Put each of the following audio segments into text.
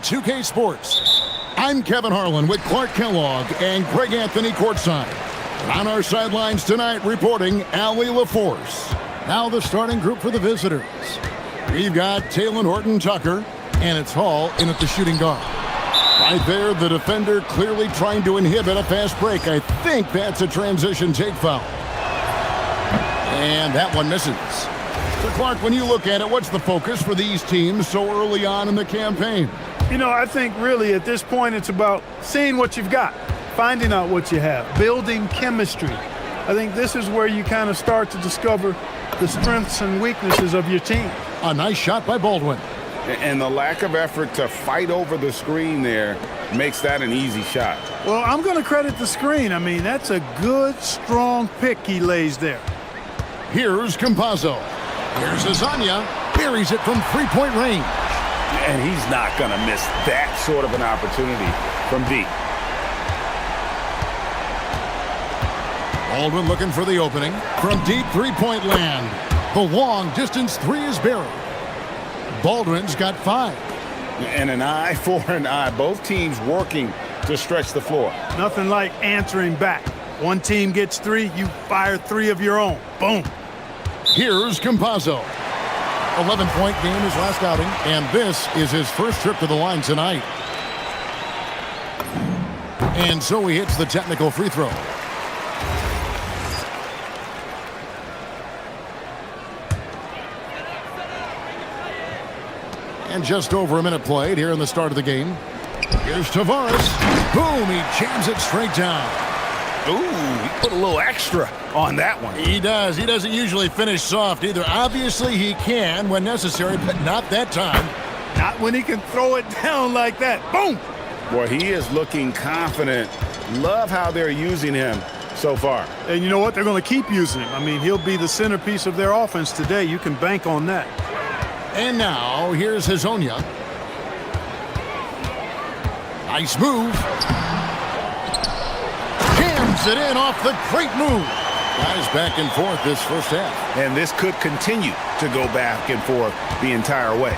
2K Sports. I'm Kevin Harlan with Clark Kellogg and Greg Anthony courtside. On our sidelines tonight, reporting Allie LaForce. Now the starting group for the visitors. We've got Taylor Horton-Tucker, and it's Hall in at the shooting guard. Right there, the defender clearly trying to inhibit a fast break. I think that's a transition take foul. And that one misses. So, Clark, when you look at it, what's the focus for these teams so early on in the campaign? You know, I think really at this point it's about seeing what you've got, finding out what you have, building chemistry. I think this is where you kind of start to discover the strengths and weaknesses of your team. A nice shot by Baldwin. And the lack of effort to fight over the screen there makes that an easy shot. Well, I'm going to credit the screen. I mean, that's a good, strong pick he lays there. Here's Campazzo. Here's Azania. Buries it from three-point range. And he's not going to miss that sort of an opportunity from deep. Baldwin looking for the opening. From deep three-point land. The long-distance three is buried. Baldwin's got 5. And an eye for an eye. Both teams working to stretch the floor. Nothing like answering back. One team gets 3, you fire 3 of your own. Boom. Here's Campazzo. 11-point game his last outing, and this is his first trip to the line tonight. And so he hits the technical free throw. And just over a minute played here in the start of the game. Here's Tavares. Boom, he jams it straight down. Ooh, he put a little extra on that one. He does. He doesn't usually finish soft either. Obviously, he can when necessary, but not that time. Not when he can throw it down like that. Boom! Boy, he is looking confident. Love how they're using him so far. And you know what? They're going to keep using him. I mean, he'll be the centerpiece of their offense today. You can bank on that. And now, here's Hazonia. Nice move. Jams it in off the great move. Guys back and forth this first half. And this could continue to go back and forth the entire way.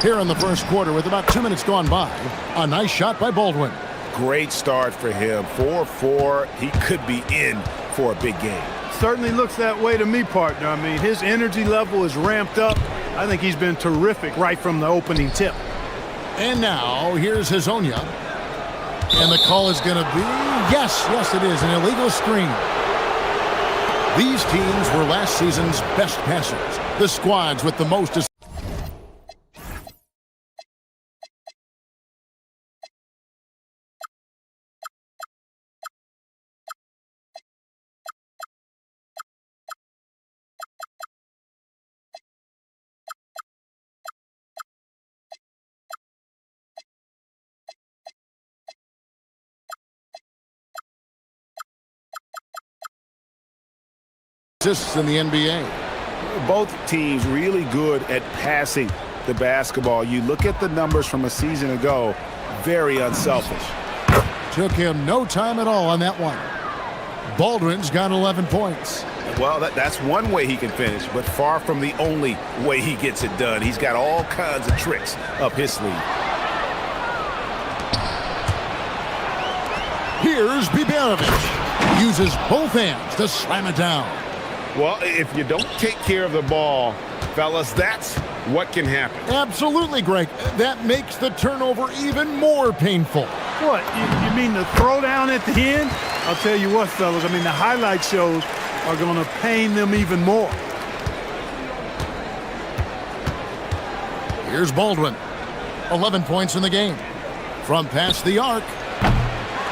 Here in the first quarter with about 2 minutes gone by. A nice shot by Baldwin. Great start for him. 4-4. He could be in for a big game. Certainly looks that way to me, partner. I mean, his energy level is ramped up. I think he's been terrific right from the opening tip. And now, here's Hazonia. And the call is going to be, yes, it is, an illegal screen. These teams were last season's best passers. The squads with the most. Assists in the NBA. Both teams really good at passing the basketball. You look at the numbers from a season ago, very unselfish. Took him no time at all on that one. Baldwin's got 11 points. Well, that's one way he can finish, but far from the only way he gets it done. He's got all kinds of tricks up his sleeve. Here's Biberovic. Uses both hands to slam it down. Well, if you don't take care of the ball, fellas, that's what can happen. Absolutely, Greg. That makes the turnover even more painful. What, you mean the throwdown at the end? I'll tell you what, fellas, I mean, the highlight shows are going to pain them even more. Here's Baldwin. 11 points in the game. From past the arc.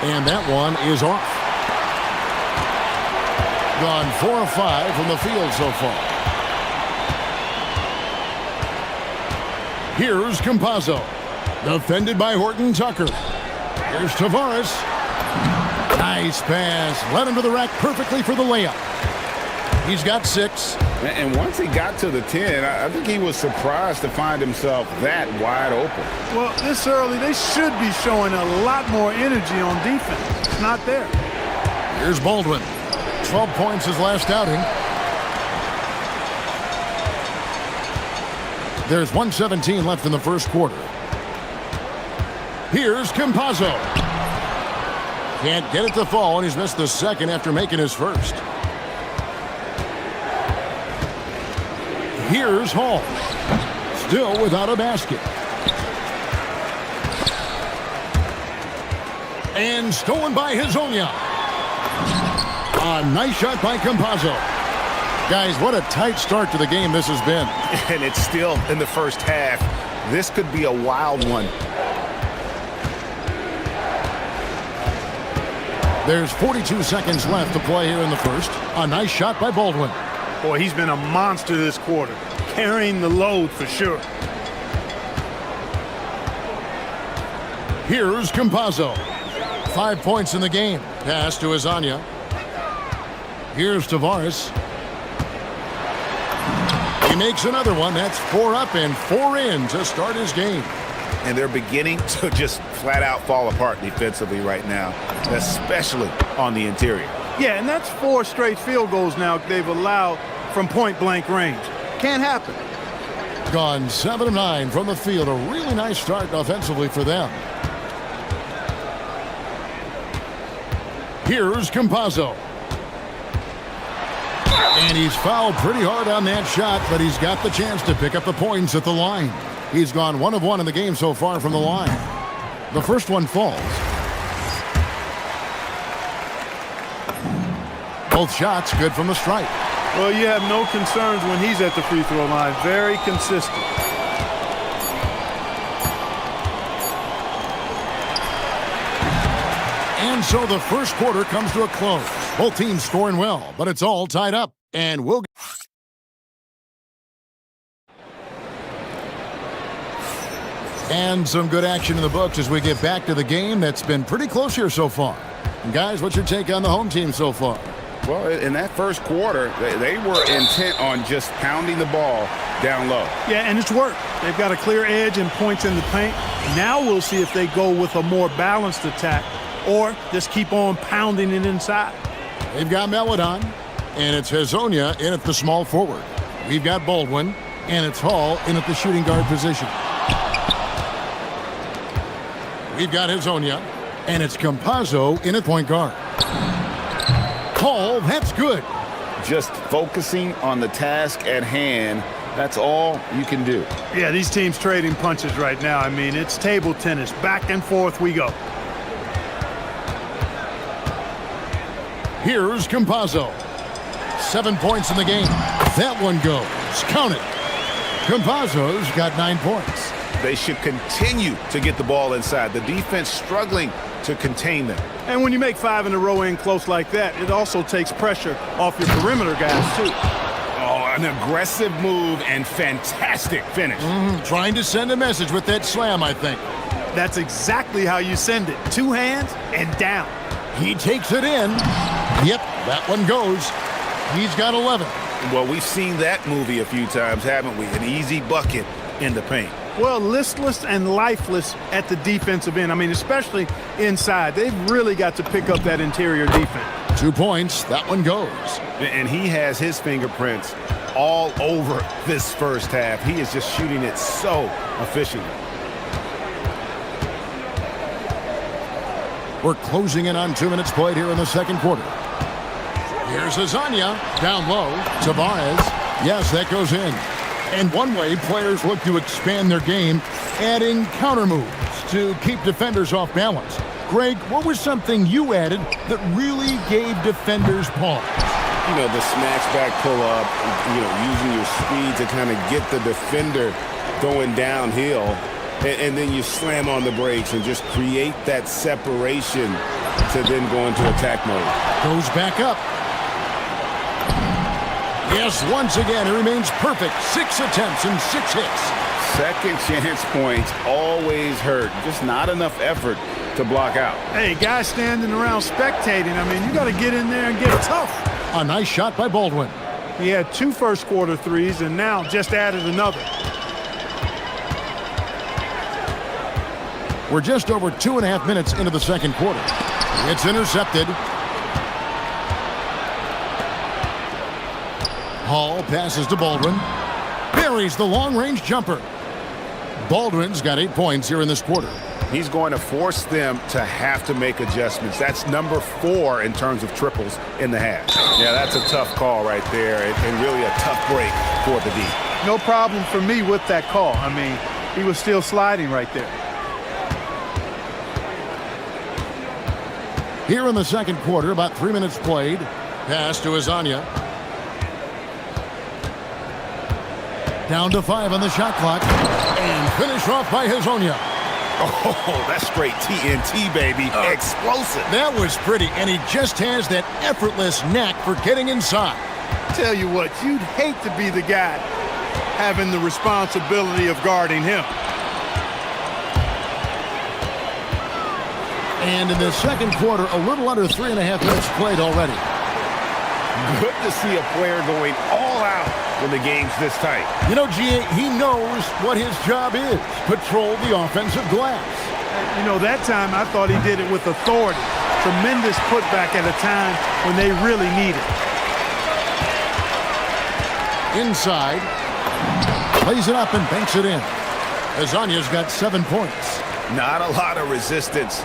And that one is off. Gone 4 of 5 from the field so far. Here's Campazzo. Defended by Horton-Tucker. Here's Tavares. Nice pass. Led him to the rack perfectly for the layup. He's got 6. And once he got to the 10, I think he was surprised to find himself that wide open. Well, this early, they should be showing a lot more energy on defense. It's not there. Here's Baldwin. 12 points his last outing. There's 1:17 left in the first quarter. Here's Campazzo. Can't get it to fall, and he's missed the second after making his first. Here's Hall. Still without a basket. And stolen by Hezonja. A nice shot by Campazzo. Guys, what a tight start to the game this has been. And it's still in the first half. This could be a wild one. There's 42 seconds left to play here in the first. A nice shot by Baldwin. Boy, he's been a monster this quarter, carrying the load for sure. Here's Campazzo. 5 points in the game. Pass to Hezonja. Here's Tavares. He makes another one. That's 4 up and 4 in to start his game. And they're beginning to just flat out fall apart defensively right now, especially on the interior. Yeah, and that's 4 straight field goals now they've allowed from point-blank range. Can't happen. Gone 7 of 9 from the field. A really nice start offensively for them. Here's Campazzo. And he's fouled pretty hard on that shot, but he's got the chance to pick up the points at the line. He's gone 1 of 1 in the game so far from the line. The first one falls. Both shots good from the stripe. Well, you have no concerns when he's at the free throw line. Very consistent. And so the first quarter comes to a close. Both teams scoring well, but it's all tied up. And we'll... And some good action in the books as we get back to the game that's been pretty close here so far. And guys, what's your take on the home team so far? Well, in that first quarter, they were intent on just pounding the ball down low. Yeah, and it's worked. They've got a clear edge and points in the paint. Now we'll see if they go with a more balanced attack or just keep on pounding it inside. They've got Melodon, and it's Hezonja in at the small forward. We've got Baldwin, and it's Hall in at the shooting guard position. We've got Hezonja, and it's Campazzo in at point guard. Hall, that's good. Just focusing on the task at hand, that's all you can do. Yeah, these teams trading punches right now. I mean, it's table tennis. Back and forth we go. Here's Campazzo. 7 points in the game. That one goes. Count it. Campazzo's got 9 points. They should continue to get the ball inside. The defense struggling to contain them. And when you make 5 in a row in close like that, it also takes pressure off your perimeter guys, too. Oh, an aggressive move and fantastic finish. Trying to send a message with that slam, I think. That's exactly how you send it. 2 hands and down. He takes it in. Yep, that one goes. He's got 11. Well, we've seen that movie a few times, haven't we? An easy bucket in the paint. Well, listless and lifeless at the defensive end. I mean, especially inside. They've really got to pick up that interior defense. 2 points. That one goes. And he has his fingerprints all over this first half. He is just shooting it so efficiently. We're closing in on 2 minutes played here in the second quarter. Here's Hezonja. Down low. Tavares. Yes, that goes in. And one way players look to expand their game, adding counter moves to keep defenders off balance. Greg, what was something you added that really gave defenders pause? You know, the snatch back pull-up, using your speed to kind of get the defender going downhill, and then you slam on the brakes and just create that separation to then go into attack mode. Goes back up. Yes, once again, he remains perfect. 6 attempts and 6 hits. Second chance points always hurt. Just not enough effort to block out. Hey, guys standing around spectating, I mean, you got to get in there and get tough. A nice shot by Baldwin. He had 2 first quarter threes and now just added another. We're just over 2.5 minutes into the second quarter. It's intercepted. Hall passes to Baldwin. There carries the long-range jumper. Baldwin's got 8 points here in this quarter. He's going to force them to have to make adjustments. That's number 4 in terms of triples in the half. Yeah, that's a tough call right there, and really a tough break for the D. No problem for me with that call. I mean, he was still sliding right there. Here in the second quarter, about 3 minutes played. Pass to Azania. Down to 5 on the shot clock. And finish off by Hazonia. Oh, that's straight TNT, baby. Explosive. That was pretty, and he just has that effortless knack for getting inside. Tell you what, you'd hate to be the guy having the responsibility of guarding him. And in the second quarter, a little under 3.5 minutes played already. Good to see a player going all out when the game's this tight. You know, G.A., he knows what his job is. Patrol the offensive glass. You know, that time I thought he did it with authority. Tremendous putback at a time when they really need it. Inside. Plays it up and banks it in. Azania's got 7 points. Not a lot of resistance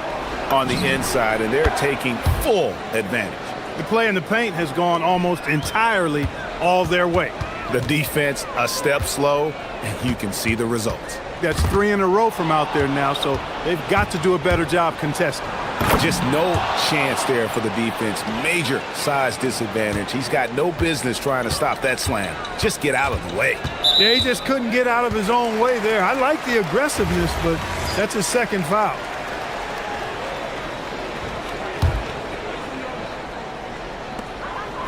on the inside, and they're taking full advantage. The play in the paint has gone almost entirely all their way. The defense a step slow, and you can see the results. That's 3 in a row from out there now, so they've got to do a better job contesting. Just no chance there for the defense. Major size disadvantage. He's got no business trying to stop that slam. Just get out of the way. Yeah, he just couldn't get out of his own way there. I like the aggressiveness, but that's his second foul.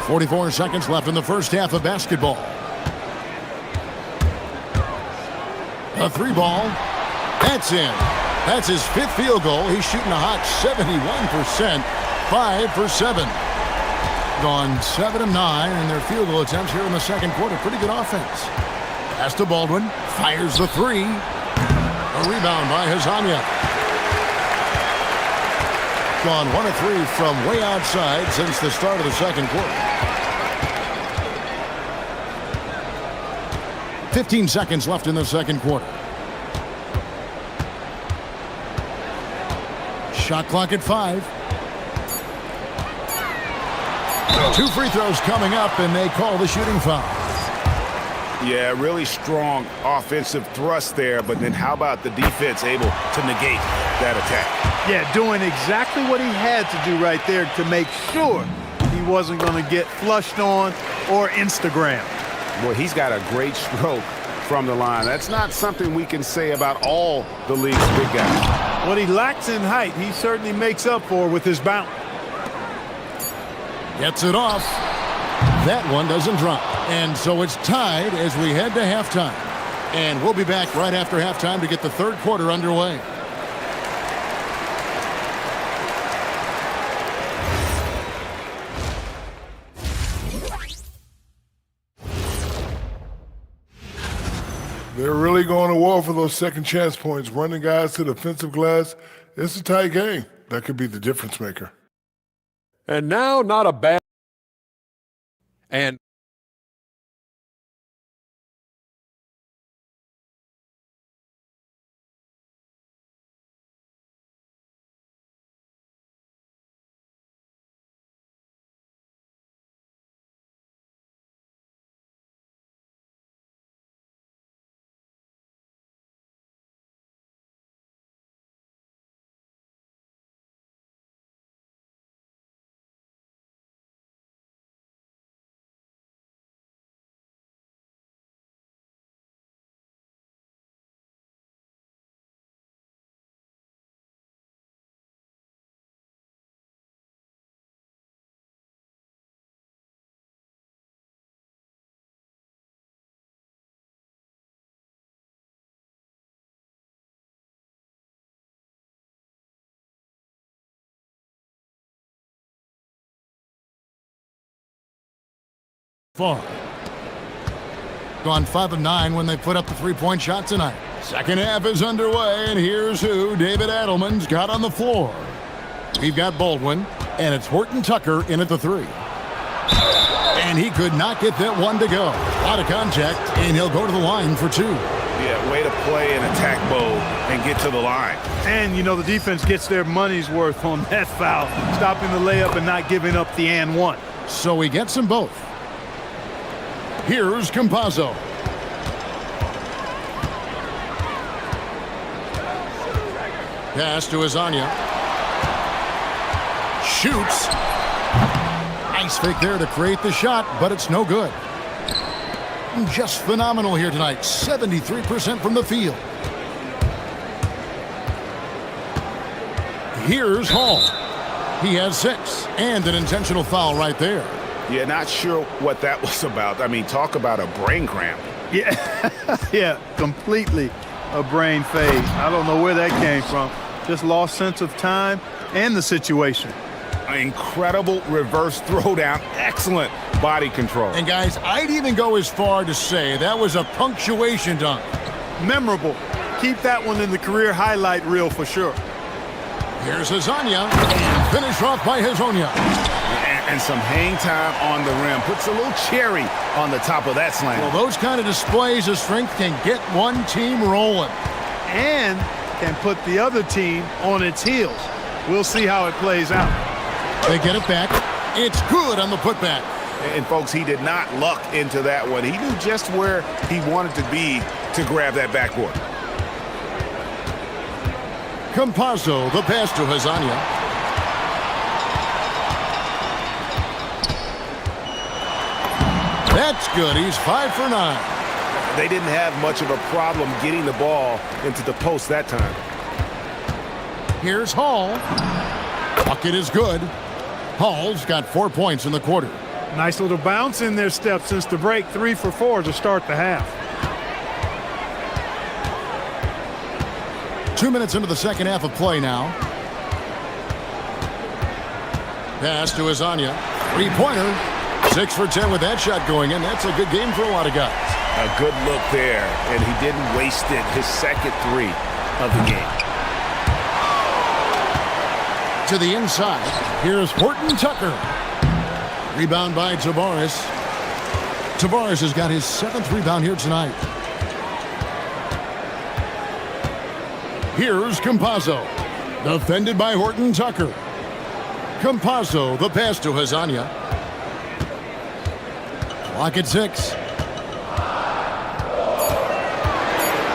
.44 seconds left in the first half of basketball. A 3-ball. That's in. That's his 5th field goal. He's shooting a hot 71%. 5 for 7. Gone 7 of 9 in their field goal attempts here in the second quarter. Pretty good offense. Pass to Baldwin. Fires the 3. A rebound by Hazonia. Gone 1 of 3 from way outside since the start of the second quarter. 15 seconds left in the second quarter. Shot clock at 5. 2 free throws coming up, and they call the shooting foul. Yeah, really strong offensive thrust there, but then how about the defense able to negate that attack? Yeah, doing exactly what he had to do right there to make sure he wasn't going to get flushed on or Instagram. Boy, he's got a great stroke from the line. That's not something we can say about all the league's big guys. What he lacks in height, he certainly makes up for with his bounce. Gets it off. That one doesn't drop. And so it's tied as we head to halftime. And we'll be back right after halftime to get the third quarter underway. They're really going to war for those second chance points, running guys to the offensive glass. It's a tight game. That could be the difference maker. And now, not a bad... And... Far. Gone 5 of 9 when they put up the 3-point shot tonight. Second half is underway, and here's who David Adelman's got on the floor. We've got Baldwin, and it's Horton Tucker in at the 3. And he could not get that one to go. A lot of contact, and he'll go to the line for two. Yeah, way to play in attack mode and get to the line. And, you know, the defense gets their money's worth on that foul, stopping the layup and not giving up the and one. So he gets them both. Here's Campazzo. Pass to Azania. Shoots. Nice fake there to create the shot, but it's no good. Just phenomenal here tonight. 73% from the field. Here's Hall. He has 6, and an intentional foul right there. Yeah, not sure what that was about. I mean, talk about a brain cramp. Yeah, yeah, completely a brain phase. I don't know where that came from. Just lost sense of time and the situation. Incredible reverse throwdown. Excellent body control. And guys, I'd even go as far to say that was a punctuation dunk. Memorable. Keep that one in the career highlight reel for sure. Here's Azania, and finish off by Hazonia. And some hang time on the rim. Puts a little cherry on the top of that slam. Well, those kind of displays of strength can get one team rolling. And can put the other team on its heels. We'll see how it plays out. They get it back. It's good on the putback. And folks, he did not luck into that one. He knew just where he wanted to be to grab that backboard. Campazzo, the pass to Hazonia. That's good. He's 5 for 9. They didn't have much of a problem getting the ball into the post that time. Here's Hall. Bucket is good. Hall's got 4 points in the quarter. Nice little bounce in their step since the break. 3 for 4 to start the half. 2 minutes into the second half of play now. Pass to Azania. 3-pointer. 6 for 10 with that shot going in. That's a good game for a lot of guys. A good look there, and he didn't waste it. His second 3 of the game. To the inside. Here's Horton Tucker. Rebound by Tavares. Tavares has got his 7th rebound here tonight. Here's Campazzo. Defended by Horton Tucker. Campazzo, the pass to Hazonia. Clock at 6.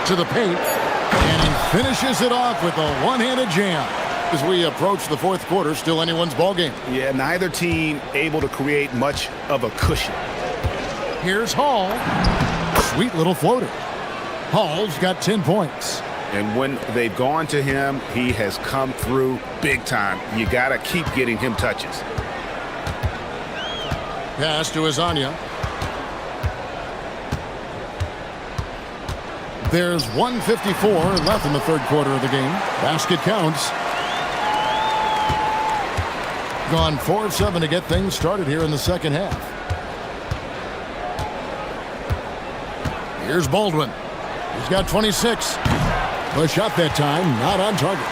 To the paint. And he finishes it off with a one-handed jam. As we approach the fourth quarter, still anyone's ball game. Yeah, neither team able to create much of a cushion. Here's Hall. Sweet little floater. Hall's got 10 points. And when they've gone to him, he has come through big time. You got to keep getting him touches. Pass to Azania. There's 1:54 left in the third quarter of the game. Basket counts. Gone 4 of 7 to get things started here in the second half. Here's Baldwin. He's got 26. A shot that time, not on target.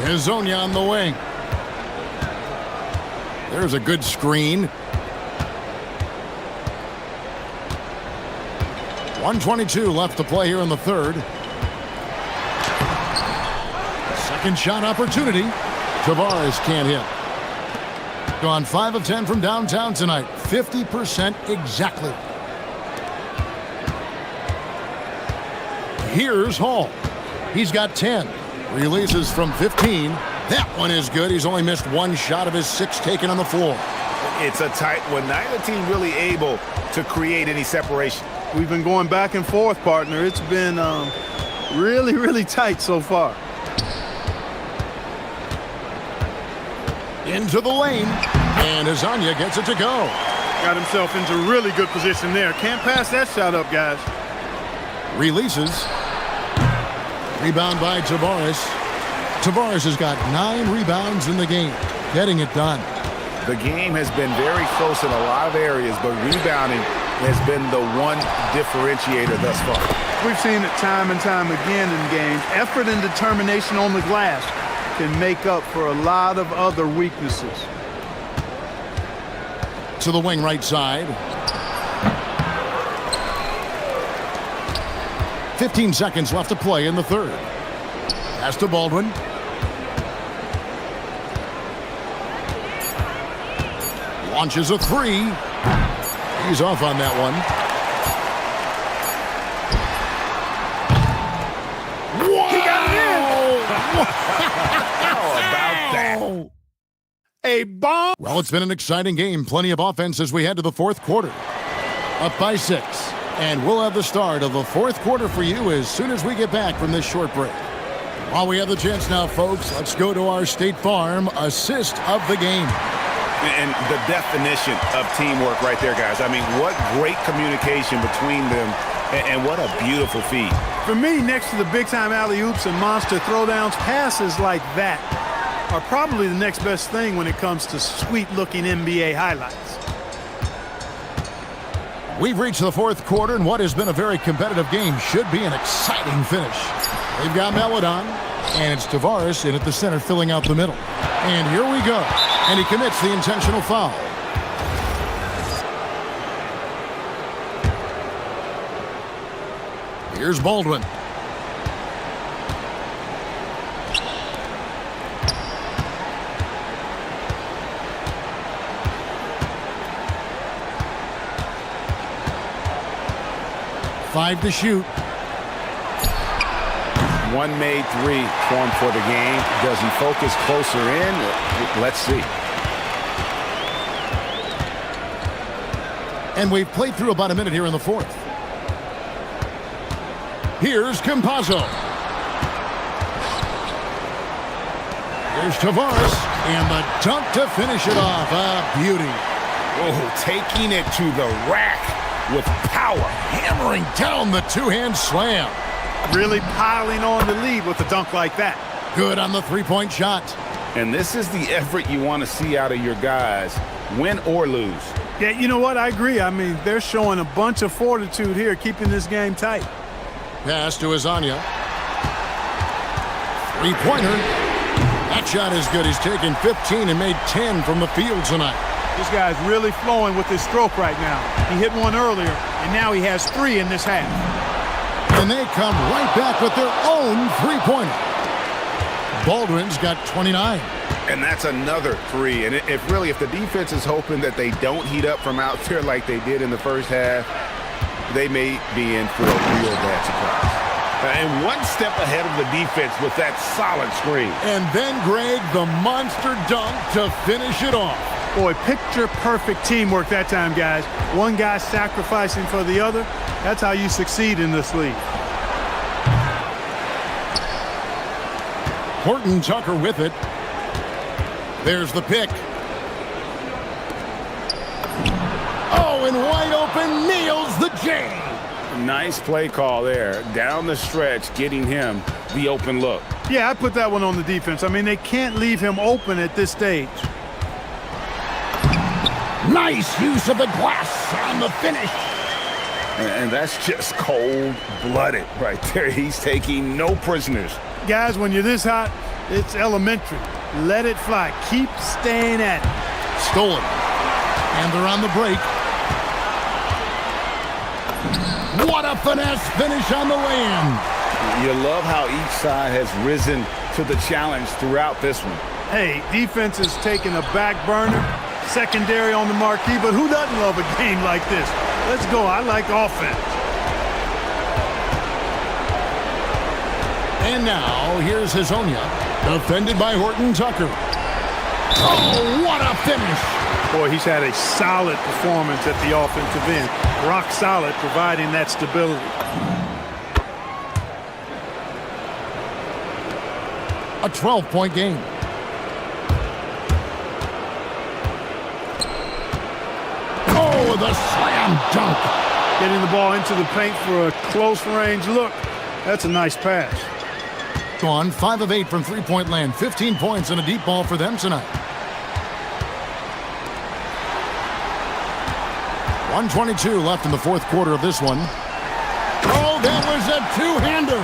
Hazonia on the wing. There's a good screen. 1:22 left to play here in the third. Second shot opportunity. Tavares can't hit. Gone 5 of 10 from downtown tonight. 50% exactly. Here's Hall. He's got 10. Releases from 15. That one is good. He's only missed 1 shot of his 6 taken on the floor. It's a tight one. Neither team really able to create any separation. We've been going back and forth, partner. It's been really, really tight so far. Into the lane. And Hazonia gets it to go. Got himself into really good position there. Can't pass that shot up, guys. Releases. Rebound by Tavares. Tavares has got 9 rebounds in the game. Getting it done. The game has been very close in a lot of areas, but rebounding has been the one differentiator thus far. We've seen it time and time again in games. Effort and determination on the glass can make up for a lot of other weaknesses. to the wing right side. 15 seconds left to play in the third. Pass to Baldwin. Launches a three. He's off on that one. Wow! He got it in! How about that? A bomb. Well, it's been an exciting game. Plenty of offense as we head to the fourth quarter. Up by 6. And we'll have the start of the fourth quarter for you as soon as we get back from this short break. While we have the chance now, folks, let's go to our State Farm assist of the game. And the definition of teamwork right there, guys. I mean, what great communication between them, and what a beautiful feat. For me, next to the big-time alley-oops and monster throwdowns, passes like that are probably the next best thing when it comes to sweet-looking NBA highlights. We've reached the fourth quarter, and what has been a very competitive game should be an exciting finish. They've got Melodon, and it's Tavares in at the center filling out the middle. And here we go. And he commits the intentional foul. Here's Baldwin. Five to shoot. One made three for him for the game. Does he focus closer in? Let's see. And we've played through about a minute here in the fourth. Here's Campazzo. Here's Tavares. And the dunk to finish it off. A beauty. Oh, taking it to the rack with power. Hammering down the two-hand slam. Really piling on the lead with a dunk like that. Good on the three-point shot. And this is the effort you want to see out of your guys, win or lose. Yeah, you know what? I agree. I mean, they're showing a bunch of fortitude here, keeping this game tight. Pass to Azania. Three-pointer. That shot is good. He's taken 15 and made 10 from the field tonight. This guy's really flowing with his stroke right now. He hit one earlier, and now he has 3 in this half. And they come right back with their own three-pointer. Baldwin's got 29. And that's another 3. And if the defense is hoping that they don't heat up from out there like they did in the first half, they may be in for a real bad surprise. And one step ahead of the defense with that solid screen. And then, Greg, the monster dunk to finish it off. Boy, picture-perfect teamwork that time, guys. One guy sacrificing for the other. That's how you succeed in this league. Horton Tucker with it. There's the pick. Oh, and wide open, nails the J. Nice play call there. Down the stretch, getting him the open look. Yeah, I put that one on the defense. I mean, they can't leave him open at this stage. Nice use of the glass on the finish. And that's just cold-blooded right there. He's taking no prisoners. Guys, when you're this hot, it's elementary. Let it fly. Keep staying at it. Stolen. And they're on the break. What a finesse finish on the lay-in. You love how each side has risen to the challenge throughout this one. Hey, defense is taking a back burner, secondary on the marquee, but who doesn't love a game like this? Let's go. I like offense. And now, here's Hazonia, defended by Horton Tucker. Oh, what a finish! Boy, he's had a solid performance at the offensive end. Rock solid, providing that stability. A 12-point game. Oh, the slam dunk. Getting the ball into the paint for a close-range look. That's a nice pass. Gone 5 of 8 from three-point land. 15 points and a deep ball for them tonight. 1:22 left in the fourth quarter of this one. Oh, that was a two-hander.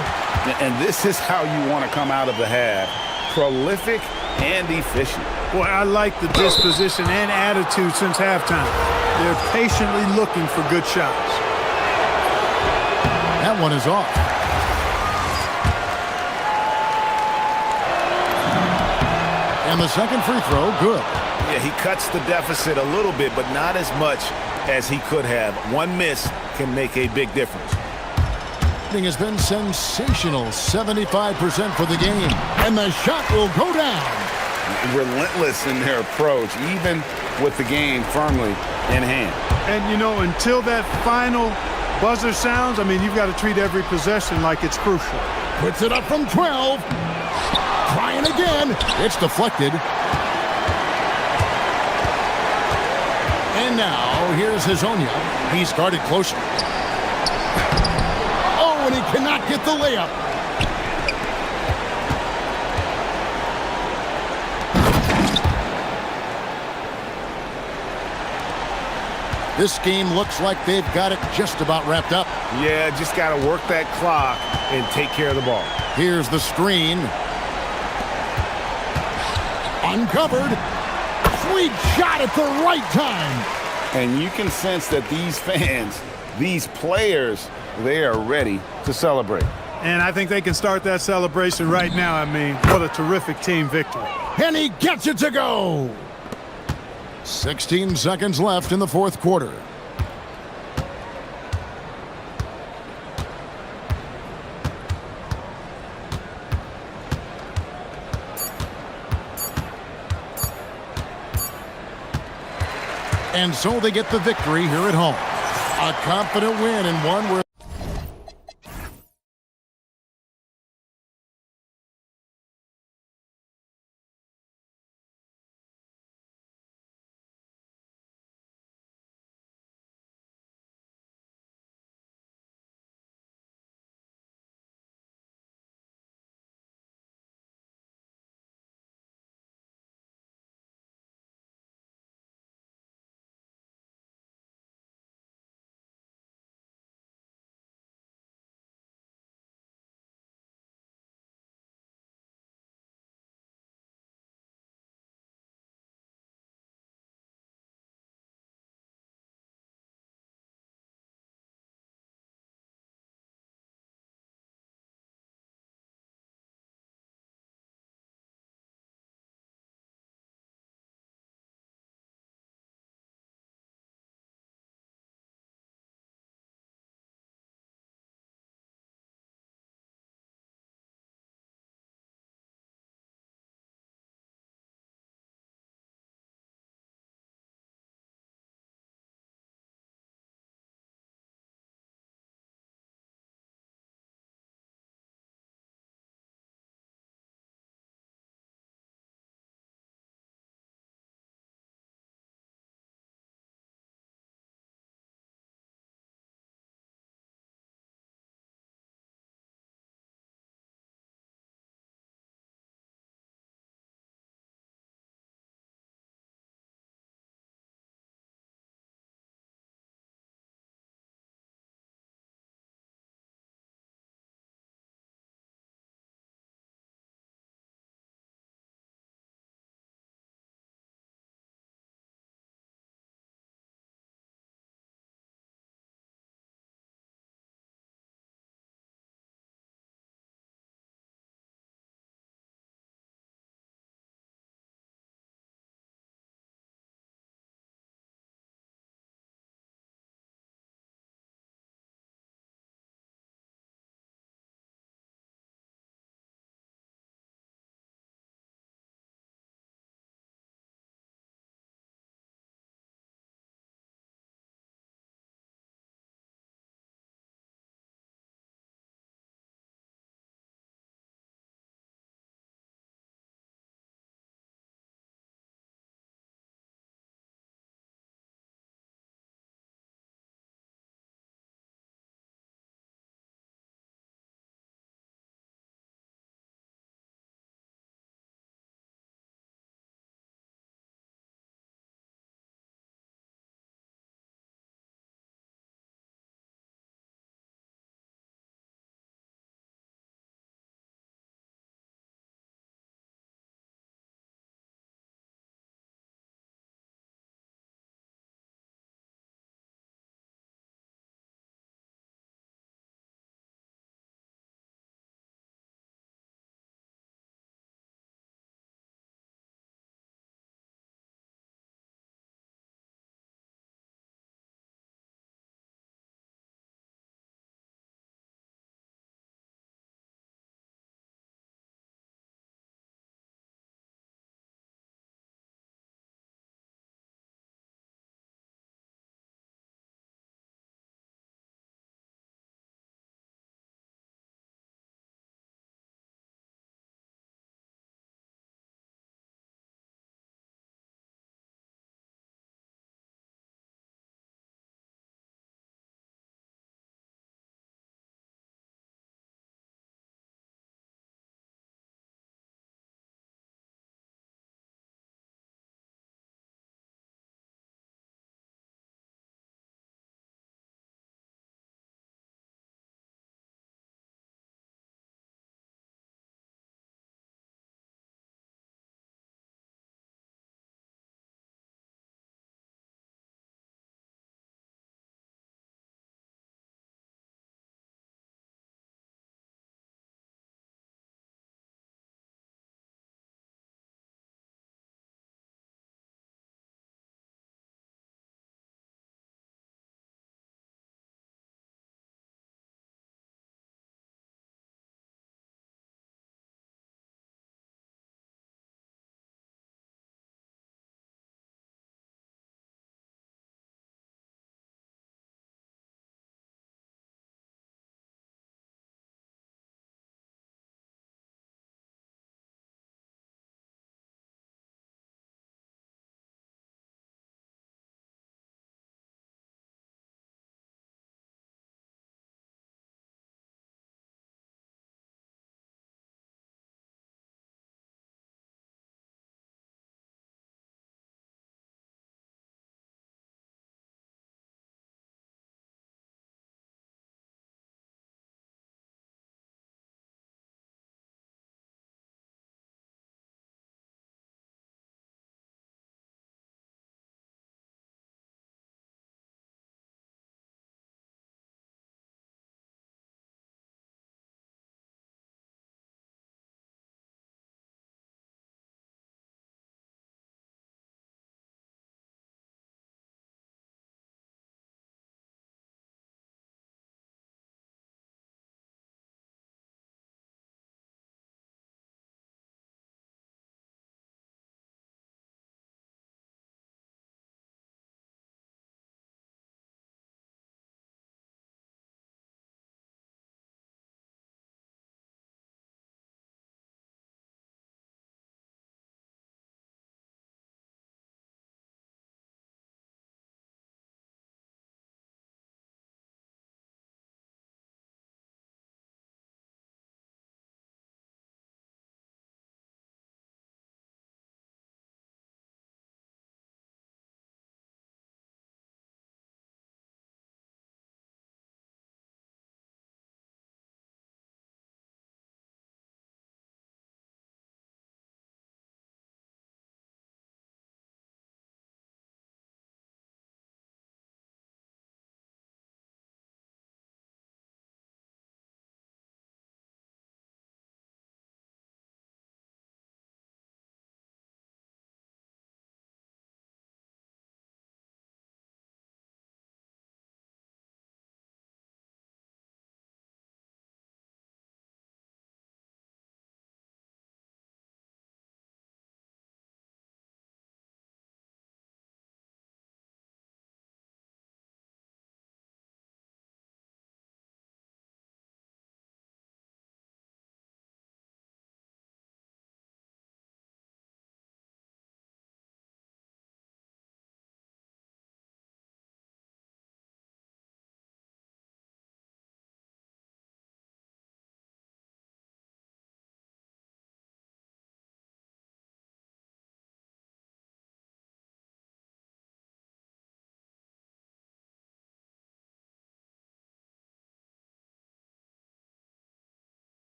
And this is how you want to come out of the half. Prolific and efficient. Boy, I like the disposition and attitude since halftime. They're patiently looking for good shots. That one is off. And the second free throw, good. Yeah, he cuts the deficit a little bit, but not as much as he could have. One miss can make a big difference. Has been sensational, 75% for the game. And the shot will go down. Relentless in their approach, even with the game firmly in hand. And, you know, until that final buzzer sounds, I mean, you've got to treat every possession like it's crucial. Puts it up from 12. Trying again. It's deflected. And now, here's Hazonia. He started closer. Oh, and he cannot get the layup. This game looks like they've got it just about wrapped up. Yeah, just got to work that clock and take care of the ball. Here's the screen. Uncovered. Sweet shot at the right time. And you can sense that these fans, these players, they are ready to celebrate. And I think they can start that celebration right now. I mean, what a terrific team victory. And he gets it to go. 16 seconds left in the fourth quarter. And so they get the victory here at home. A confident win and one where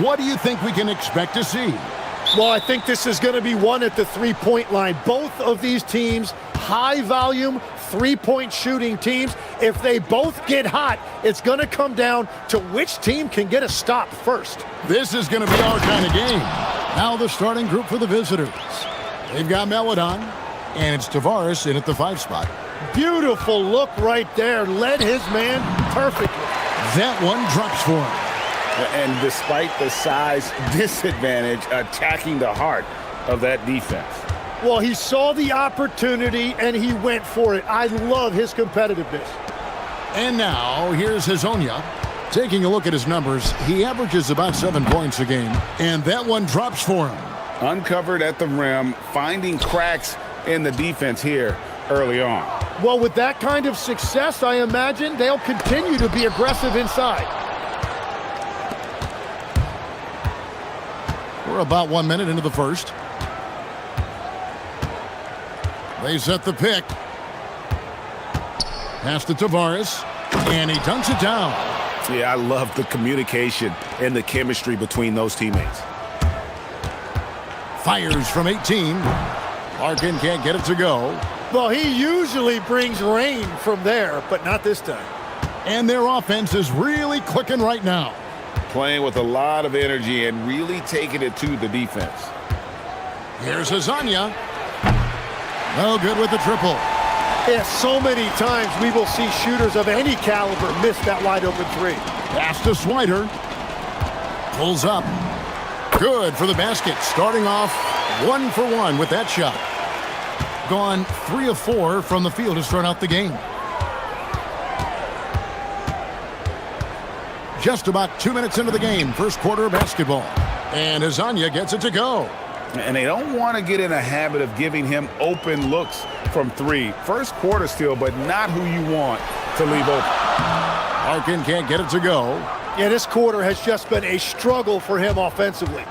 What do you think we can expect to see? Well, I think this is going to be one at the three-point line. Both of these teams, high-volume, three-point shooting teams. If they both get hot, it's going to come down to which team can get a stop first. This is going to be our kind of game. Now the starting group for the visitors. They've got Melodon, and it's Tavares in at the 5 spot. Beautiful look right there. Led his man perfectly. That one drops for him. And despite the size disadvantage, attacking the heart of that defense. Well, he saw the opportunity, and he went for it. I love his competitiveness. And now, here's Hazonia. Taking a look at his numbers, he averages about 7 points a game, and that one drops for him. Uncovered at the rim, finding cracks in the defense here early on. Well, with that kind of success, I imagine they'll continue to be aggressive inside. We're about 1 minute into the first. They set the pick. Pass to Tavares, and he dunks it down. Yeah, I love the communication and the chemistry between those teammates. Fires from 18. Larkin can't get it to go. Well, he usually brings rain from there, but not this time. And their offense is really clicking right now. Playing with a lot of energy and really taking it to the defense. Here's Hazonia. No good with the triple. Yeah, so many times we will see shooters of any caliber miss that wide open three. Pass to Swider. Pulls up. Good for the basket. Starting off 1 for 1 with that shot. Gone 3 of 4 from the field to start out the game. Just about 2 minutes into the game, first quarter of basketball. And Hazonia gets it to go. And they don't want to get in a habit of giving him open looks from 3. First quarter still, but not who you want to leave open. Larkin can't get it to go. Yeah, this quarter has just been a struggle for him offensively.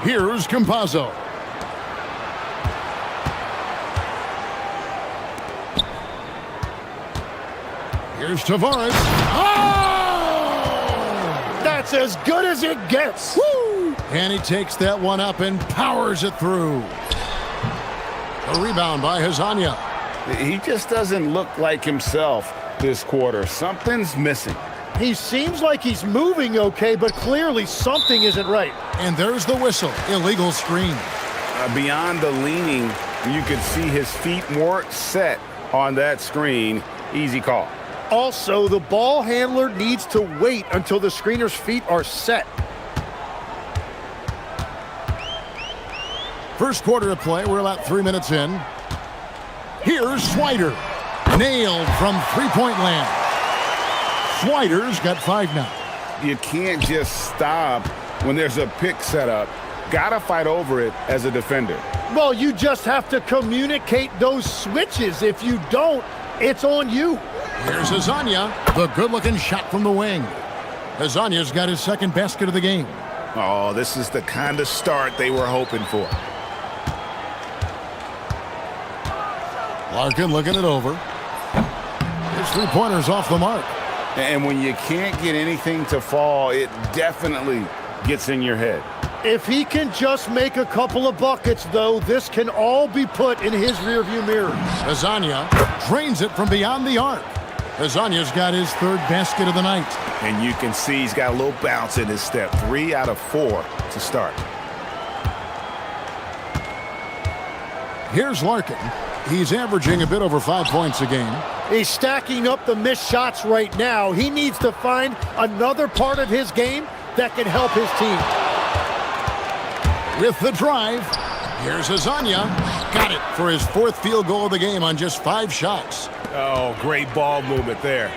Here's Campazzo. Here's Tavares. Oh! That's as good as it gets. Woo! And he takes that one up and powers it through. A rebound by Hazonia. He just doesn't look like himself this quarter. Something's missing. He seems like he's moving okay, but clearly something isn't right. And there's the whistle. Illegal screen. Beyond the leaning, you can see his feet more set on that screen. Easy call. Also, the ball handler needs to wait until the screener's feet are set. First quarter of play, we're about 3 minutes in. Here's Swider. Nailed from three-point land. Swider's got 5 now. You can't just stop when there's a pick set up. Gotta fight over it as a defender. Well, you just have to communicate those switches. If you don't, it's on you. Here's Hazonia. The good-looking shot from the wing. Hazonia's got his second basket of the game. Oh, this is the kind of start they were hoping for. Larkin looking it over. His three-pointer's off the mark. And when you can't get anything to fall, it definitely gets in your head. If he can just make a couple of buckets, though, this can all be put in his rearview mirror. Hazonia drains it from beyond the arc. Hazonia's got his third basket of the night. And you can see he's got a little bounce in his step. 3 out of 4 to start. Here's Larkin. He's averaging a bit over 5 points a game. He's stacking up the missed shots right now. He needs to find another part of his game that can help his team. With the drive, here's Hazonia. Got it for his 4th field goal of the game on just 5 shots. Oh, great ball movement there.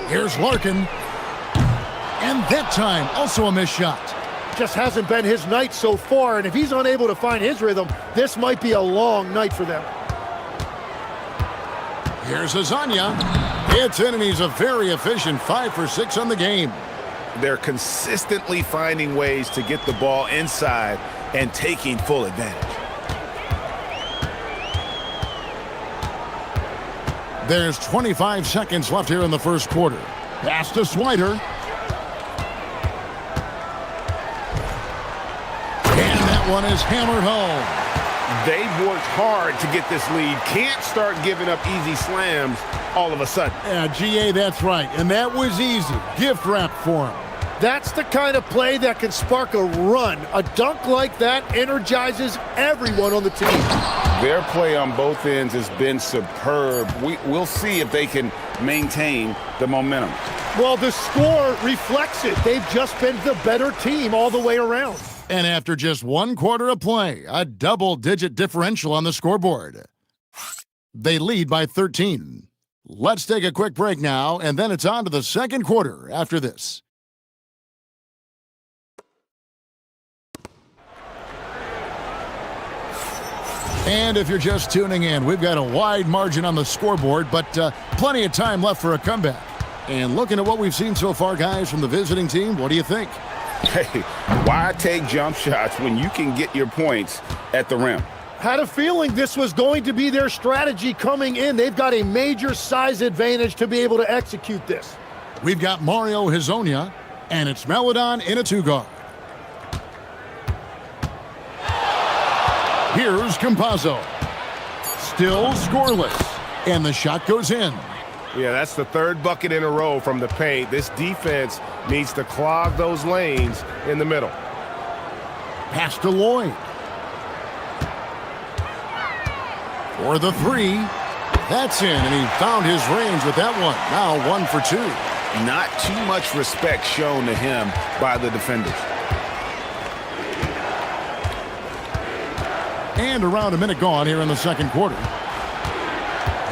Here's Larkin. And that time, also a missed shot. Just hasn't been his night so far, and if he's unable to find his rhythm, this might be a long night for them. Here's Hazonia. It's in, and he's a very efficient 5 for 6 on the game. They're consistently finding ways to get the ball inside and taking full advantage. There's 25 seconds left here in the first quarter. Pass to Swider. And that one is hammered home. They've worked hard to get this lead. Can't start giving up easy slams all of a sudden. Yeah, GA, that's right. And that was easy. Gift wrap for him. That's the kind of play that can spark a run. A dunk like that energizes everyone on the team. Their play on both ends has been superb. We'll see if they can maintain the momentum. Well, the score reflects it. They've just been the better team all the way around. And after just one quarter of play, a double-digit differential on the scoreboard. They lead by 13. Let's take a quick break now, and then it's on to the second quarter after this. And if you're just tuning in, we've got a wide margin on the scoreboard, but plenty of time left for a comeback. And looking at what we've seen so far, guys, from the visiting team, what do you think? Hey, why take jump shots when you can get your points at the rim? Had a feeling this was going to be their strategy coming in. They've got a major size advantage to be able to execute this. We've got Mario Hezonja, and it's Melodon in a two-guard. Here's Campazzo. Still scoreless, and the shot goes in. Yeah, that's the third bucket in a row from the paint. This defense needs to clog those lanes in the middle. Pass to Lloyd. For the three. That's in, and he found his range with that one. Now 1 for 2. Not too much respect shown to him by the defenders. And around a minute gone here in the second quarter.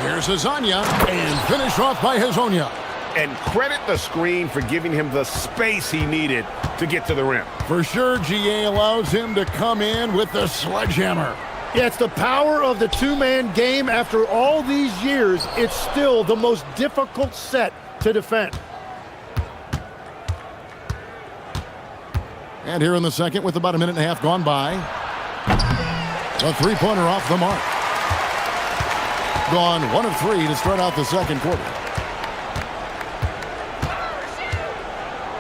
Here's Hezonja, and finish off by Hezonja. And credit the screen for giving him the space he needed to get to the rim. For sure, GA allows him to come in with the sledgehammer. Yeah, it's the power of the two-man game. After all these years, it's still the most difficult set to defend. And here in the second, with about a minute and a half gone by, a three-pointer off the mark. Gone 1 of 3 to start out the second quarter.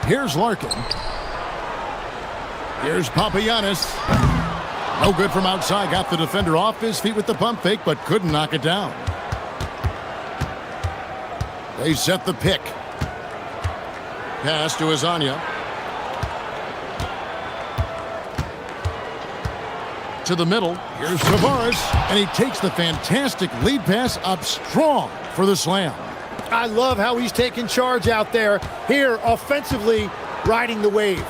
Here's Larkin. Here's Papagiannis. No good from outside. Got the defender off his feet with the pump fake, but couldn't knock it down. They set the pick. Pass to Hezonja. To the middle. Here's Tavares, and he takes the fantastic lead pass up strong for the slam. I love how he's taking charge out there. Here, offensively, riding the wave.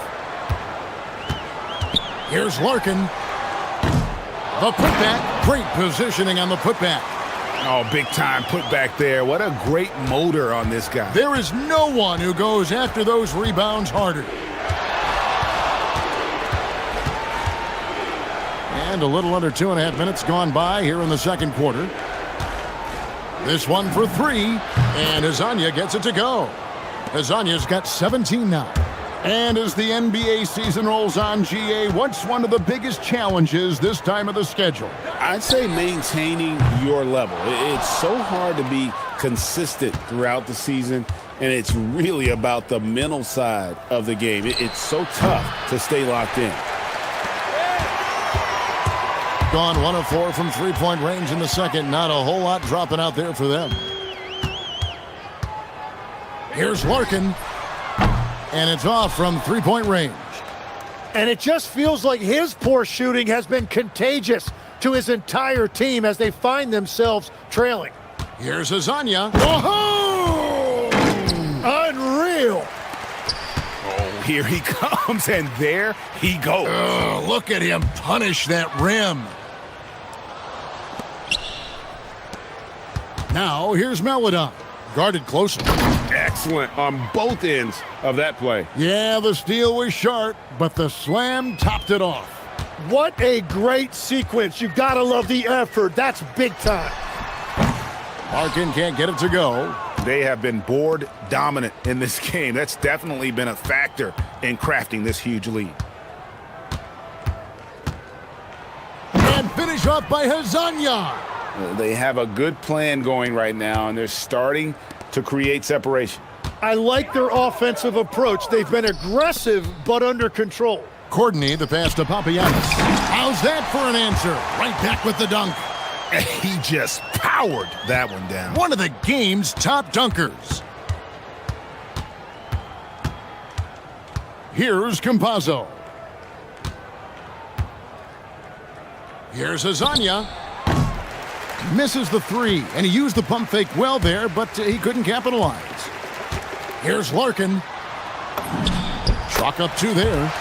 Here's Larkin. The putback. Great positioning on the putback. Oh, big-time putback there. What a great motor on this guy. There is no one who goes after those rebounds harder. And a little under 2.5 minutes gone by here in the second quarter. This one for 3, and Hezonja gets it to go. Hezonja's got 17 now. And as the NBA season rolls on, GA, what's one of the biggest challenges this time of the schedule? I'd say maintaining your level. It's so hard to be consistent throughout the season, and it's really about the mental side of the game. It's so tough to stay locked in. Gone 1 of 4 from three-point range in the second. Not a whole lot dropping out there for them. Here's Larkin. And it's off from three-point range. And it just feels like his poor shooting has been contagious to his entire team as they find themselves trailing. Here's Hezonja. Oh! Unreal. Oh, here he comes, and there he goes. Oh, look at him punish that rim. Now, here's Melodon. Guarded closely. Excellent on both ends of that play. Yeah, the steal was sharp, but the slam topped it off. What a great sequence. You gotta love the effort. That's big time. Larkin can't get it to go. They have been board dominant in this game. That's definitely been a factor in crafting this huge lead. And finish off by Hezonja. They have a good plan going right now, and they're starting to create separation. I like their offensive approach. They've been aggressive, but under control. Courtney, the pass to Papagiannis. How's that for an answer? Right back with the dunk. He just powered that one down. One of the game's top dunkers. Here's Campazzo. Here's Azania. Misses the three, and he used the pump fake well there, but he couldn't capitalize. Here's Larkin. Chalk up two there.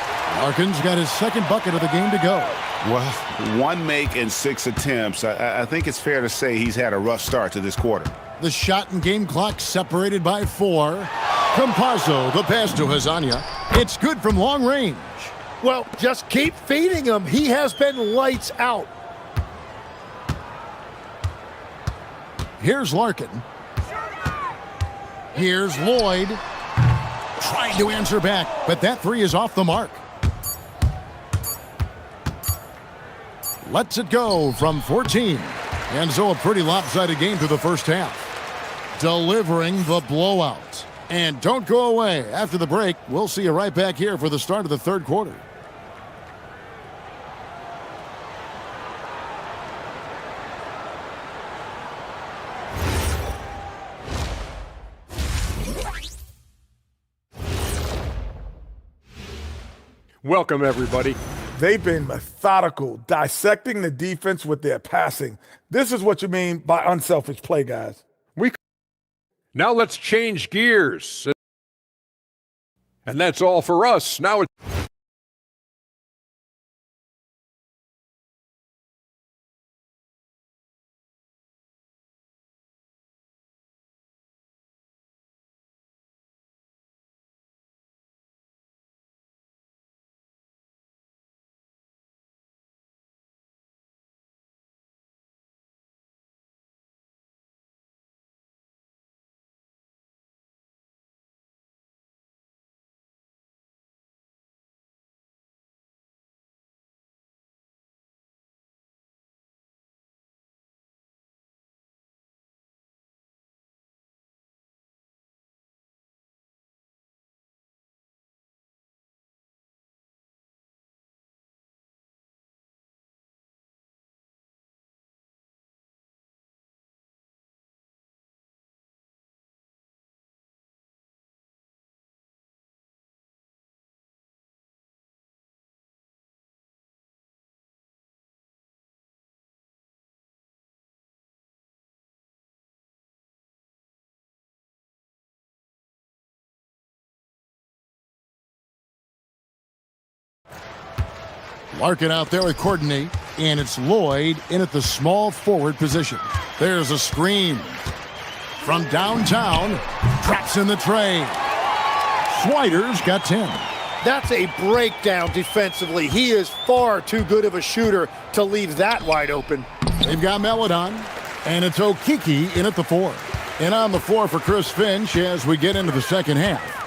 Larkin's got his second bucket of the game to go. Well, 1 make in 6 attempts. I think it's fair to say he's had a rough start to this quarter. The shot and game clock separated by 4. Campazzo, the pass to Hazania. It's good from long range. Well, just keep feeding him. He has been lights out. Here's Larkin. Here's Lloyd. Trying to answer back, but that three is off the mark. Lets it go from 14. And so a pretty lopsided game through the first half. Delivering the blowout. And don't go away. After the break, we'll see you right back here for the start of the third quarter. Welcome, everybody. They've been methodical, dissecting the defense with their passing. This is what you mean by unselfish play, guys. Now let's change gears. And that's all for us. Now it's Larkin out there with Courtney, and it's Lloyd in at the small forward position. There's a screen from downtown, traps in the tray. Swider's got 10. That's a breakdown defensively. He is far too good of a shooter to leave that wide open. They've got Melodon, and it's Okiki in at the 4. And on the floor for Chris Finch as we get into the second half.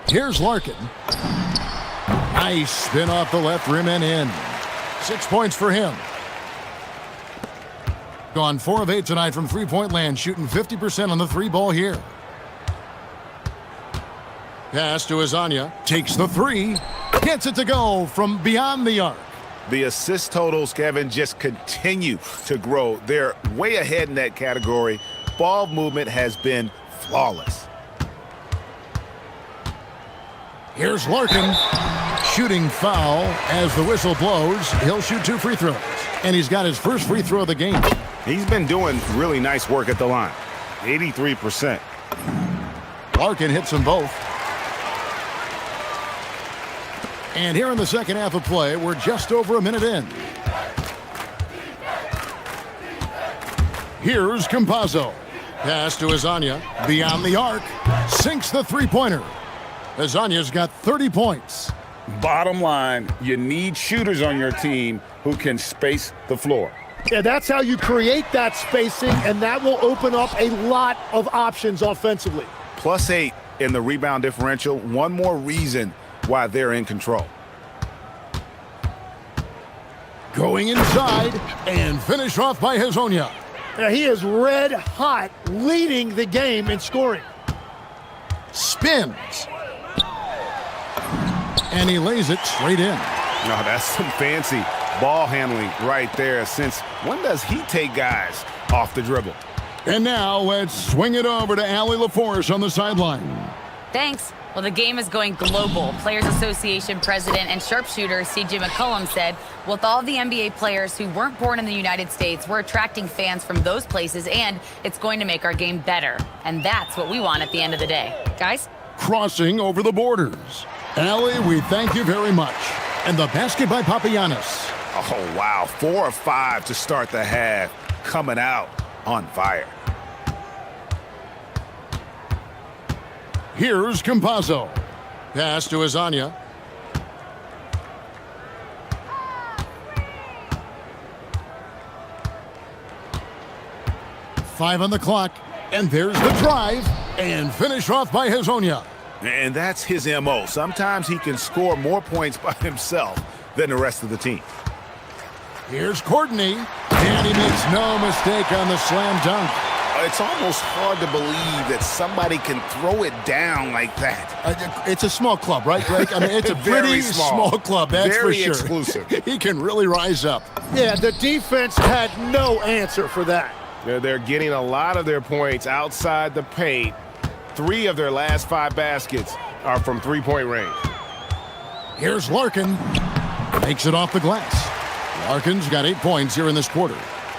Here's Larkin. Nice spin off the left rim and in. 6 points for him. Gone 4 of 8 tonight from three-point land, shooting 50% on the three ball here. Pass to Azania. Takes the three. Gets it to go from beyond the arc. The assist totals, Kevin, just continue to grow. They're way ahead in that category. Ball movement has been flawless. Here's Larkin. Shooting foul as the whistle blows. He'll shoot 2 free throws. And he's got his first free throw of the game. He's been doing really nice work at the line. 83%. Larkin hits them both. And here in the second half of play, we're just over a minute in. Here's Campazzo. Pass to Azania. Beyond the arc. Sinks the three-pointer. Azania's got 30 points. Bottom line, you need shooters on your team who can space the floor. Yeah, that's how you create that spacing, and that will open up a lot of options offensively. +8 in the rebound differential. One more reason why they're in control. Going inside and finish off by Hazonia. Now, he is red hot, leading the game in scoring. Spins. And he lays it straight in. No, that's some fancy ball handling right there, since when does he take guys off the dribble? And now let's swing it over to Allie LaForce on the sideline. Thanks. Well, the game is going global. Players Association president and sharpshooter C.J. McCollum said, with all the NBA players who weren't born in the United States, we're attracting fans from those places, and it's going to make our game better. And that's what we want at the end of the day. Guys? Crossing over the borders. Allie, we thank you very much. And the basket by Papagiannis. Oh, wow. 4 of 5 to start the half. Coming out on fire. Here's Campazzo. Pass to Azania. Five on the clock. And there's the drive. And finish off by Hazonia. And that's his MO. Sometimes he can score more points by himself than the rest of the team. Here's Courtney. And he makes no mistake on the slam dunk. It's almost hard to believe that somebody can throw it down like that. It's a small club, right, Greg? I mean, it's a pretty small club, that's for Very sure. exclusive. He can really rise up. Yeah, the defense had no answer for that. They're getting a lot of their points outside the paint. 3 of their last 5 baskets are from three-point range. Here's Larkin. Makes it off the glass. Larkin's got 8 points here in this quarter.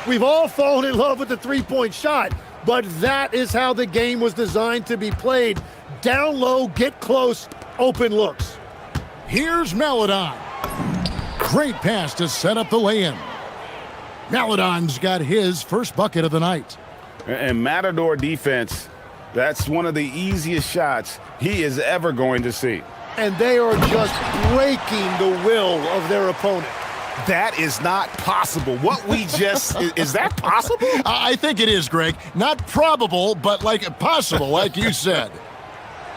We've all fallen in love with the three-point shot, but that is how the game was designed to be played. Down low, get close, open looks. Here's Maladon. Great pass to set up the lay-in. Maladon's got his first bucket of the night. And Matador defense, that's one of the easiest shots he is ever going to see. And they are just breaking the will of their opponent. That is not possible. What we just, is that possible? I think it is, Greg. Not probable, but like possible, like you said.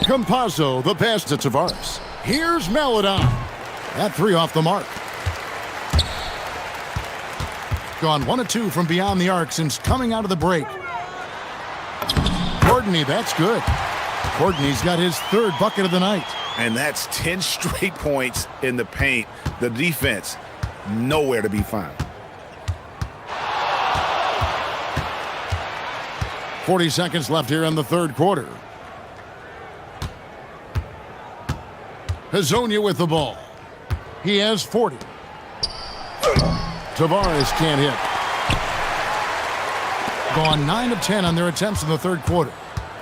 Campazzo, the pass to Tavares. Here's Maladon. That 3 off the mark. Gone 1 of 2 from beyond the arc since coming out of the break. Courtney, that's good. Courtney's got his 3rd bucket of the night. And that's 10 straight points in the paint. The defense, nowhere to be found. 40 seconds left here in the 3rd quarter. Hazonia with the ball. He has 40. Tavares can't hit. Gone 9 of 10 on their attempts in the 3rd quarter.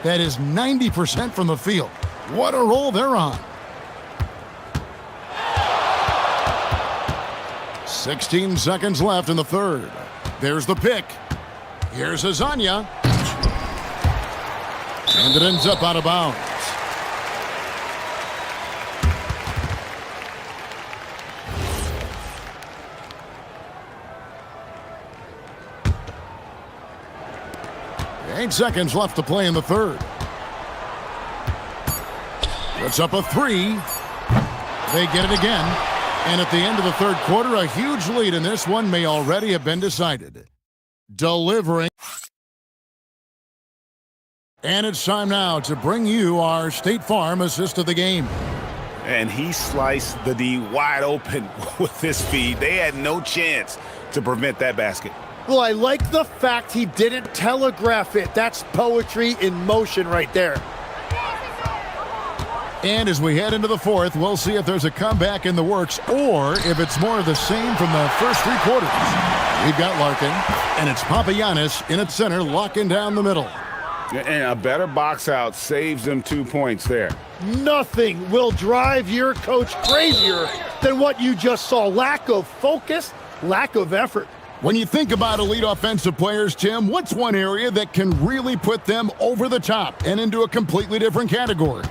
That is 90% from the field. What a roll they're on. 16 seconds left in the 3rd. There's the pick. Here's Azania. And it ends up out of bounds. Eight seconds left to play in the 3rd. Puts up a 3. They get it again. And at the end of the 3rd quarter, a huge lead in this one may already have been decided. Delivering. And it's time now to bring you our State Farm assist of the game. And he sliced the D wide open with his feed. They had no chance to prevent that basket. Well, I like the fact he didn't telegraph it. That's poetry in motion right there. And as we head into the 4th, we'll see if there's a comeback in the works or if it's more of the same from the first 3 quarters. We've got Larkin, and it's Papagiannis in at center, locking down the middle. And a better box out saves them 2 points there. Nothing will drive your coach crazier than what you just saw. Lack of focus, lack of effort. When you think about elite offensive players, Tim, what's one area that can really put them over the top and into a completely different category?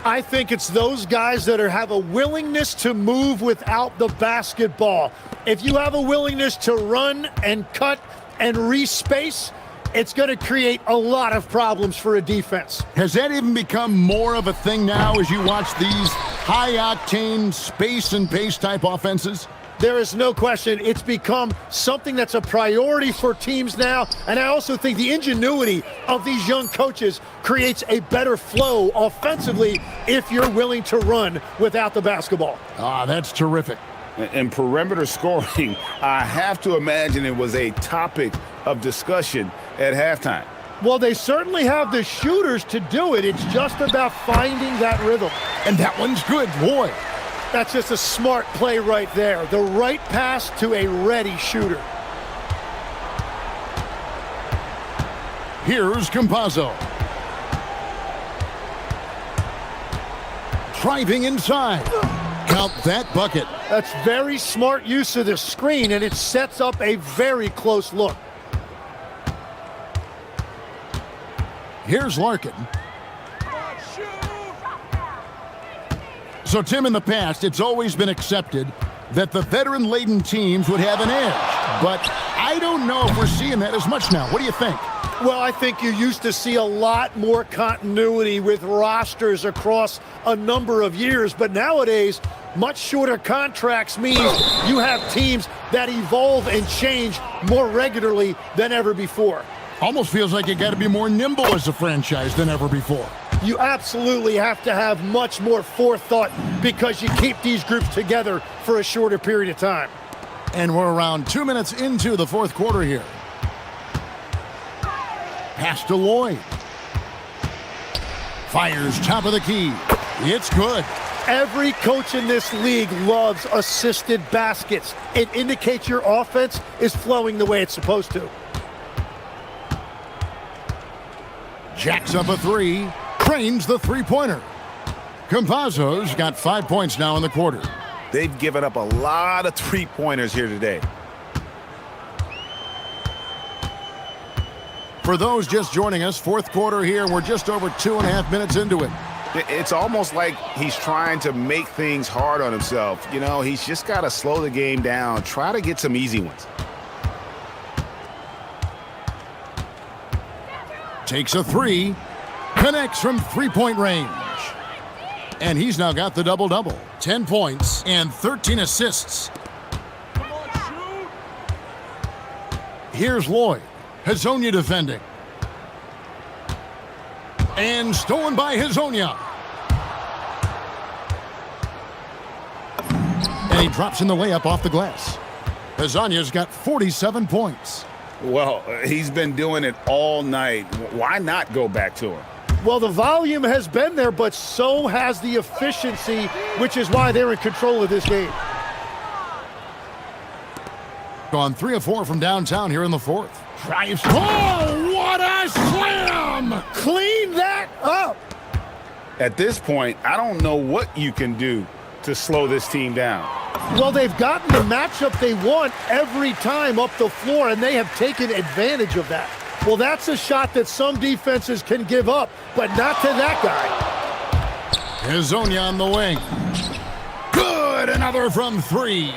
I think it's those guys that have a willingness to move without the basketball. If you have a willingness to run and cut and respace, it's going to create a lot of problems for a defense. Has that even become more of a thing now as you watch these high-octane space and pace type offenses? There is no question it's become something that's a priority for teams now, and I also think the ingenuity of these young coaches creates a better flow offensively if you're willing to run without the basketball. Ah, that's terrific. And perimeter scoring, I have to imagine it was a topic of discussion at halftime. Well, they certainly have the shooters to do it. It's just about finding that rhythm. And that one's good, boy. That's just a smart play right there. The right pass to a ready shooter. Here's Campazzo. Driving inside. Count that bucket. That's very smart use of the screen, and it sets up a very close look. Here's Larkin. So, Tim, in the past, it's always been accepted that the veteran-laden teams would have an edge. But I don't know if we're seeing that as much now. What do you think? Well, I think you used to see a lot more continuity with rosters across a number of years. But nowadays, much shorter contracts means you have teams that evolve and change more regularly than ever before. Almost feels like you got to be more nimble as a franchise than ever before. You absolutely have to have much more forethought because you keep these groups together for a shorter period of time. And we're around 2 minutes into the fourth quarter here. Pass to Lloyd. Fires top of the key. It's good. Every coach in this league loves assisted baskets. It indicates your offense is flowing the way it's supposed to. Jacks up a three. Trains the three-pointer. Campazzo's got 5 points now in the quarter. They've given up a lot of three-pointers here today. For those just joining us, fourth quarter here. We're just over 2.5 minutes into it. It's almost like he's trying to make things hard on himself. You know, he's just got to slow the game down, try to get some easy ones. Takes a three. Connects from three-point range. And he's now got the double-double. 10 points and 13 assists. Here's Lloyd. Hazonia defending. And stolen by Hazonia. And he drops in the layup off the glass. Hazonia's got 47 points. Well, he's been doing it all night. Why not go back to him? Well, the volume has been there, but so has the efficiency, which is why they're in control of this game. Gone 3 of 4 from downtown here in the fourth. Drives. Oh, what a slam! Clean that up. At this point, I don't know what you can do to slow this team down. Well, they've gotten the matchup they want every time up the floor, and they have taken advantage of that. Well, that's a shot that some defenses can give up, but not to that guy. Hazonia on the wing. Good, another from 3.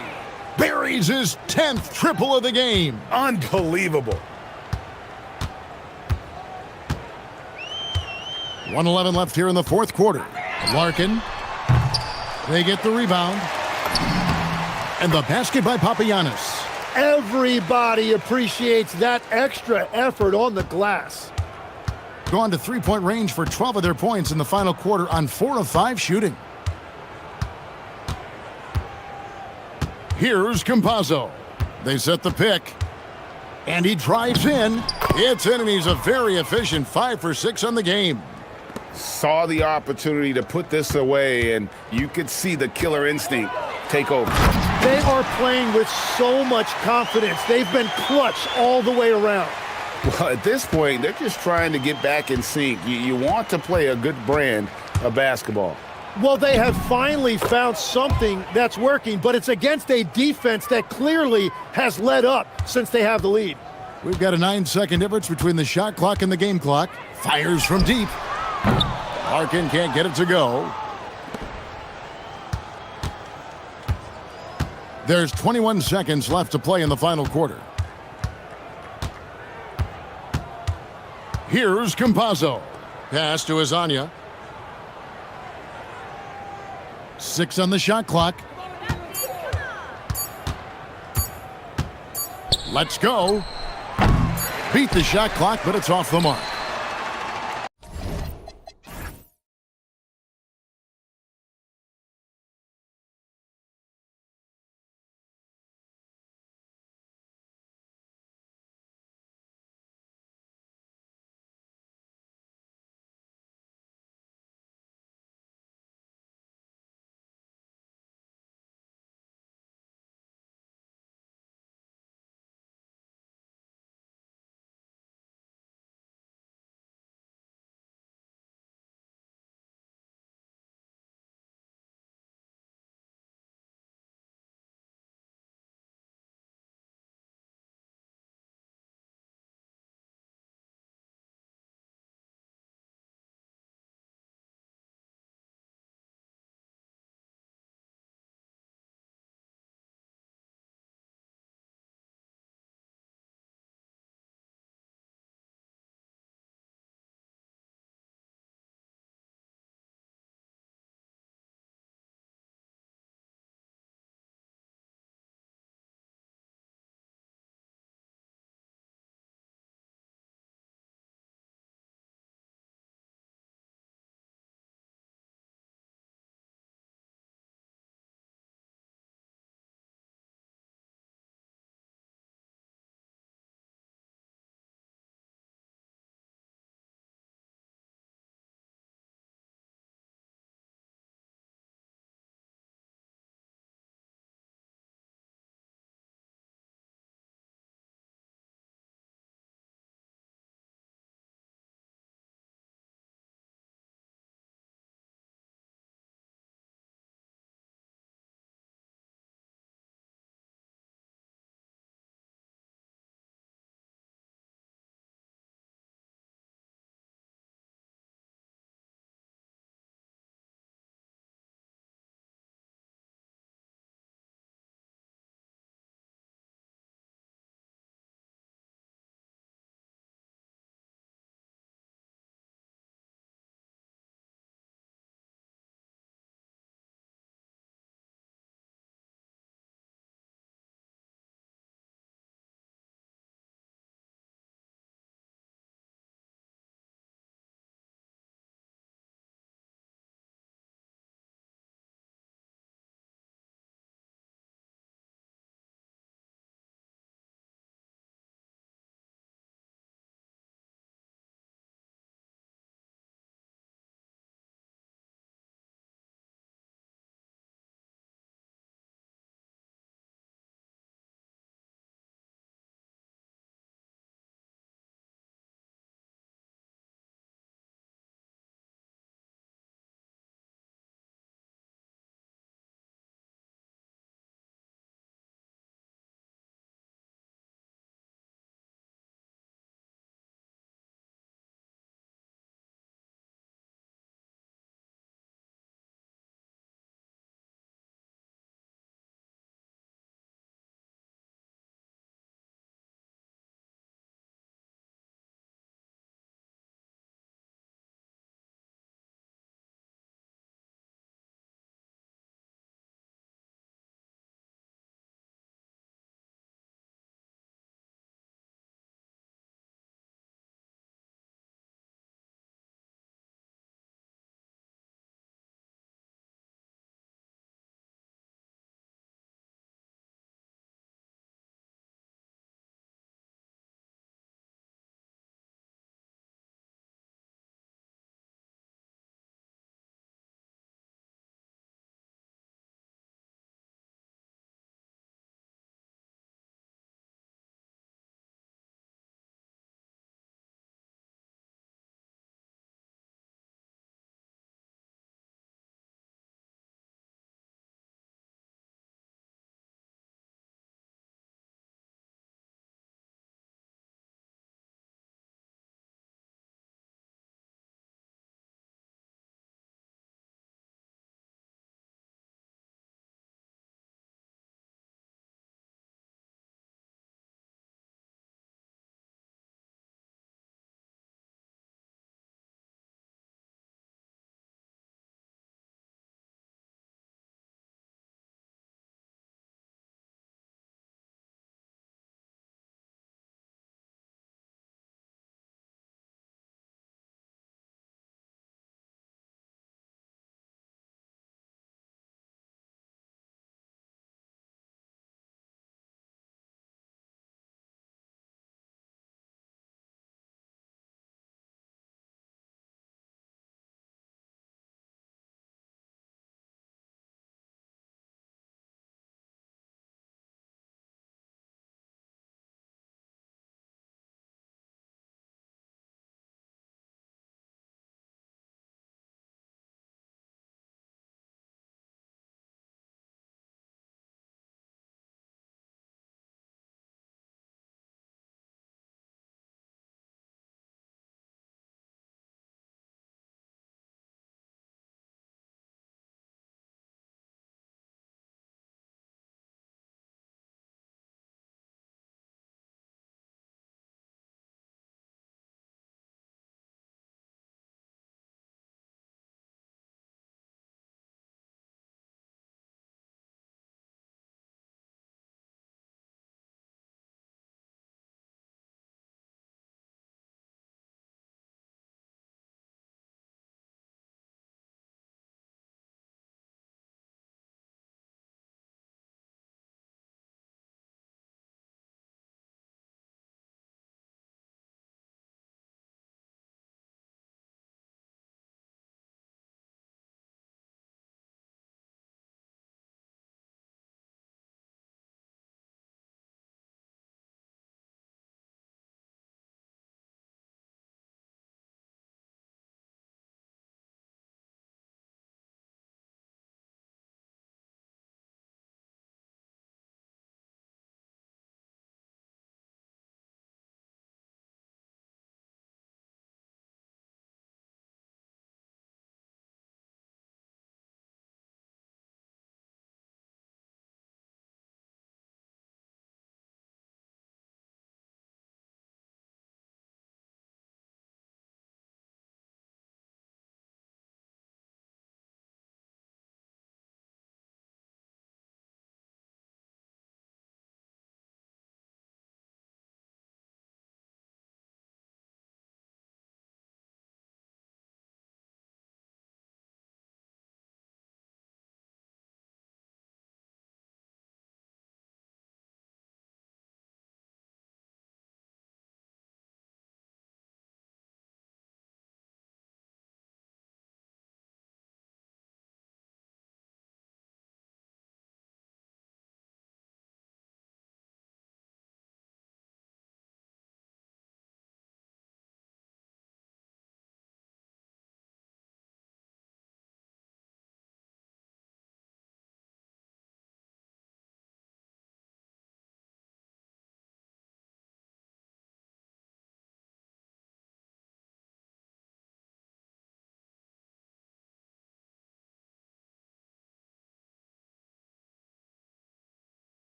Buries his 10th triple of the game. Unbelievable. 1:11 left here in the fourth quarter. Larkin. They get the rebound. And the basket by Papagiannis. Everybody appreciates that extra effort on the glass. Gone to three-point range for 12 of their points in the final quarter on 4 of 5 shooting. Here's Campazzo. They set the pick. And he drives in. It's in, and he's a very efficient 5 for 6 on the game. Saw the opportunity to put this away, and you could see the killer instinct take over. They are playing with so much confidence. They've been clutch all the way around. Well, at this point, they're just trying to get back in sync. You want to play a good brand of basketball. Well, they have finally found something that's working, but it's against a defense that clearly has led up since they have the lead. We've got a 9-second difference between the shot clock and the game clock. Fires from deep. Larkin can't get it to go. There's 21 seconds left to play in the final quarter. Here's Campazzo. Pass to Hazonia. 6 on the shot clock. Let's go. Beat the shot clock, but it's off the mark.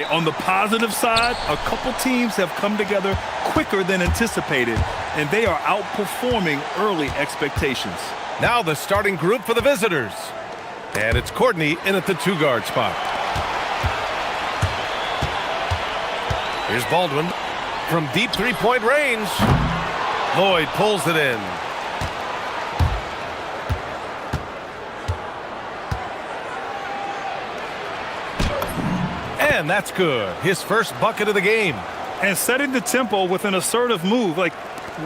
On the positive side, a couple teams have come together quicker than anticipated, and they are outperforming early expectations. Now the starting group for the visitors. And it's Courtney in at the 2-guard spot. Here's Baldwin from deep three-point range. Lloyd pulls it in. And that's good. His first bucket of the game. And setting the tempo with an assertive move. Like,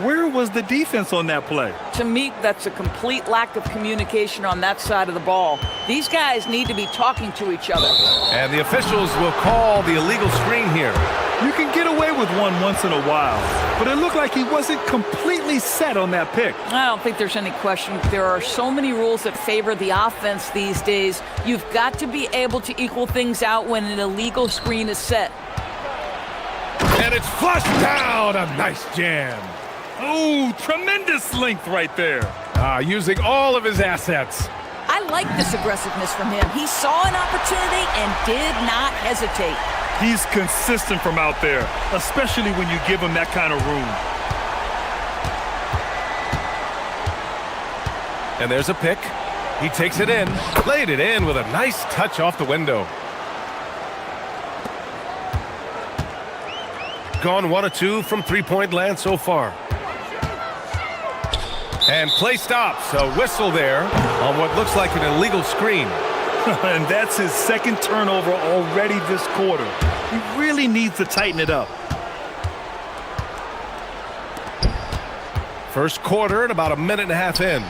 where was the defense on that play? To me, that's a complete lack of communication on that side of the ball. These guys need to be talking to each other. And the officials will call the illegal screen here. You can get away with one once in a while, but it looked like he wasn't completely set on that pick. I don't think there's any question. There are so many rules that favor the offense these days. You've got to be able to equal things out when an illegal screen is set. And it's flushed down. A nice jam. Oh, tremendous length right there. Using all of his assets. I like this aggressiveness from him. He saw an opportunity and did not hesitate. He's consistent from out there, especially when you give him that kind of room. And there's a pick. He takes it in, laid it in with a nice touch off the window. Gone 1 of 2 from three-point land so far. And play stops. A whistle there on what looks like an illegal screen. And that's his second turnover already this quarter. He really needs to tighten it up. First quarter and about a minute and a half in.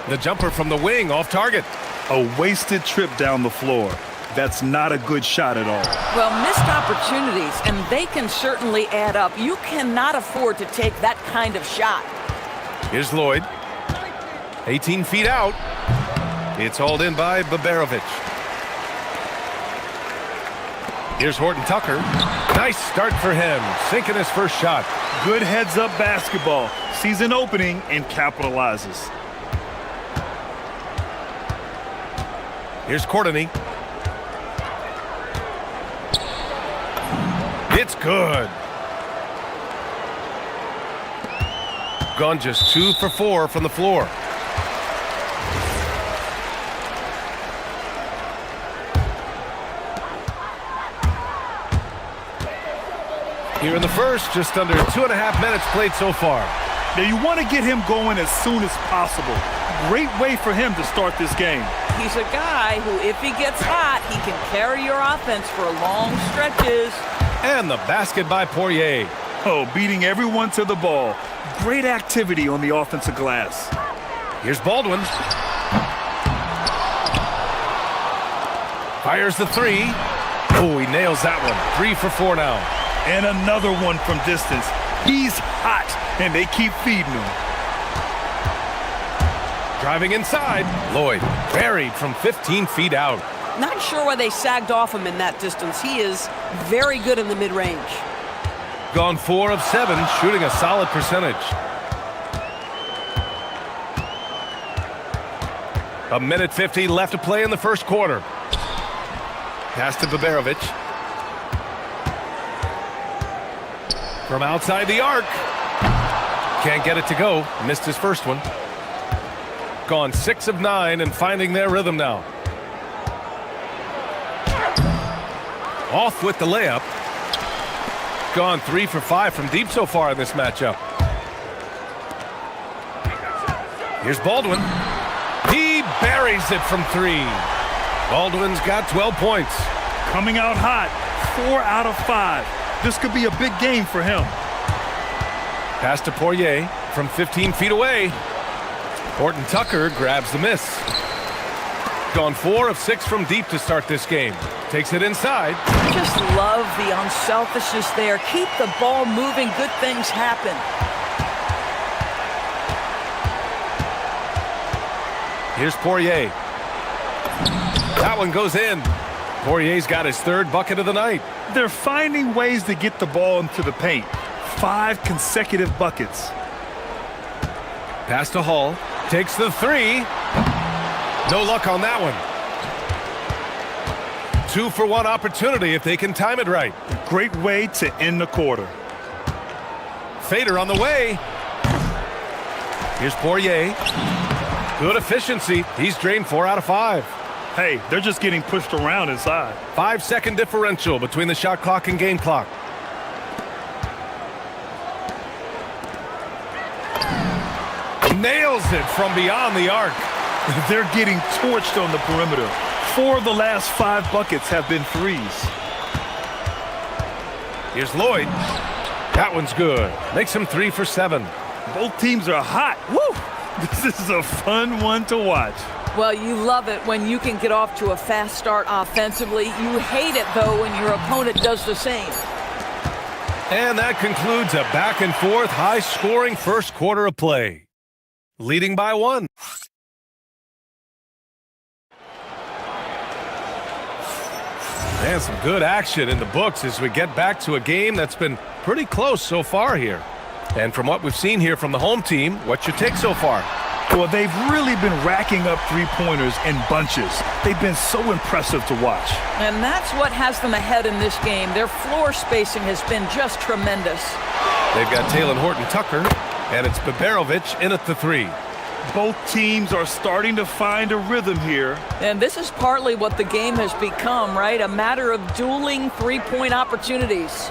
The jumper from the wing off target. A wasted trip down the floor. That's not a good shot at all. Well, missed opportunities, and they can certainly add up. You cannot afford to take that kind of shot. Here's Lloyd. 18 feet out. It's hauled in by Babarovic. Here's Horton Tucker. Nice start for him, sinking his first shot. Good heads-up basketball. Sees an opening and capitalizes. Here's Courtney. It's good. Gone just 2 for 4 from the floor. Here in the first, just under 2.5 minutes played so far. Now you want to get him going as soon as possible. Great way for him to start this game. He's a guy who, if he gets hot, he can carry your offense for long stretches. And the basket by Poirier. Oh, beating everyone to the ball. Great activity on the offensive glass. Here's Baldwin. Fires the 3. Oh, he nails that one. 3 for 4 now. And another one from distance. He's hot, and they keep feeding him. Driving inside. Lloyd buried from 15 feet out. Not sure why they sagged off him in that distance. He is very good in the mid-range. Gone 4 of 7, shooting a solid percentage. A minute 50 left to play in the first quarter. Pass to Babarovic. From outside the arc. Can't get it to go. Missed his first one. Gone 6 of 9 and finding their rhythm now. Off with the layup. Gone 3 for 5 from deep so far in this matchup. Here's Baldwin. He buries it from 3. Baldwin's got 12 points. Coming out hot, 4 out of 5. This could be a big game for him. Pass to Poirier from 15 feet away. Horton Tucker grabs the miss. Gone 4 of 6 from deep to start this game. Takes it inside. Just love the unselfishness there. Keep the ball moving. Good things happen. Here's Poirier. That one goes in. Poirier's got his 3rd bucket of the night. They're finding ways to get the ball into the paint. 5 consecutive buckets. Pass to Hall. Takes the 3. No luck on that one. 2-for-1 opportunity if they can time it right. Great way to end the quarter. Fader on the way. Here's Poirier. Good efficiency. He's drained 4 out of 5. Hey, they're just getting pushed around inside. 5-second differential between the shot clock and game clock. Nails it from beyond the arc. They're getting torched on the perimeter. 4 of the last 5 buckets have been threes. Here's Lloyd. That one's good. Makes him 3 for 7. Both teams are hot. Woo! This is a fun one to watch. Well, you love it when you can get off to a fast start offensively. You hate it, though, when your opponent does the same. And that concludes a back-and-forth, high-scoring first quarter of play. Leading by 1. And some good action in the books as we get back to a game that's been pretty close so far here. And from what we've seen here from the home team, what's your take so far? Well, they've really been racking up three-pointers in bunches. They've been so impressive to watch. And that's what has them ahead in this game. Their floor spacing has been just tremendous. They've got Taylor Horton-Tucker, and it's Baberovic in at the 3. Both teams are starting to find a rhythm here. And this is partly what the game has become, right? A matter of dueling three-point opportunities.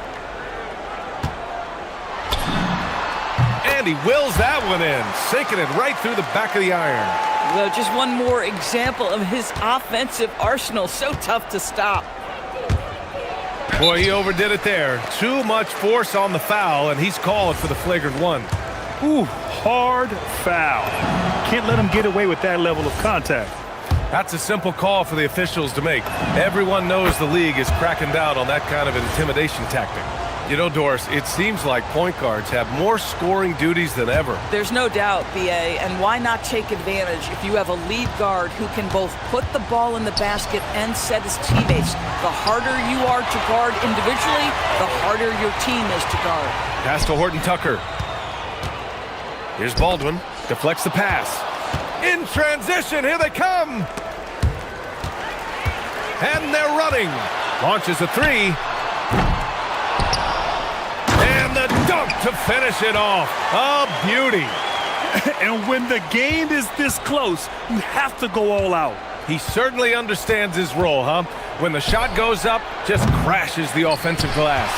And he wills that one in, sinking it right through the back of the iron. Well, just one more example of his offensive arsenal. So tough to stop. Boy, he overdid it there. Too much force on the foul, and he's called for the flagrant 1. Ooh, hard foul. Can't let him get away with that level of contact. That's a simple call for the officials to make. Everyone knows the league is cracking down on that kind of intimidation tactic. You know, Doris, it seems like point guards have more scoring duties than ever. There's no doubt, BA, and why not take advantage if you have a lead guard who can both put the ball in the basket and set his teammates. The harder you are to guard individually, the harder your team is to guard. Pass to Horton-Tucker. Here's Baldwin, deflects the pass. In transition, here they come! And they're running. Launches a 3. And the dunk to finish it off. A beauty. And when the game is this close, you have to go all out. He certainly understands his role, huh? When the shot goes up, just crashes the offensive glass.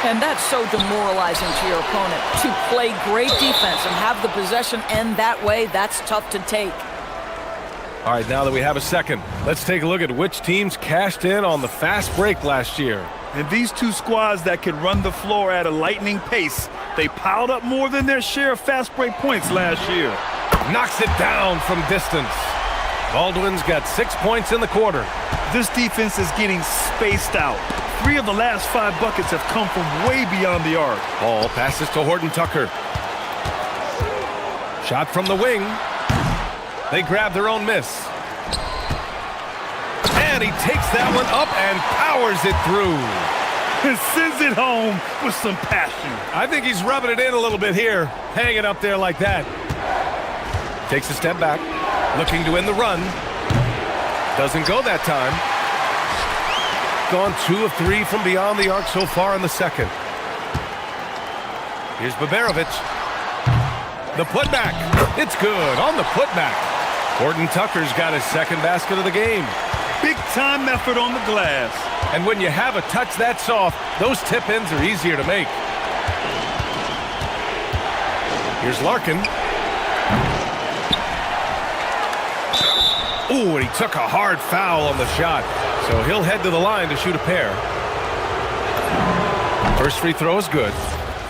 And that's so demoralizing to your opponent. To play great defense and have the possession end that way, that's tough to take. All right, now that we have a second, let's take a look at which teams cashed in on the fast break last year. And these two squads that can run the floor at a lightning pace, they piled up more than their share of fast break points last year. Knocks it down from distance. Baldwin's got 6 points in the quarter. This defense is getting spaced out. 3 of the last 5 buckets have come from way beyond the arc. Ball passes to Horton-Tucker. Shot from the wing. They grab their own miss. And he takes that one up and powers it through. And sends it home with some passion. I think he's rubbing it in a little bit here. Hanging up there like that. Takes a step back. Looking to win the run. Doesn't go that time. Gone 2 of 3 from beyond the arc so far in the second. Here's Baberovic. The putback. It's good on the putback. Horton-Tucker's got his second basket of the game. Big time effort on the glass. And when you have a touch that soft, those tip-ins are easier to make. Here's Larkin. Ooh, and he took a hard foul on the shot. So he'll head to the line to shoot a pair. First free throw is good.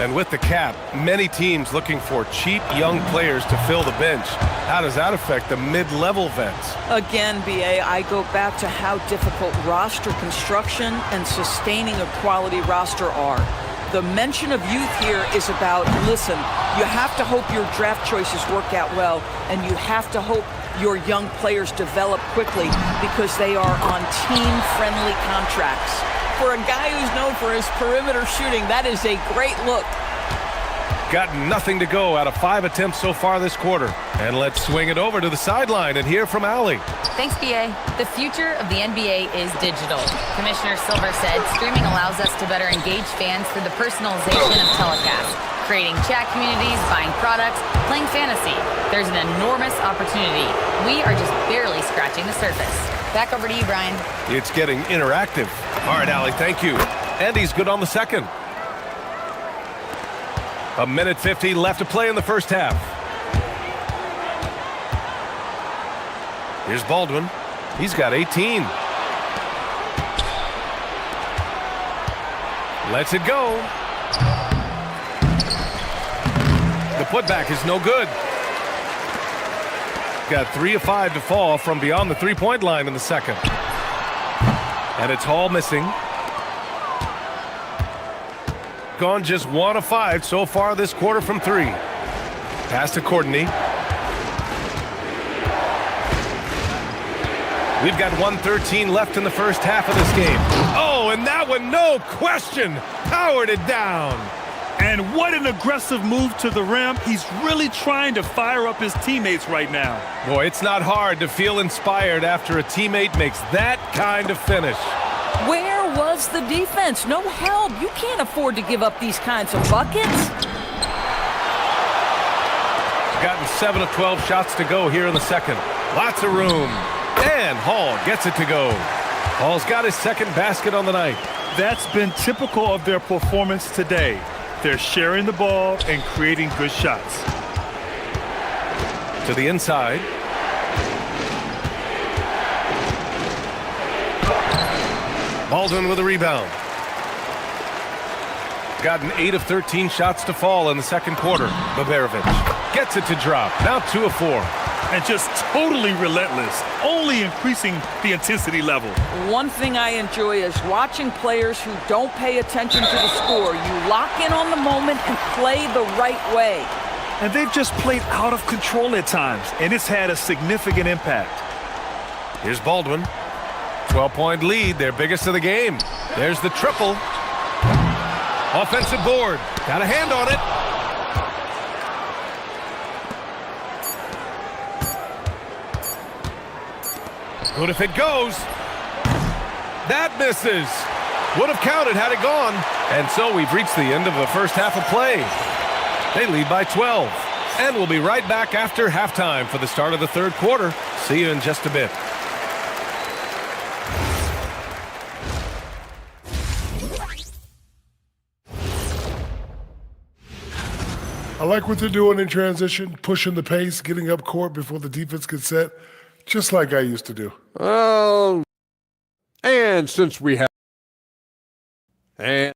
And with the cap, many teams looking for cheap young players to fill the bench. How does that affect the mid-level vets? Again, BA, I go back to how difficult roster construction and sustaining a quality roster are. The mention of youth here is about, listen, you have to hope your draft choices work out well, and you have to hope your young players develop quickly because they are on team-friendly contracts. For a guy who's known for his perimeter shooting, that is a great look. Got nothing to go out of 5 attempts so far this quarter. And let's swing it over to the sideline and hear from Allie. Thanks, BA. The future of the NBA is digital. Commissioner Silver said streaming allows us to better engage fans through the personalization of telecasts, creating chat communities, buying products, playing fantasy. There's an enormous opportunity. We are just barely scratching the surface. Back over to you, Brian. It's getting interactive. All right, Allie, thank you. And he's good on the second. 1:50 left to play in the first half. Here's Baldwin. He's got 18. Lets it go. The putback is no good. Got 3 of 5 to fall from beyond the three-point line in the second. And it's Hall missing. Gone just 1 of 5 so far this quarter from 3. Pass to Courtney. We've got 1:13 left in the first half of this game. Oh, and that one, no question, powered it down. And what an aggressive move to the rim. He's really trying to fire up his teammates right now. Boy, it's not hard to feel inspired after a teammate makes that kind of finish. Where was the defense? No help. You can't afford to give up these kinds of buckets. Gotten 7 of 12 shots to go here in the second. Lots of room. And Hall gets it to go. Hall's got his second basket on the night. That's been typical of their performance today. They're sharing the ball and creating good shots. To the inside. Baldwin with a rebound. Gotten 8 of 13 shots to fall in the second quarter. Baberovic gets it to drop. Now 2 of 4. And just totally relentless, only increasing the intensity level. One thing I enjoy is watching players who don't pay attention to the score. You lock in on the moment and play the right way. And they've just played out of control at times, and it's had a significant impact. Here's Baldwin. 12-point lead, their biggest of the game. There's the triple. Offensive board. Got a hand on it. Good if it goes. That misses. Would have counted had it gone. And so we've reached the end of the first half of play. They lead by 12. And we'll be right back after halftime for the start of the third quarter. See you in just a bit. I like what they're doing in transition, pushing the pace, getting up court before the defense gets set, just like I used to do. And since we have... And...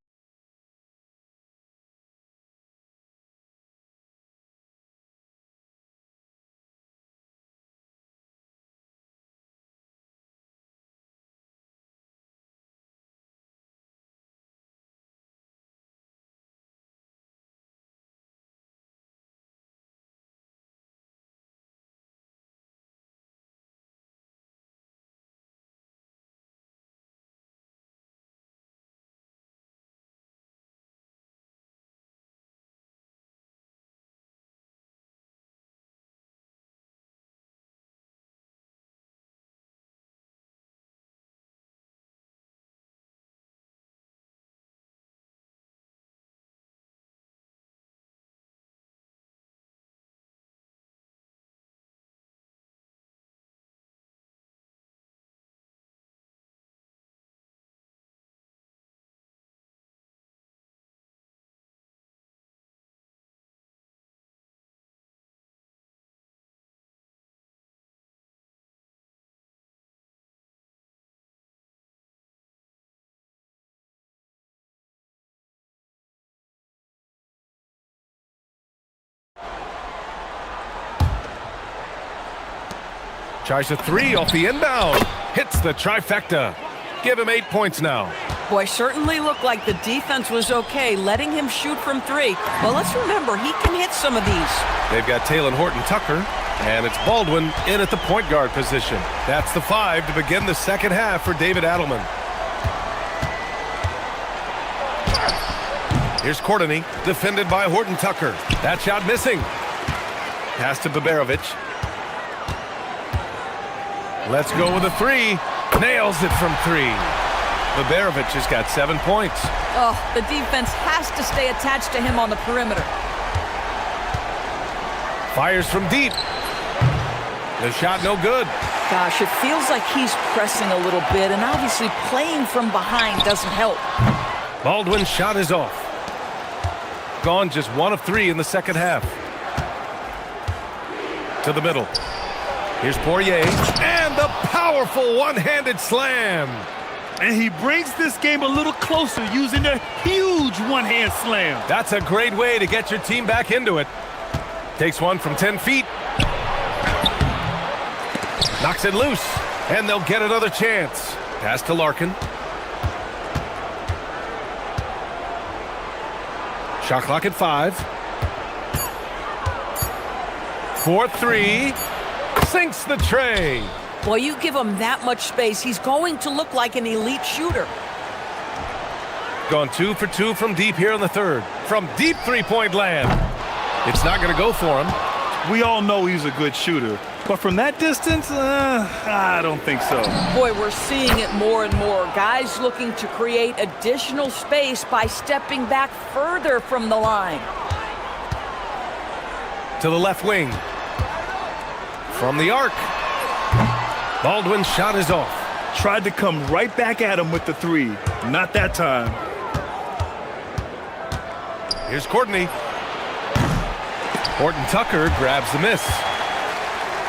Tries a 3 off the inbound. Hits the trifecta. Give him 8 points now. Boy, certainly looked like the defense was okay, letting him shoot from 3. But let's remember, he can hit some of these. They've got Taylor Horton-Tucker, and it's Baldwin in at the point guard position. That's the 5 to begin the second half for David Adelman. Here's Courtney, defended by Horton-Tucker. That shot missing. Pass to Baberovic. Let's go with a three. Nails it from three. Liberovic has got 7 points. Oh, the defense has to stay attached to him on the perimeter. Fires from deep. The shot no good. Gosh, it feels like he's pressing a little bit, and obviously playing from behind doesn't help. Baldwin's shot is off. Gone just 1 of 3 in the second half. To the middle. Here's Poirier. And the powerful one-handed slam. And he brings this game a little closer using a huge one-hand slam. That's a great way to get your team back into it. Takes one from 10 feet. Knocks it loose. And they'll get another chance. Pass to Larkin. Shot clock at 5. 4-3. Sinks the tray. Well, you give him that much space, he's going to look like an elite shooter. Gone 2 for 2 from deep here in the third. From deep three-point land. It's not going to go for him. We all know he's a good shooter. But from that distance, I don't think so. Boy, we're seeing it more and more. Guys looking to create additional space by stepping back further from the line. To the left wing. From the arc. Baldwin's shot is off. Tried to come right back at him with the three. Not that time. Here's Courtney. Horton Tucker grabs the miss.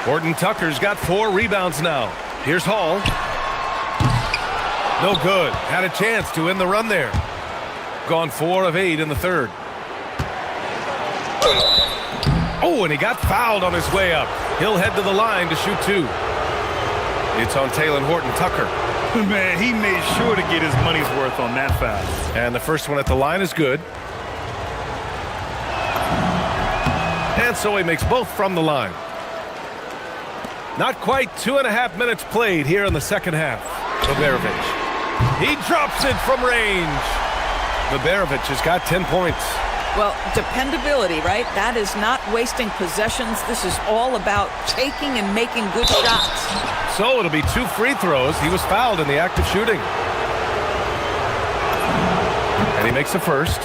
Horton Tucker's got 4 rebounds now. Here's Hall. No good. Had a chance to end the run there. Gone 4 of 8 in the third. Oh, and he got fouled on his way up. He'll head to the line to shoot 2. It's on Taylor Horton Tucker. Man, he made sure to get his money's worth on that foul. And the first one at the line is good. And so he makes both from the line. Not quite 2.5 minutes played here in the second half. Liberovic. He drops it from range. Liberovic has got 10 points. Well, dependability, right? That is not wasting possessions. This is all about taking and making good shots. So it'll be 2 free throws. He was fouled in the act of shooting. And he makes the first.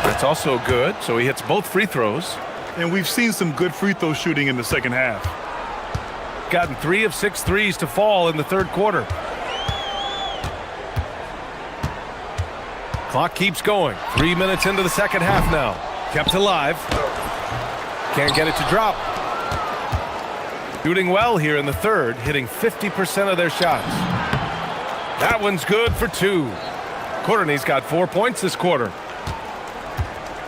That's also good, so he hits both free throws. And we've seen some good free throw shooting in the second half. Gotten 3 of 6 threes to fall in the third quarter. Clock keeps going. 3 minutes into the second half now. Kept alive. Can't get it to drop. Shooting well here in the third, hitting 50% of their shots. That one's good for 2. Courtney's got 4 points this quarter.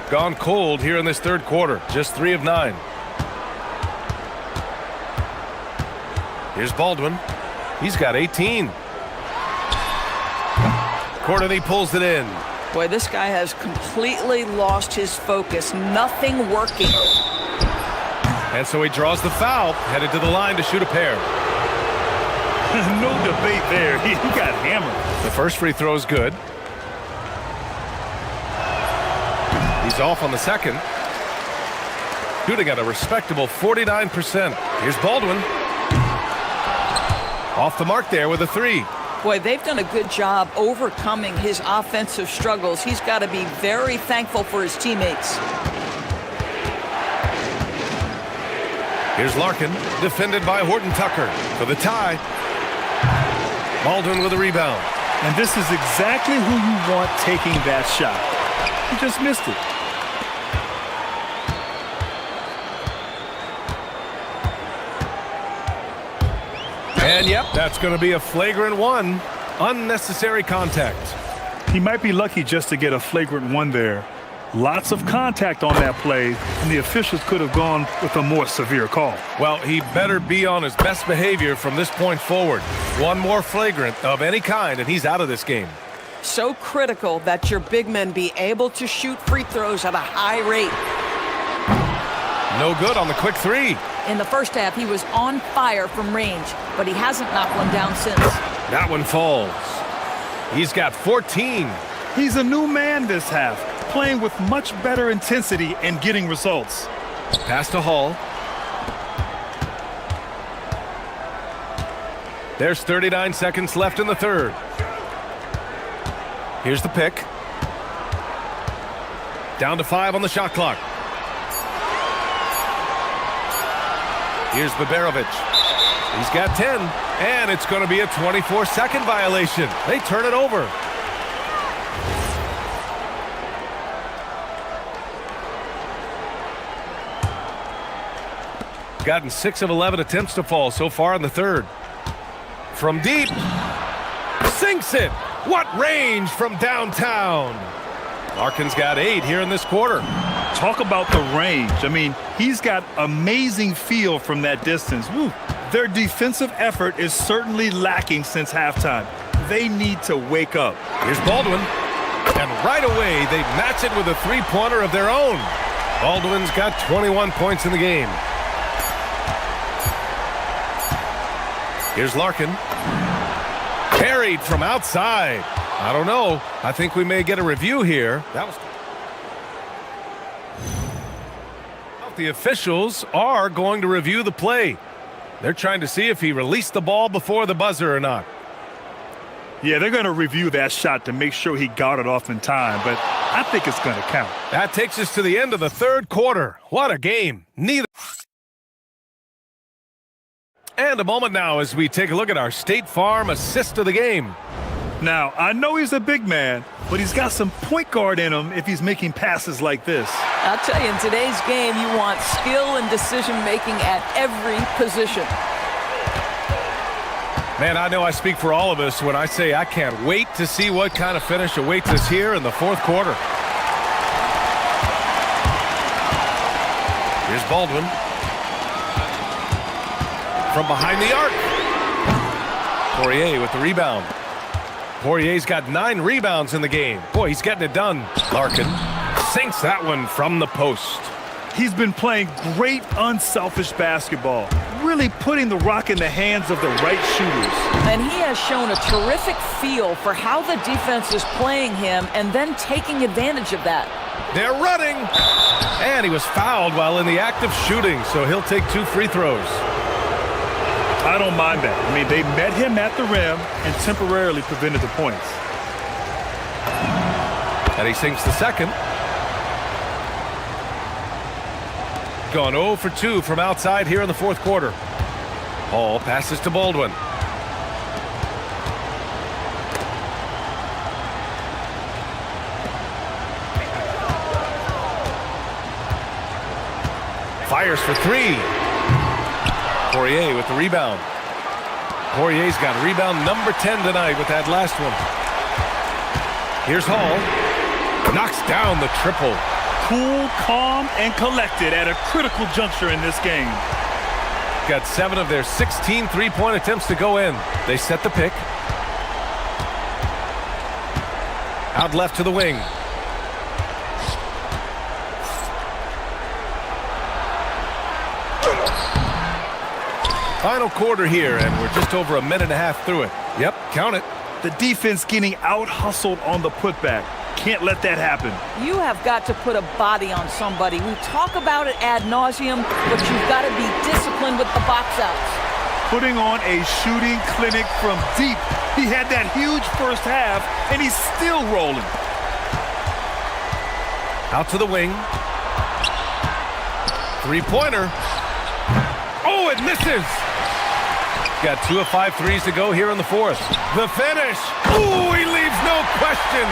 Gone cold here in this third quarter. Just 3 of 9. Here's Baldwin. He's got 18. Courtney pulls it in. Boy, this guy has completely lost his focus. Nothing working. And so he draws the foul, headed to the line to shoot a pair. No debate there. He got hammered. The first free throw is good. He's off on the second. Shooting at a respectable 49%. Here's Baldwin. Off the mark there with a 3. Boy, they've done a good job overcoming his offensive struggles. He's got to be very thankful for his teammates. Here's Larkin, defended by Horton Tucker for the tie. Baldwin with a rebound. And this is exactly who you want taking that shot. He just missed it. And yep, that's going to be a flagrant 1. Unnecessary contact. He might be lucky just to get a flagrant 1 there. Lots of contact on that play, and the officials could have gone with a more severe call. Well, he better be on his best behavior from this point forward. 1 more flagrant of any kind, and he's out of this game. So critical that your big men be able to shoot free throws at a high rate. No good on the quick 3. In the first half, he was on fire from range, but he hasn't knocked one down since. That one falls. He's got 14. He's a new man this half, playing with much better intensity and getting results. Pass to Hall. There's 39 seconds left in the third. Here's the pick. Down to 5 on the shot clock. Here's Baberovic. He's got 10, and it's going to be a 24-second violation. They turn it over. Gotten 6 of 11 attempts to fall so far in the third. From deep, sinks it. What range from downtown. Larkin's got 8 here in this quarter. Talk about the range. I mean, he's got amazing feel from that distance. Woo. Their defensive effort is certainly lacking since halftime. They need to wake up. Here's Baldwin. And right away, they match it with a three-pointer of their own. Baldwin's got 21 points in the game. Here's Larkin. Carried from outside. I don't know. I think we may get a review here. That was... The officials are going to review the play. They're trying to see if he released the ball before the buzzer or not. Yeah, they're going to review that shot to make sure he got it off in time, but I think it's going to count. That takes us to the end of the third quarter. What a game. Neither. And a moment now as we take a look at our State Farm assist of the game. Now, I know he's a big man, but he's got some point guard in him if he's making passes like this. I'll tell you, in today's game, you want skill and decision-making at every position. Man, I know I speak for all of us when I say I can't wait to see what kind of finish awaits us here in the fourth quarter. Here's Baldwin. From behind the arc. Poirier with the rebound. Poirier's got 9 rebounds in the game. Boy, he's getting it done. Larkin sinks that one from the post. He's been playing great unselfish basketball, really putting the rock in the hands of the right shooters. And he has shown a terrific feel for how the defense is playing him and then taking advantage of that. They're running. And he was fouled while in the act of shooting, so he'll take 2 free throws. I don't mind that. I mean, they met him at the rim and temporarily prevented the points. And he sinks the second. Gone 0 for 2 from outside here in the fourth quarter. Hall passes to Baldwin. Fires for 3. Poirier with the rebound. Poirier's got rebound number 10 tonight with that last one. Here's Hall. Knocks down the triple. Cool, calm, and collected at a critical juncture in this game. Got 7 of their 16 three-point attempts to go in. They set the pick. Out left to the wing. Final quarter here, and we're just over a minute and a half through it. Yep, count it. The defense getting out-hustled on the putback. Can't let that happen. You have got to put a body on somebody. We talk about it ad nauseum, but you've got to be disciplined with the box outs. Putting on a shooting clinic from deep. He had that huge first half, and he's still rolling. Out to the wing. Three-pointer. Oh, it misses. Got 2 of 5 threes to go here in the fourth. The finish. Ooh, he leaves no question.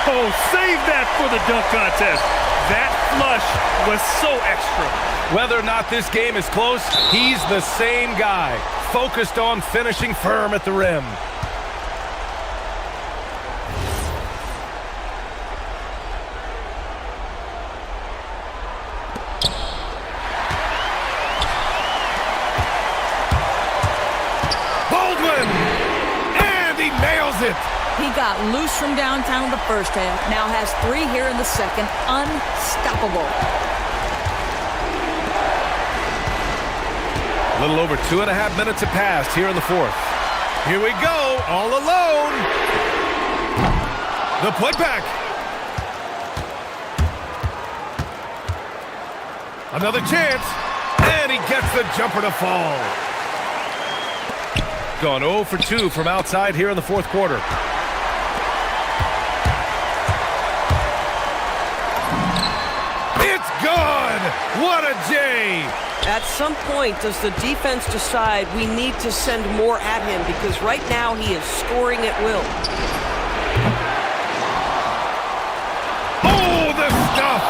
Oh, save that for the dunk contest. That flush was so extra. Whether or not this game is close, he's the same guy, focused on finishing firm at the rim. He got loose from downtown in the first half, now has 3 here in the second. Unstoppable. A little over 2.5 minutes have passed here in the fourth. Here we go, all alone. The putback. Another chance. And he gets the jumper to fall. Gone 0 for 2 from outside here in the fourth quarter. It's gone! What a J! At some point, does the defense decide we need to send more at him? Because right now he is scoring at will. Oh, the stuff!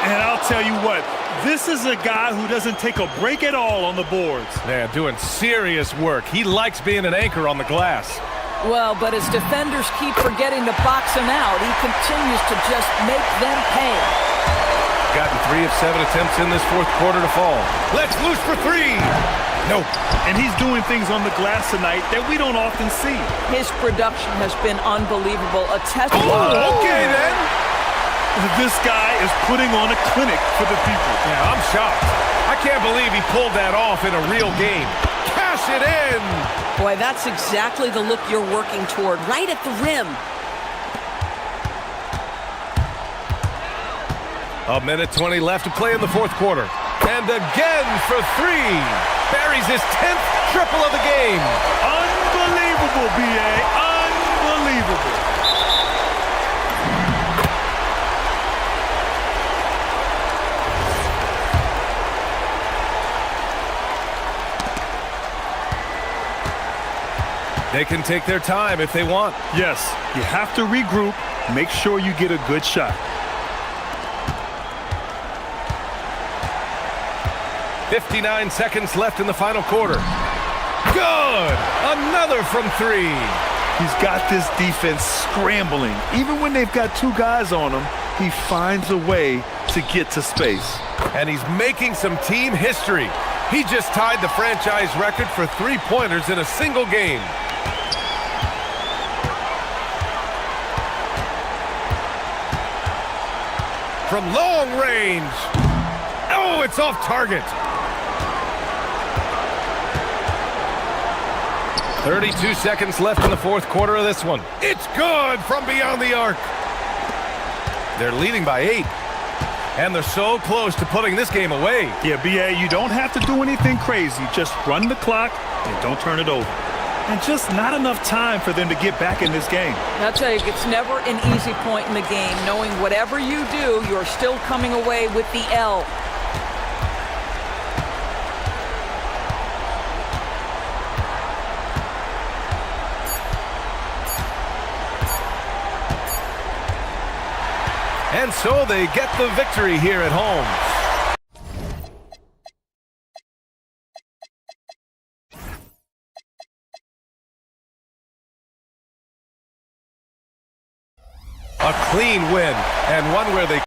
And I'll tell you what, this is a guy who doesn't take a break at all on the boards. Man, doing serious work. He likes being an anchor on the glass. Well, but as defenders keep forgetting to box him out, he continues to just make them pay. Gotten 3 of 7 attempts in this fourth quarter to fall. Let's loose for 3. Nope. And he's doing things on the glass tonight that we don't often see. His production has been unbelievable. A test. Oh, okay then. This guy is putting on a clinic for the people. Yeah, I'm shocked. I can't believe he pulled that off in a real game. Cash it in. Boy, that's exactly the look you're working toward, right at the rim. A minute 20 left to play in the fourth quarter. And again for 3. Buries his 10th triple of the game. Unbelievable, B.A. Unbelievable. They can take their time if they want. Yes, you have to regroup. Make sure you get a good shot. 59 seconds left in the final quarter. Good! Another from 3. He's got this defense scrambling. Even when they've got 2 guys on him, he finds a way to get to space. And he's making some team history. He just tied the franchise record for 3-pointers in a single game. From long range. Oh, it's off target. 32 seconds left in the fourth quarter of this one. It's good from beyond the arc. They're leading by 8. And they're so close to putting this game away. Yeah, B.A., you don't have to do anything crazy. Just run the clock and don't turn it over. And just not enough time for them to get back in this game. I'll tell you, it's never an easy point in the game, knowing whatever you do, you're still coming away with the L. And so they get the victory here at home. A clean win, and one where they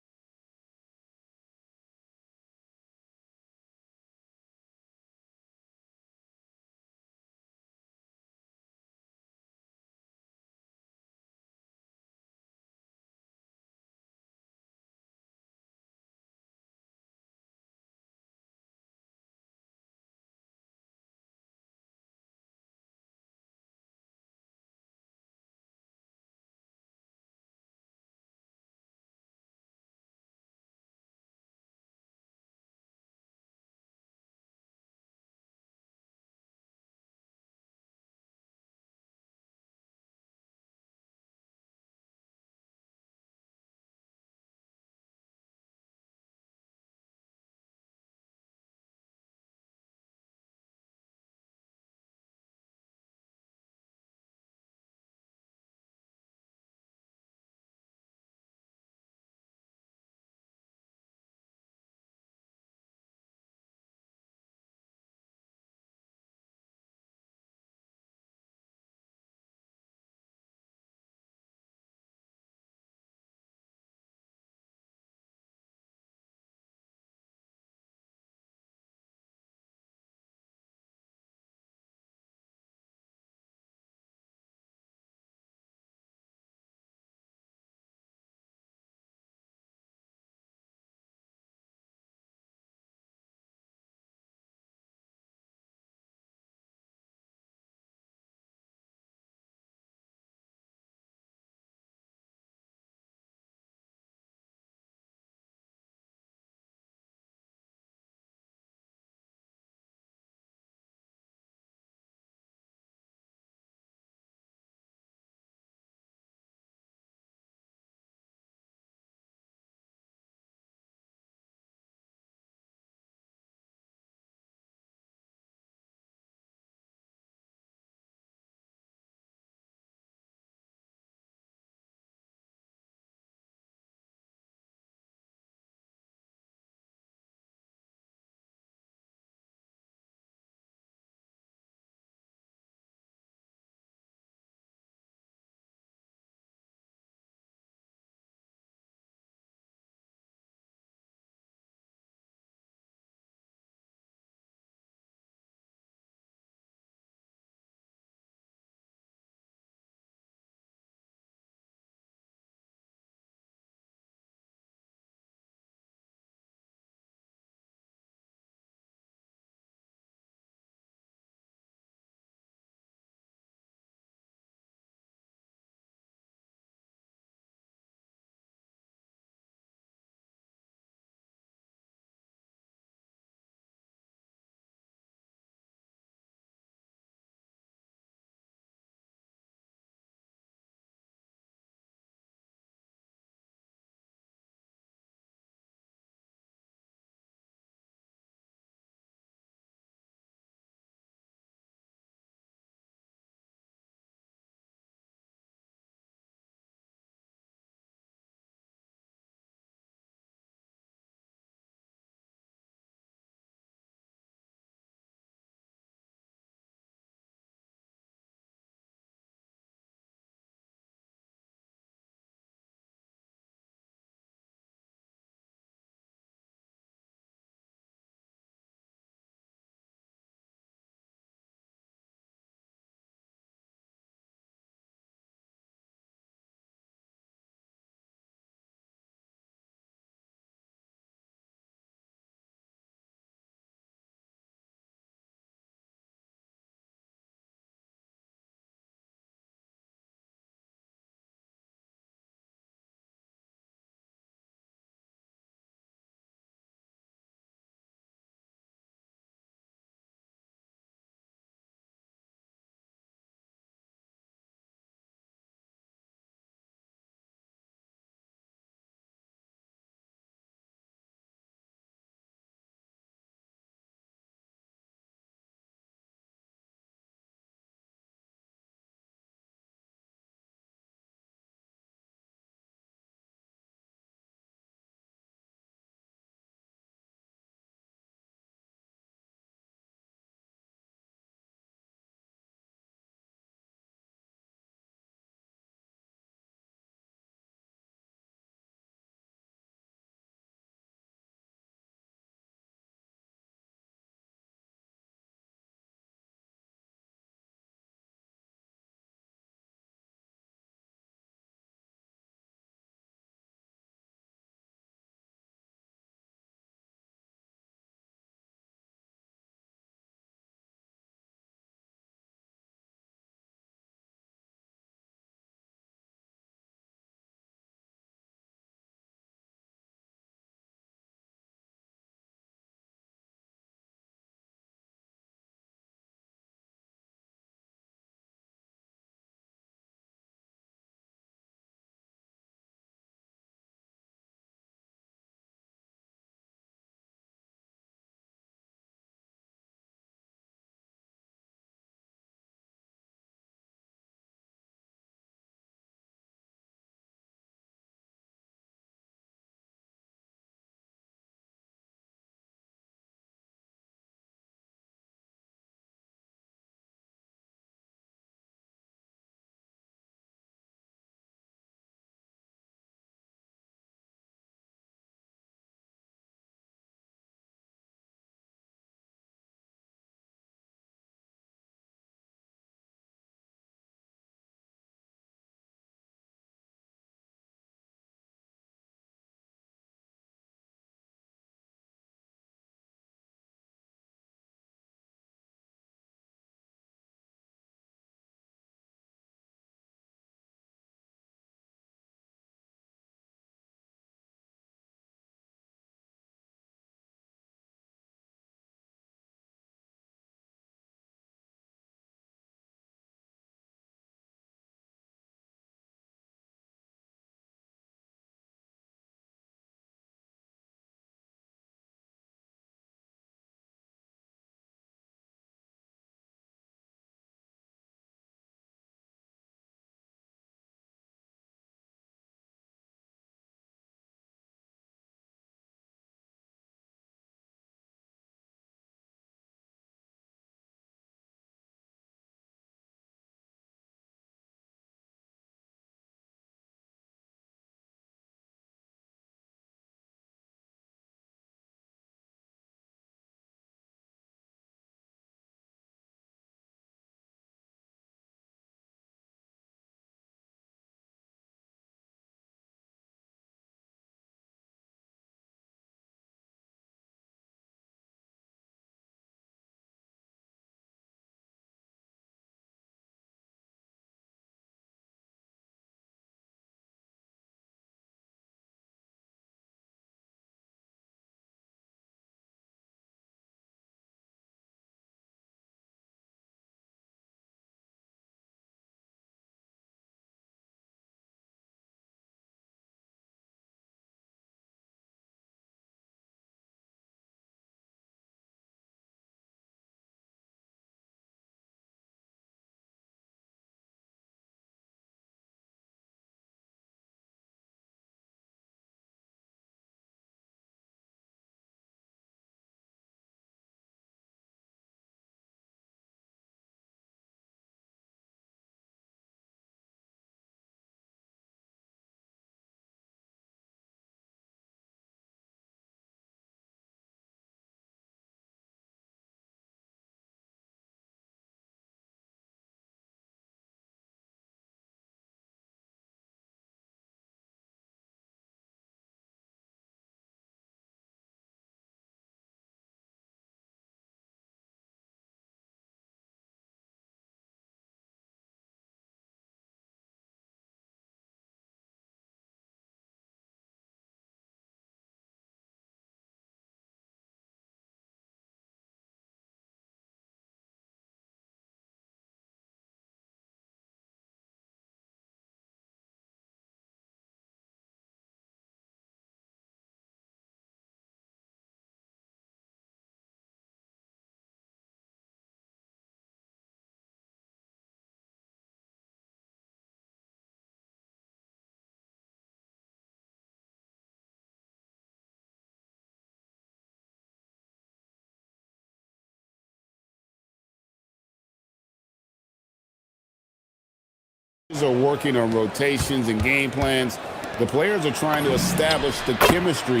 Are working on rotations and game plans. The players are trying to establish the chemistry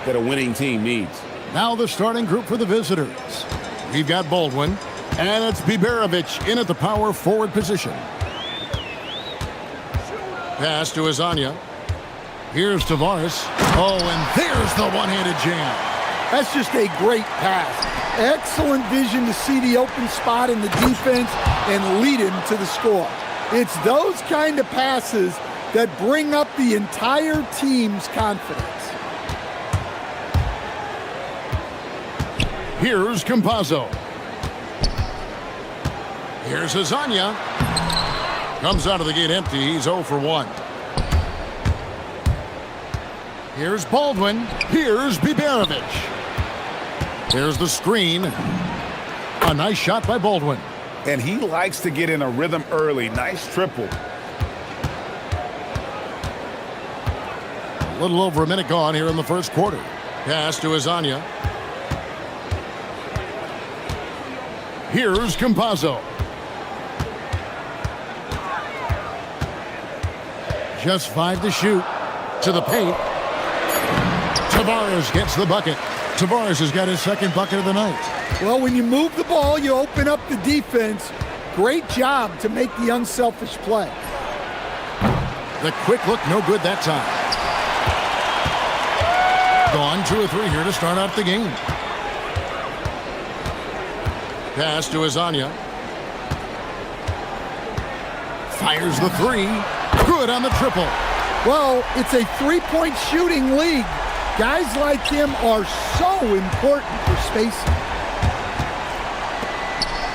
that a winning team needs. Now the starting group for the visitors. We've got Baldwin, and it's Biberovic in at the power forward position. Pass to Azania. Here's Tavares. Oh, and there's the one-handed jam. That's just a great pass. Excellent vision to see the open spot in the defense and lead him to the score. It's those kind of passes that bring up the entire team's confidence. Here's Campazzo. Here's Azania. Comes out of the gate empty. He's 0 for 1. Here's Baldwin. Here's Biberovic. Here's the screen. A nice shot by Baldwin. And he likes to get in a rhythm early. Nice triple. A little over a minute gone here in the first quarter. Pass to Azania. Here's Campazzo. Just 5 to shoot. To the paint. Tavares gets the bucket. Tavares has got his second bucket of the night. Well, when you move the ball, you open up the defense. Great job to make the unselfish play. The quick look, no good that time. Gone 2 or 3 here to start out the game. Pass to Azania. Fires the 3. Good on the triple. Well, it's a three-point shooting league. Guys like him are so important for spacing.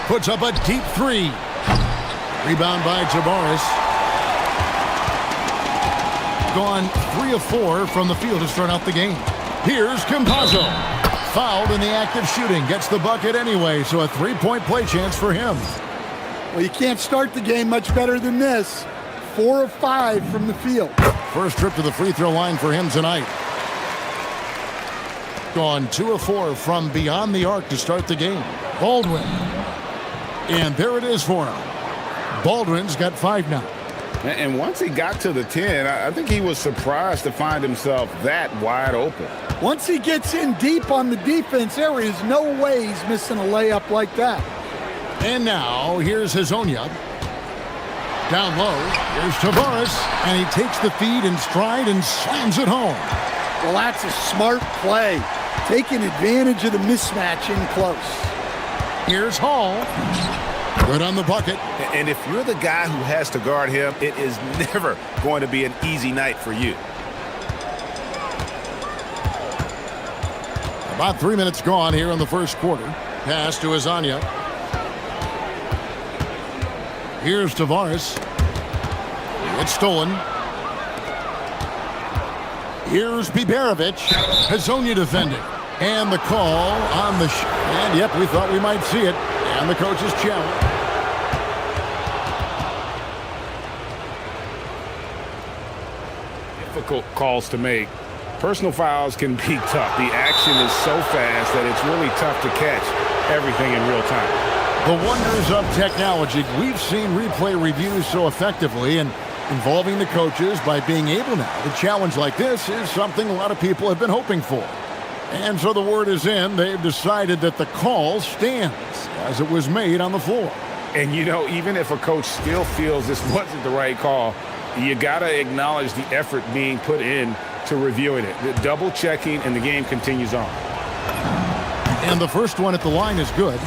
Puts up a deep 3. Rebound by Tavares. Gone 3 of 4 from the field to start out the game. Here's Campazzo. Fouled in the act of shooting. Gets the bucket anyway, so a 3-point play chance for him. Well, you can't start the game much better than this. 4 of 5 from the field. First trip to the free throw line for him tonight. Gone 2 of 4 from beyond the arc to start the game. Baldwin. And there it is for him. Baldwin's got 5 now. And once he got to the 10, I think he was surprised to find himself that wide open. Once he gets in deep on the defense, there is no way he's missing a layup like that. And now, here's Hazonia. Down low, here's Tavares, and he takes the feed in stride and slams it home. Well, that's a smart play, taking advantage of the mismatch in close. Here's Hall. Good on the bucket. And if you're the guy who has to guard him, it is never going to be an easy night for you. About 3 minutes gone here in the first quarter. Pass to Azania. Here's Tavares. It's stolen. Here's Biberovic. Hazonia defending. And the call on the and yep, we thought we might see it. And the coach's challenge. Difficult calls to make. Personal fouls can be tough. The action is so fast that it's really tough to catch everything in real time. The wonders of technology. We've seen replay reviews so effectively, and involving the coaches by being able now to challenge like this is something a lot of people have been hoping for. And so the word is in. They've decided that the call stands as it was made on the floor. And, you know, even if a coach still feels this wasn't the right call, you got to acknowledge the effort being put in to reviewing it. The double checking, and the game continues on. And the first one at the line is good.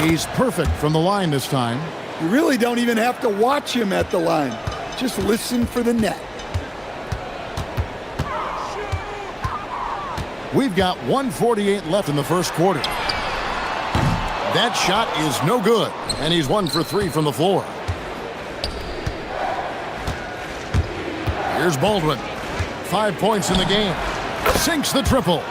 He's perfect from the line this time. You really don't even have to watch him at the line. Just listen for the net. We've got 1:48 left in the first quarter. That shot is no good, and he's 1 for 3 from the floor. Here's Baldwin. 5 points in the game. Sinks the triple.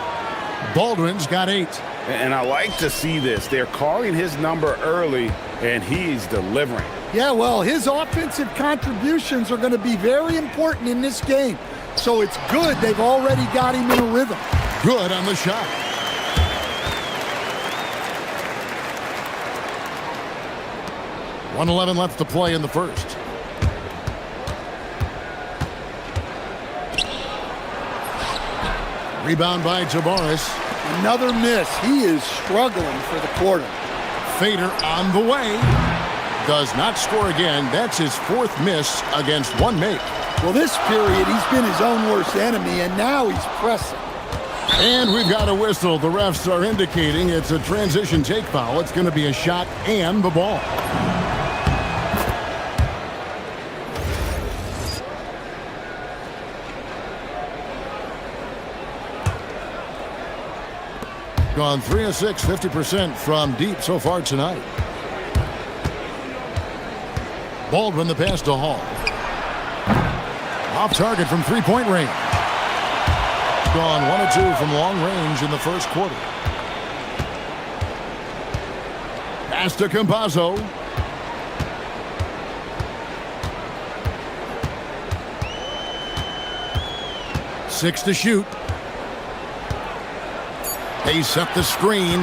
Baldwin's got 8. And I like to see this. They're calling his number early, and he's delivering. Yeah, well, his offensive contributions are going to be very important in this game. So it's good they've already got him in a rhythm. Good on the shot. 1:11 left to play in the first. Rebound by Tavares. Another miss. He is struggling for the quarter. Fader on the way. Does not score again. That's his fourth miss against one make. Well, this period, he's been his own worst enemy, and now he's pressing. And we've got a whistle. The refs are indicating it's a transition take foul. It's going to be a shot and the ball. Gone 3 of 6, 50% from deep so far tonight. Baldwin the pass to Hall. Off target from three-point range. Gone 1 of 2 from long range in the first quarter. Pass to Campazzo. Six to shoot. They set the screen.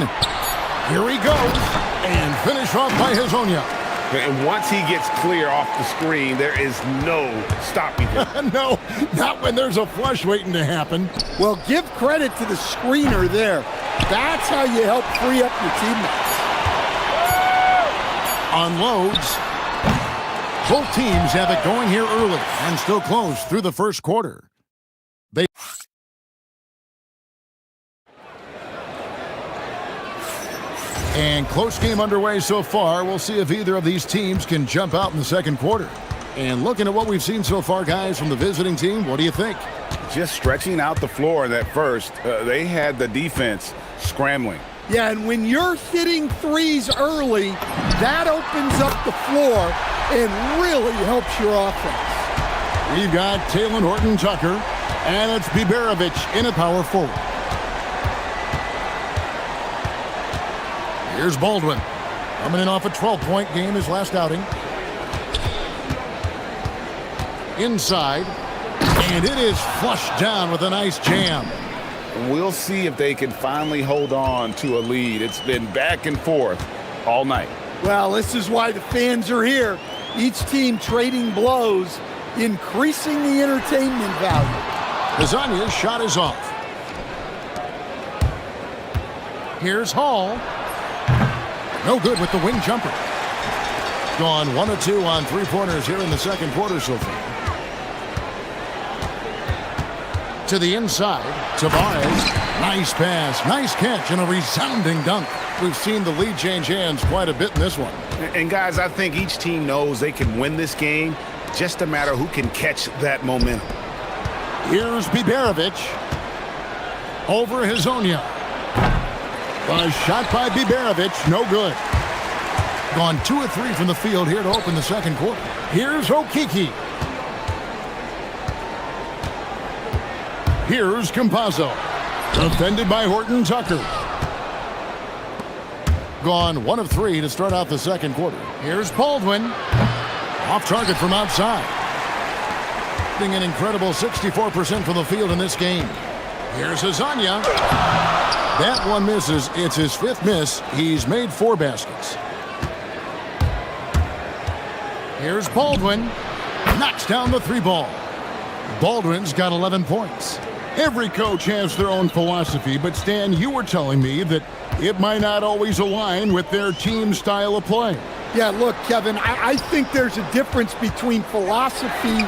Here he goes. And finish off by Hezonja. And once he gets clear off the screen, there is no stopping him. No, not when there's a flush waiting to happen. Well, give credit to the screener there. That's how you help free up your teammates. Unloads. Both teams have it going here early and still close through the first quarter. And close game underway so far. We'll see if either of these teams can jump out in the second quarter. And looking at what we've seen so far, guys, from the visiting team, what do you think? Just stretching out the floor in that first. They had the defense scrambling. Yeah, and when you're hitting threes early, that opens up the floor and really helps your offense. We've got Taylor Horton-Tucker, and it's Biberovic in a power forward. Here's Baldwin, coming in off a 12-point game his last outing. Inside, and it is flushed down with a nice jam. We'll see if they can finally hold on to a lead. It's been back and forth all night. Well, this is why the fans are here. Each team trading blows, increasing the entertainment value. Hezonja's shot is off. Here's Hall. No good with the wing jumper. Gone 1 of 2 on three-pointers here in the second quarter so far. To the inside, Tavares. Nice pass, nice catch, and a resounding dunk. We've seen the lead change hands quite a bit in this one. And guys, I think each team knows they can win this game. Just a matter who can catch that momentum. Here's Biberovic. Over Hezonja. A shot by Biberovic, no good. Gone 2 of 3 from the field here to open the second quarter. Here's Okiki. Here's Campazzo. Defended by Horton-Tucker. Gone 1 of 3 to start out the second quarter. Here's Baldwin. Off target from outside. Getting an incredible 64% from the field in this game. Here's Hezonja. That one misses. It's his 5th miss. He's made 4 baskets. Here's Baldwin. Knocks down the 3-ball. Baldwin's got 11 points. Every coach has their own philosophy, but Stan, you were telling me that it might not always align with their team style of play. Yeah, look, Kevin, I think there's a difference between philosophy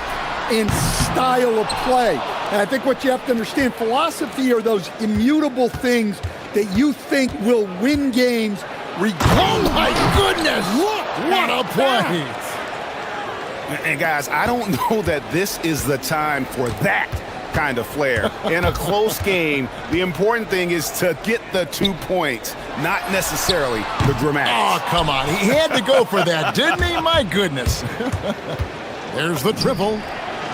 and style of play. And I think what you have to understand, philosophy are those immutable things that you think will win games regardless. Oh, my goodness! Look, what a play! And guys, I don't know that this is the time for that kind of flair. In a close game, the important thing is to get the 2 points, not necessarily the dramatics. Oh, come on. He had to go for that, didn't he? My goodness. There's the triple.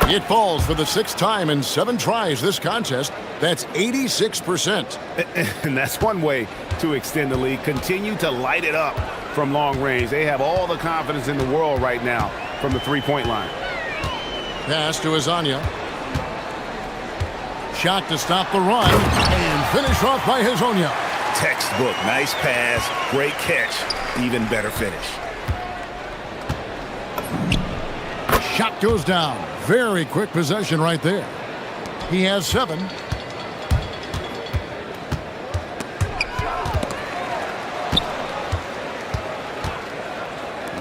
It falls for the 6th time in 7 tries this contest. That's 86%. And that's one way to extend the lead. Continue to light it up from long range. They have all the confidence in the world right now from the 3-point line. Pass to Hezonja. Shot to stop the run and finish off by Hezonja. Textbook, nice pass, great catch, even better finish. Shot goes down. Very quick possession right there. He has 7.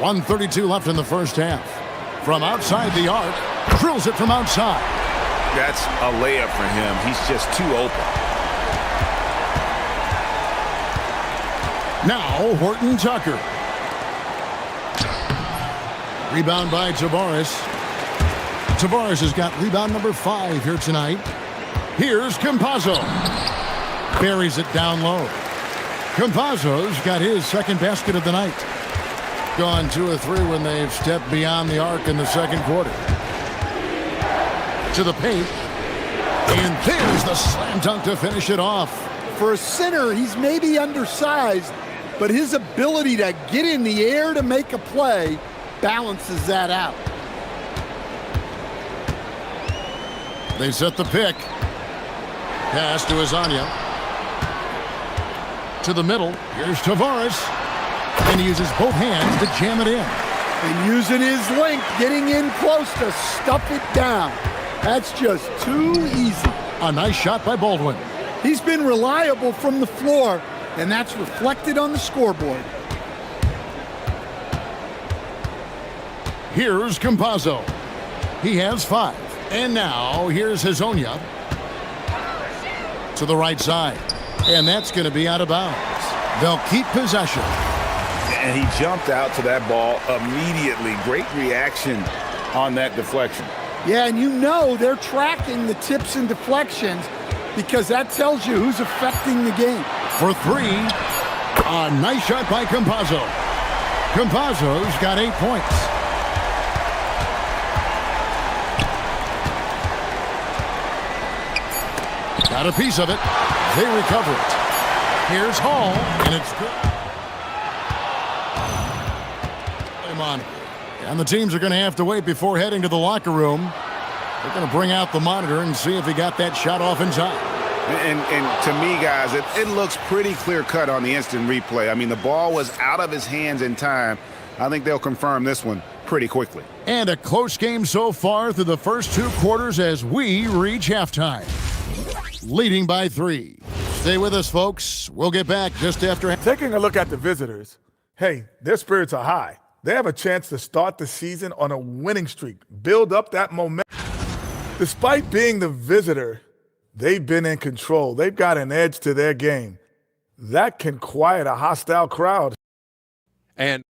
1:32 left in the first half. From outside the arc, drills it from outside. That's a layup for him. He's just too open. Now Horton Tucker. Rebound by Tavares. Tavares has got rebound number 5 here tonight. Here's Campazzo. Buries it down low. Campazzo's got his second basket of the night. Gone 2 of 3 when they've stepped beyond the arc in the second quarter. To the paint. And there's the slam dunk to finish it off. For a center, he's maybe undersized, but his ability to get in the air to make a play balances that out. They set the pick. Pass to Azania. To the middle. Here's Tavares. And he uses both hands to jam it in. And using his length, getting in close to stuff it down. That's just too easy. A nice shot by Baldwin. He's been reliable from the floor, and that's reflected on the scoreboard. Here's Campazzo. He has 5. And now here's Hazonia. To the right side. And that's going to be out of bounds. They'll keep possession. And he jumped out to that ball immediately. Great reaction on that deflection. Yeah, and you know they're tracking the tips and deflections because that tells you who's affecting the game. For 3, a nice shot by Campazzo. Campazzo's got 8 points. Got a piece of it. They recover it. Here's Hall, and it's good. And the teams are going to have to wait before heading to the locker room. They're going to bring out the monitor and see if he got that shot off in time. And to me, guys, it looks pretty clear-cut on the instant replay. I mean, the ball was out of his hands in time. I think they'll confirm this one pretty quickly. And a close game so far through the first 2 quarters as we reach halftime. Leading by 3. Stay with us, folks. We'll get back just after. Taking a look at the visitors, hey, their spirits are high. They have a chance to start the season on a winning streak, build up that momentum. Despite being the visitor, they've been in control. They've got an edge to their game. That can quiet a hostile crowd. And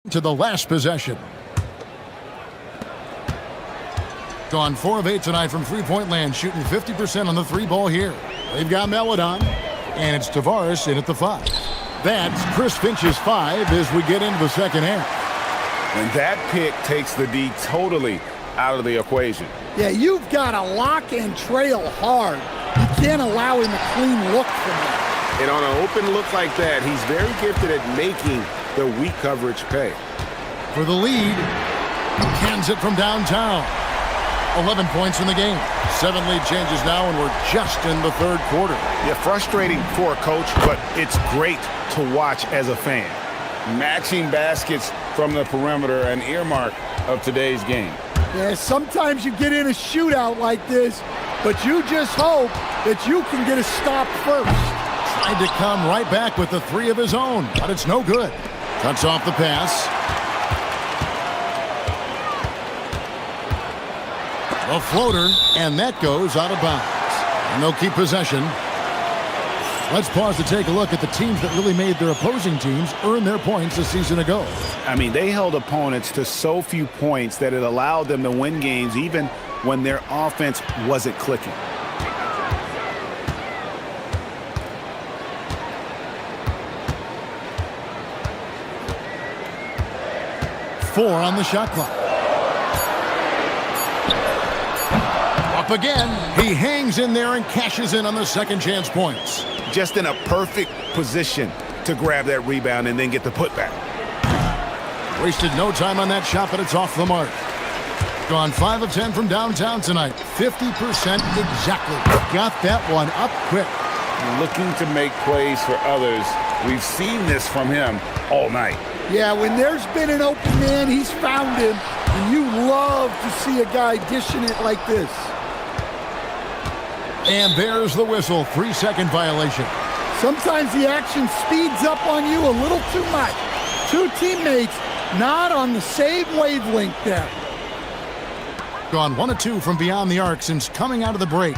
to the last possession. Gone 4 of 8 tonight from three-point land, shooting 50% on the 3 ball here. They've got Melodon, and it's Tavares in at the 5. That's Chris Finch's 5 as we get into the second half. And that pick takes the D totally out of the equation. Yeah, you've got to lock and trail hard. You can't allow him a clean look from that. And on an open look like that, he's very gifted at making the weak coverage pay. For the lead, cans it from downtown. 11 points in the game. 7 lead changes now, and we're just in the 3rd quarter. Yeah, frustrating for a coach, but it's great to watch as a fan. Matching baskets from the perimeter, an earmark of today's game. Yeah, sometimes you get in a shootout like this, but you just hope that you can get a stop first. Tried to come right back with the 3 of his own, but it's no good. Cuts off the pass. A floater, and that goes out of bounds. And they'll keep possession. Let's pause to take a look at the teams that really made their opposing teams earn their points a season ago. I mean, they held opponents to so few points that it allowed them to win games even when their offense wasn't clicking. Four on the shot clock. Up again. He hangs in there and cashes in on the second chance points. Just in a perfect position to grab that rebound and then get the putback. Wasted no time on that shot, but it's off the mark. Gone 5 of 10 from downtown tonight. 50% exactly. Got that one up quick. Looking to make plays for others. We've seen this from him all night. Yeah, when there's been an open man, he's found him. And you love to see a guy dishing it like this. And there's the whistle. 3-second violation. Sometimes the action speeds up on you a little too much. Two teammates not on the same wavelength there. Gone 1 of 2 from beyond the arc since coming out of the break.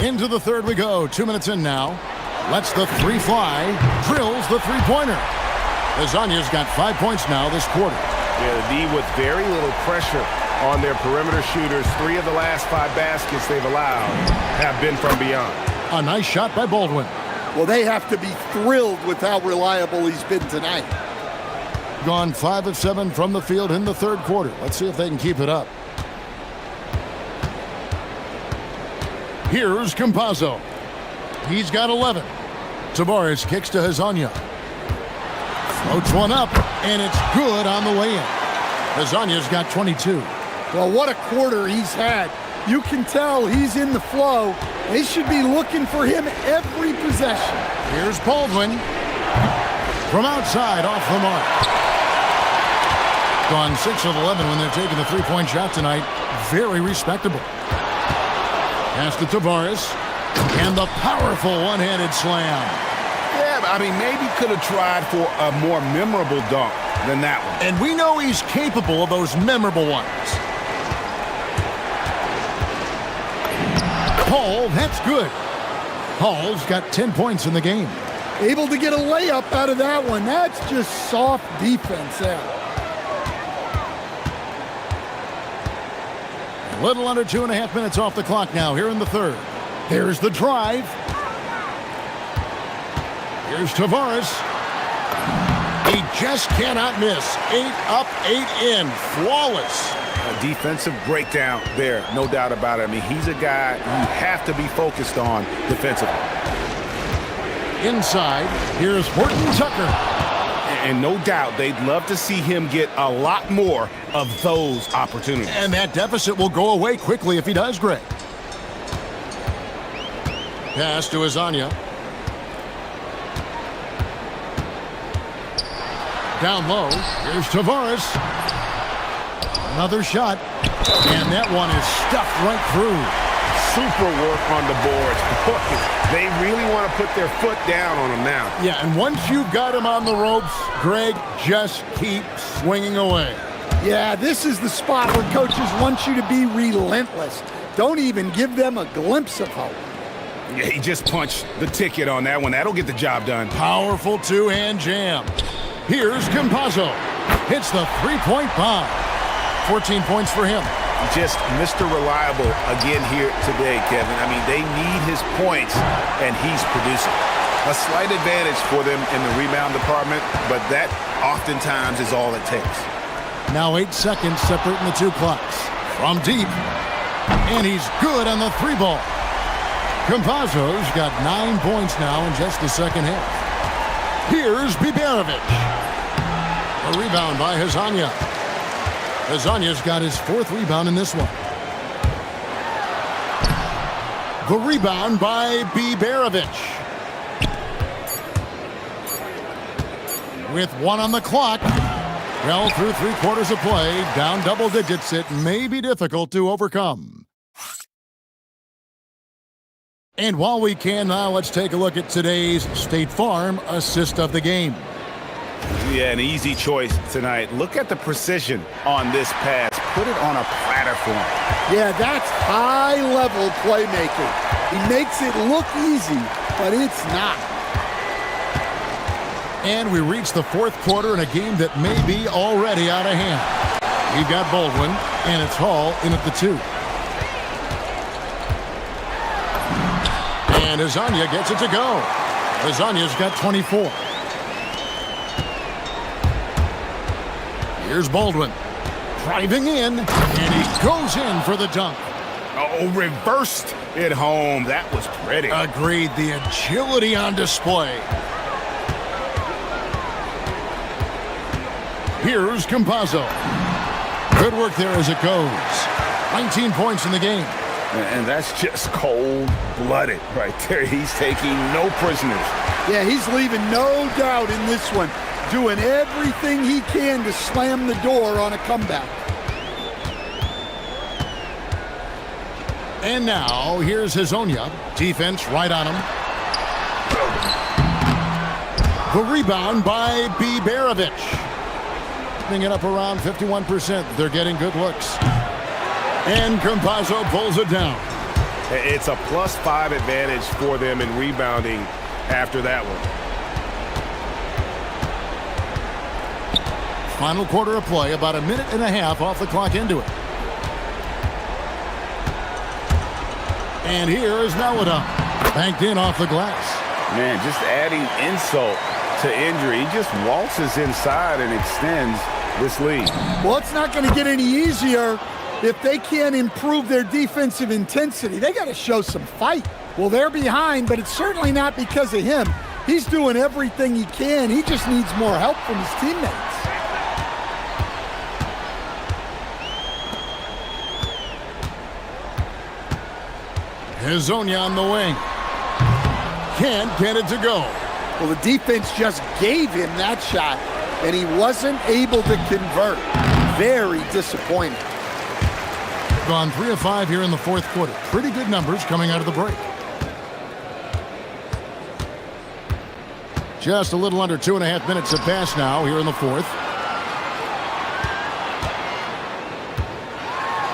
Into the third we go. 2 minutes in now. Lets the three fly. Drills the three-pointer. Lasagna's got 5 points now this quarter. Yeah, the D with very little pressure on their perimeter shooters. 3 of the last 5 baskets they've allowed have been from beyond. A nice shot by Baldwin. Well, they have to be thrilled with how reliable he's been tonight. Gone 5 of 7 from the field in the third quarter. Let's see if they can keep it up. Here's Campazzo. He's got 11. Tavares kicks to Hezonja. Floats one up, and it's good on the way in. Hezonja's got 22. Well, what a quarter he's had. You can tell he's in the flow. They should be looking for him every possession. Here's Baldwin. From outside, off the mark. Gone 6 of 11 when they're taking the three-point shot tonight. Very respectable. Pass to Tavares. And the powerful one-handed slam. Yeah, I mean, maybe could have tried for a more memorable dunk than that one. And we know he's capable of those memorable ones. Hall, that's good. Hall's got 10 points in the game. Able to get a layup out of that one. That's just soft defense there. A little under 2.5 minutes off the clock now here in the third. Here's the drive. Here's Tavares. He just cannot miss. 8 up, 8 in. Flawless. A defensive breakdown there, no doubt about it. I mean, he's a guy you have to be focused on defensively. Inside, here's Horton Tucker. And no doubt they'd love to see him get a lot more of those opportunities. And that deficit will go away quickly if he does, Greg. Pass to Hezonja. Down low, here's Tavares. Another shot, and that one is stuffed right through. Super work on the boards. They really want to put their foot down on him now. Yeah, and once you've got him on the ropes, Greg, just keep swinging away. Yeah, this is the spot where coaches want you to be relentless. Don't even give them a glimpse of hope. Yeah, he just punched the ticket on that one. That'll get the job done. Powerful two-hand jam. Here's Campazzo. Hits the three-point bomb. 14 points for him. Just Mr. Reliable again here today, Kevin. I mean, they need his points, and he's producing. A slight advantage for them in the rebound department, but that oftentimes is all it takes. Now 8 seconds separating the two clocks. From deep, and he's good on the three ball. Campazzo's got 9 points now in just the second half. Here's Biberovic. A rebound by Hezonja. Hezonja's got his 4th rebound in this one. The rebound by Biberovic. With 1 on the clock. Well, through 3 quarters of play, down double digits, it may be difficult to overcome. And while we can now, let's take a look at today's State Farm assist of the game. Yeah, an easy choice tonight. Look at the precision on this pass. Put it on a platform. Yeah, that's high-level playmaking. He makes it look easy, but it's not. And we reach the fourth quarter in a game that may be already out of hand. We've got Baldwin, and it's Hall in at the 2. And Azania gets it to go. Azania's got 24. Here's Baldwin. Driving in, and he goes in for the dunk. Oh, reversed it home. That was pretty. Agreed. The agility on display. Here's Campazzo. Good work there as it goes. 19 points in the game. And that's just cold-blooded right there. He's taking no prisoners. Yeah, he's leaving no doubt in this one. Doing everything he can to slam the door on a comeback. And now, here's Hazonia. Defense right on him. The rebound by Biberovic. Putting it up around 51%. They're getting good looks. And Campazzo pulls it down. It's a +5 advantage for them in rebounding after that one. Final quarter of play, about a minute and a half off the clock into it. And here is Melodon. Banked in off the glass. Man, just adding insult to injury. He just waltzes inside and extends this lead. Well, it's not going to get any easier if they can't improve their defensive intensity. They got to show some fight. Well, they're behind, but it's certainly not because of him. He's doing everything he can. He just needs more help from his teammates. Hazonia on the wing. Can't get it to go. Well, the defense just gave him that shot, and he wasn't able to convert. Very disappointing. Gone 3 of 5 here in the fourth quarter. Pretty good numbers coming out of the break. Just a little under 2.5 minutes have passed now here in the fourth.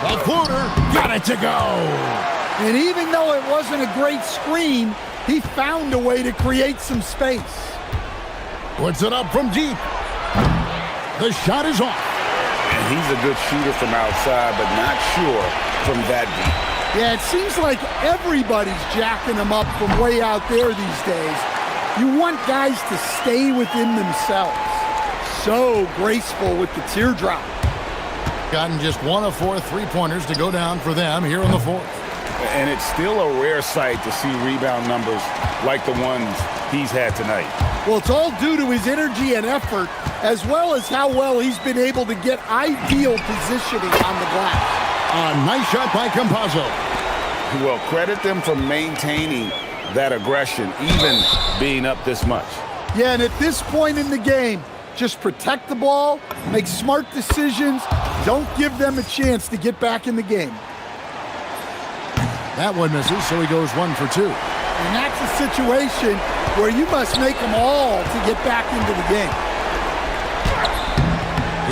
The floater got it to go. And even though it wasn't a great screen, he found a way to create some space. Puts it up from deep. The shot is off. And he's a good shooter from outside, but not sure from that deep. Yeah, it seems like everybody's jacking him up from way out there these days. You want guys to stay within themselves. So graceful with the teardrop. Gotten just 1 of 4 3-pointers to go down for them here in the fourth. And it's still a rare sight to see rebound numbers like the ones he's had tonight. Well, it's all due to his energy and effort, as well as how well he's been able to get ideal positioning on the glass. A nice shot by Campazzo. Well, credit them for maintaining that aggression, even being up this much. Yeah, and at this point in the game, just protect the ball, make smart decisions, don't give them a chance to get back in the game. That one misses, so he goes 1 for 2. And that's a situation where you must make them all to get back into the game.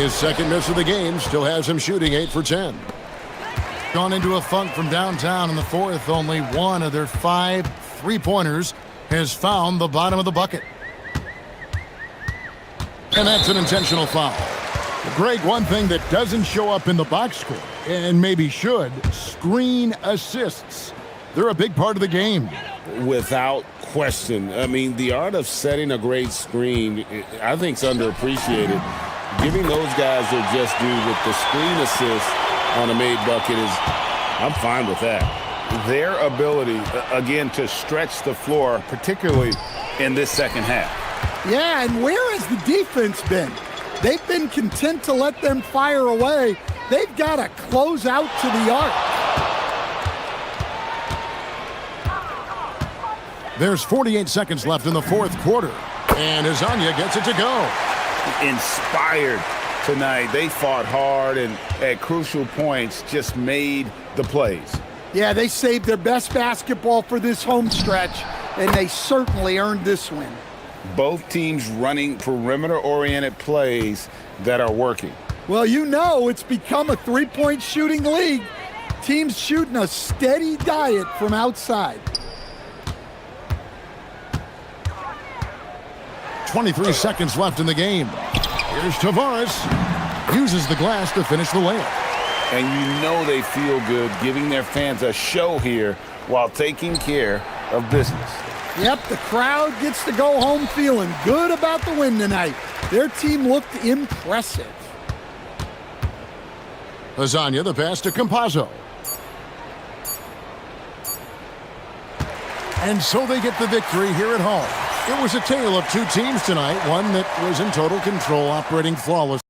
His second miss of the game still has him shooting 8 for 10. Gone into a funk from downtown in the fourth. Only 1 of their 5 3-pointers has found the bottom of the bucket. And that's an intentional foul. Greg, one thing that doesn't show up in the box score, and maybe should, screen assists. They're a big part of the game. Without question. I mean, the art of setting a great screen, I think, is underappreciated. Giving those guys their just due with the screen assist on a made bucket is, I'm fine with that. Their ability, again, to stretch the floor, particularly in this second half. Yeah, and where has the defense been? They've been content to let them fire away. They've got to close out to the arc. There's 48 seconds left in the fourth quarter, and Azania gets it to go. Inspired tonight. They fought hard and at crucial points just made the plays. Yeah, they saved their best basketball for this home stretch, and they certainly earned this win. Both teams running perimeter-oriented plays that are working. Well, you know it's become a three-point shooting league. Teams shooting a steady diet from outside. 23 seconds left in the game. Here's Tavares. Uses the glass to finish the layup. And you know they feel good giving their fans a show here while taking care of business. Yep, the crowd gets to go home feeling good about the win tonight. Their team looked impressive. Lasagna, the pass to Campazzo. And so they get the victory here at home. It was a tale of two teams tonight, one that was in total control, operating flawless.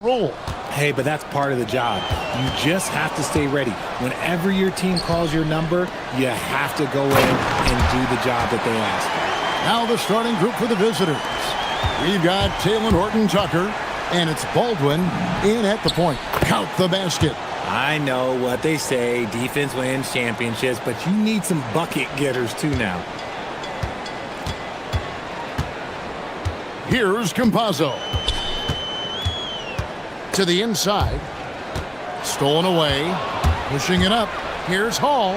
roll. Hey, but that's part of the job. You just have to stay ready. Whenever your team calls your number, you have to go in and do the job that they ask. Now the starting group for the visitors. We've got Taylor Horton-Tucker, and it's Baldwin in at the point. Count the basket. I know what they say, defense wins championships, but you need some bucket getters too now. Here's Campazzo. To the inside. Stolen away. Pushing it up. Here's Hall.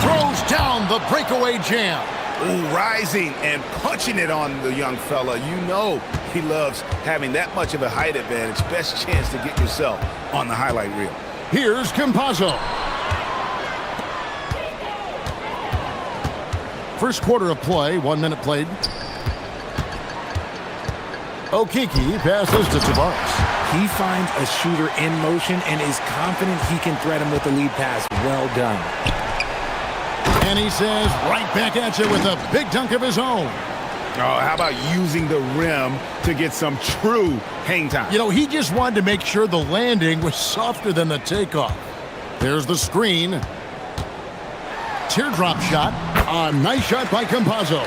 Throws down the breakaway jam. Ooh, rising and punching it on the young fella. You know he loves having that much of a height advantage. Best chance to get yourself on the highlight reel. Here's Campazzo. First quarter of play, 1 minute played. Okiki passes to Tavares. He finds a shooter in motion and is confident he can thread him with the lead pass. Well done. And he says right back at you with a big dunk of his own. Oh, how about using the rim to get some true hang time? You know, he just wanted to make sure the landing was softer than the takeoff. There's the screen. Teardrop shot. A nice shot by Campazzo.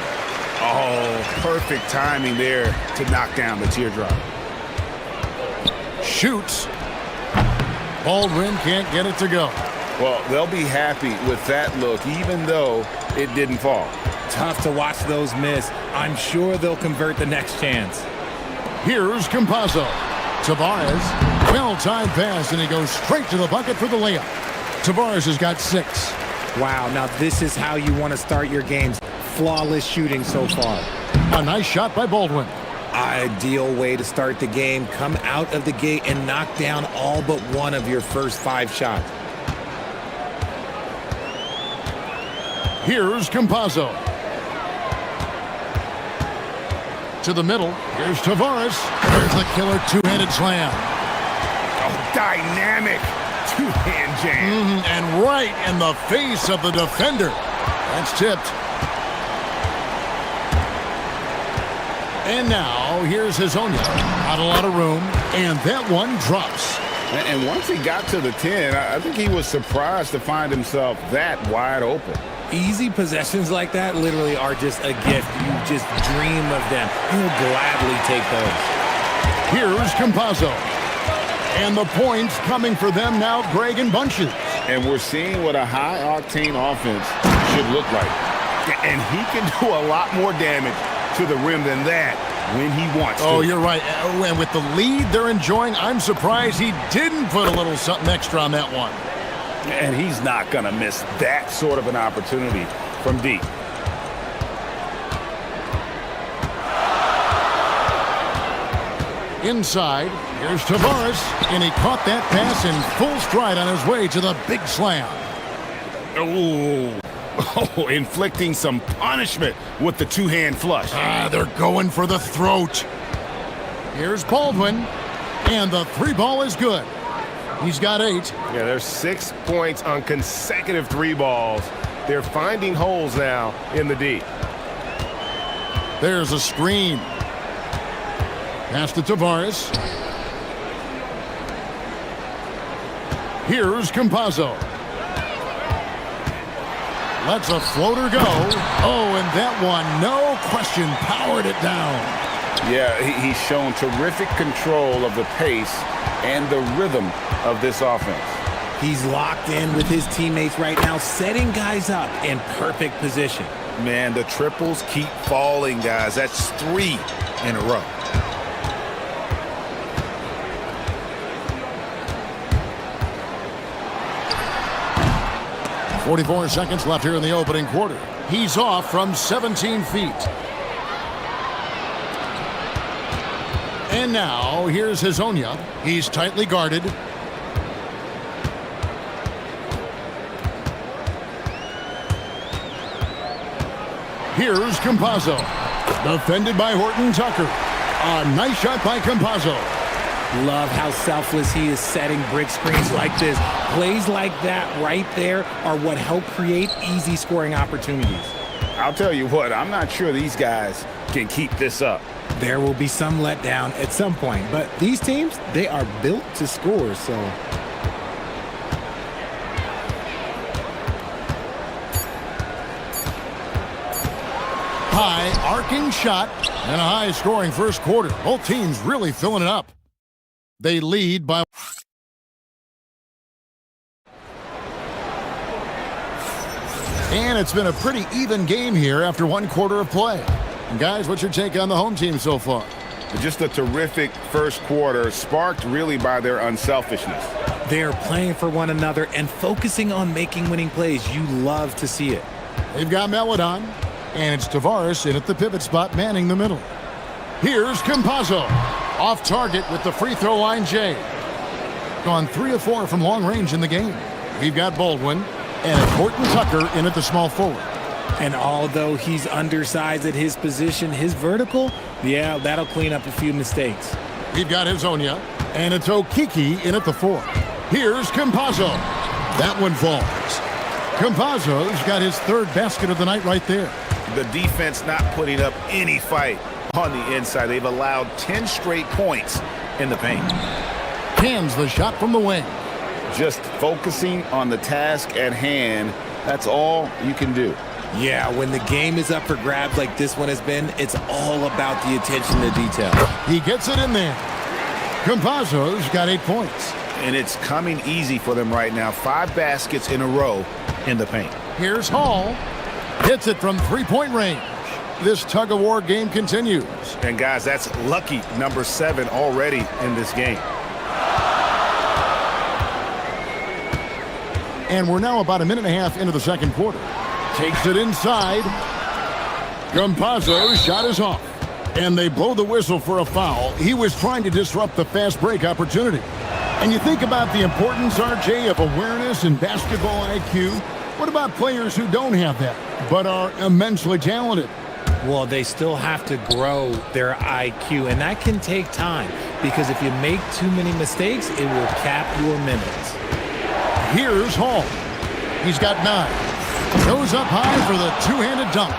Oh, perfect timing there to knock down the teardrop. Shoots. Baldwin can't get it to go. Well, they'll be happy with that look, even though it didn't fall. Tough to watch those miss. I'm sure they'll convert the next chance. Here's Campazzo. Tavares. Well-timed pass, and he goes straight to the bucket for the layup. Tavares has got 6. Wow, now this is how you want to start your games. Flawless shooting so far. A nice shot by Baldwin. Ideal way to start the game. Come out of the gate and knock down all but one of your first 5 shots. Here's Campazzo. To the middle. Here's Tavares. There's the killer two-handed slam. Oh, dynamic two-hand jam. And right in the face of the defender. That's tipped. And now, here's Hazonia. Not a lot of room, and that one drops. And once he got to the 10, I think he was surprised to find himself that wide open. Easy possessions like that literally are just a gift. You just dream of them. You'll gladly take those. Here's Campazzo. And the points coming for them now, Greg, in bunches. And we're seeing what a high-octane offense should look like. And he can do a lot more damage to the rim than that when he wants to. Oh, you're right. And with the lead they're enjoying, I'm surprised he didn't put a little something extra on that one. And he's not going to miss that sort of an opportunity from deep. Inside, here's Tavares, and he caught that pass in full stride on his way to the big slam. Oh, inflicting some punishment with the two-hand flush. They're going for the throat. Here's Baldwin, and the 3 ball is good. He's got 8. Yeah, there's 6 points on consecutive 3 balls. They're finding holes now in the D. There's a screen. Pass to Tavares. Here's Campazzo. Lets a floater go. Oh, and that one, no question, powered it down. Yeah, he's shown terrific control of the pace and the rhythm of this offense. He's locked in with his teammates right now, setting guys up in perfect position. Man, the triples keep falling, guys. That's 3 in a row. .44 seconds left here in the opening quarter. He's off from 17 feet. And now, here's Hazonia. He's tightly guarded. Here's Campazzo. Defended by Horton-Tucker. A nice shot by Campazzo. Love how selfless he is setting brick screens like this. Plays like that right there are what help create easy scoring opportunities. I'll tell you what, I'm not sure these guys can keep this up. There will be some letdown at some point, but these teams, they are built to score, so... High arcing shot and a high-scoring first quarter. Both teams really filling it up. They lead by... And it's been a pretty even game here after one quarter of play. And guys, what's your take on the home team so far? Just a terrific first quarter, sparked really by their unselfishness. They're playing for one another and focusing on making winning plays. You love to see it. They've got Melodon, and it's Tavares in at the pivot spot, manning the middle. Here's Campazzo, off target with the free throw line Jay. Gone 3 of 4 from long range in the game. We've got Baldwin and Horton Tucker in at the small forward. And although he's undersized at his position, his vertical, yeah, that'll clean up a few mistakes. We've got Hezonja, and it's Okiki in at the 4. Here's Campazzo. That one falls. Campazzo's got his 3rd basket of the night right there. The defense not putting up any fight on the inside. They've allowed 10 straight points in the paint. Hands the shot from the wing. Just focusing on the task at hand, that's all you can do. Yeah, when the game is up for grabs like this one has been, it's all about the attention to detail. He gets it in there. Campazzo's got 8 points. And it's coming easy for them right now. 5 baskets in a row in the paint. Here's Hall. Hits it from 3-point range. This tug-of-war game continues. And guys, that's lucky number 7 already in this game. And we're now about a minute and a half into the second quarter. Takes it inside. Campazzo's shot is off. And they blow the whistle for a foul. He was trying to disrupt the fast break opportunity. And you think about the importance, RJ, of awareness and basketball IQ. What about players who don't have that, but are immensely talented? Well, they still have to grow their IQ, and that can take time, because if you make too many mistakes, it will cap your minutes. Here's Hall. He's got 9. Goes up high for the two-handed dunk.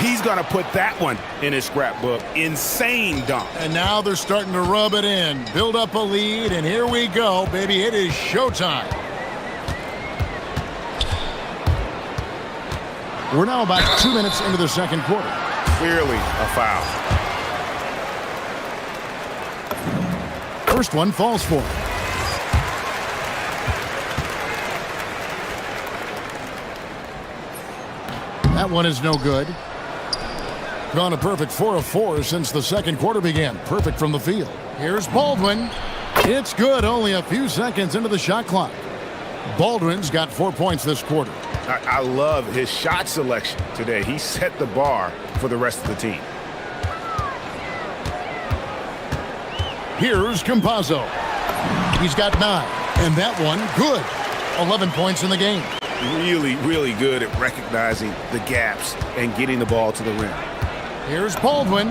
He's going to put that one in his scrapbook. Insane dunk. And now they're starting to rub it in, build up a lead, and here we go, baby. It is showtime. We're now about 2 minutes into the second quarter. Clearly a foul. First one falls for him. That one is no good. Gone a perfect 4 of 4 since the second quarter began. Perfect from the field. Here's Baldwin. It's good, only a few seconds into the shot clock. Baldwin's got 4 points this quarter. I love his shot selection today. He set the bar for the rest of the team. Here's Campazzo. He's got 9, and that one good. 11 points in the game. Really, really good at recognizing the gaps and getting the ball to the rim. Here's Baldwin.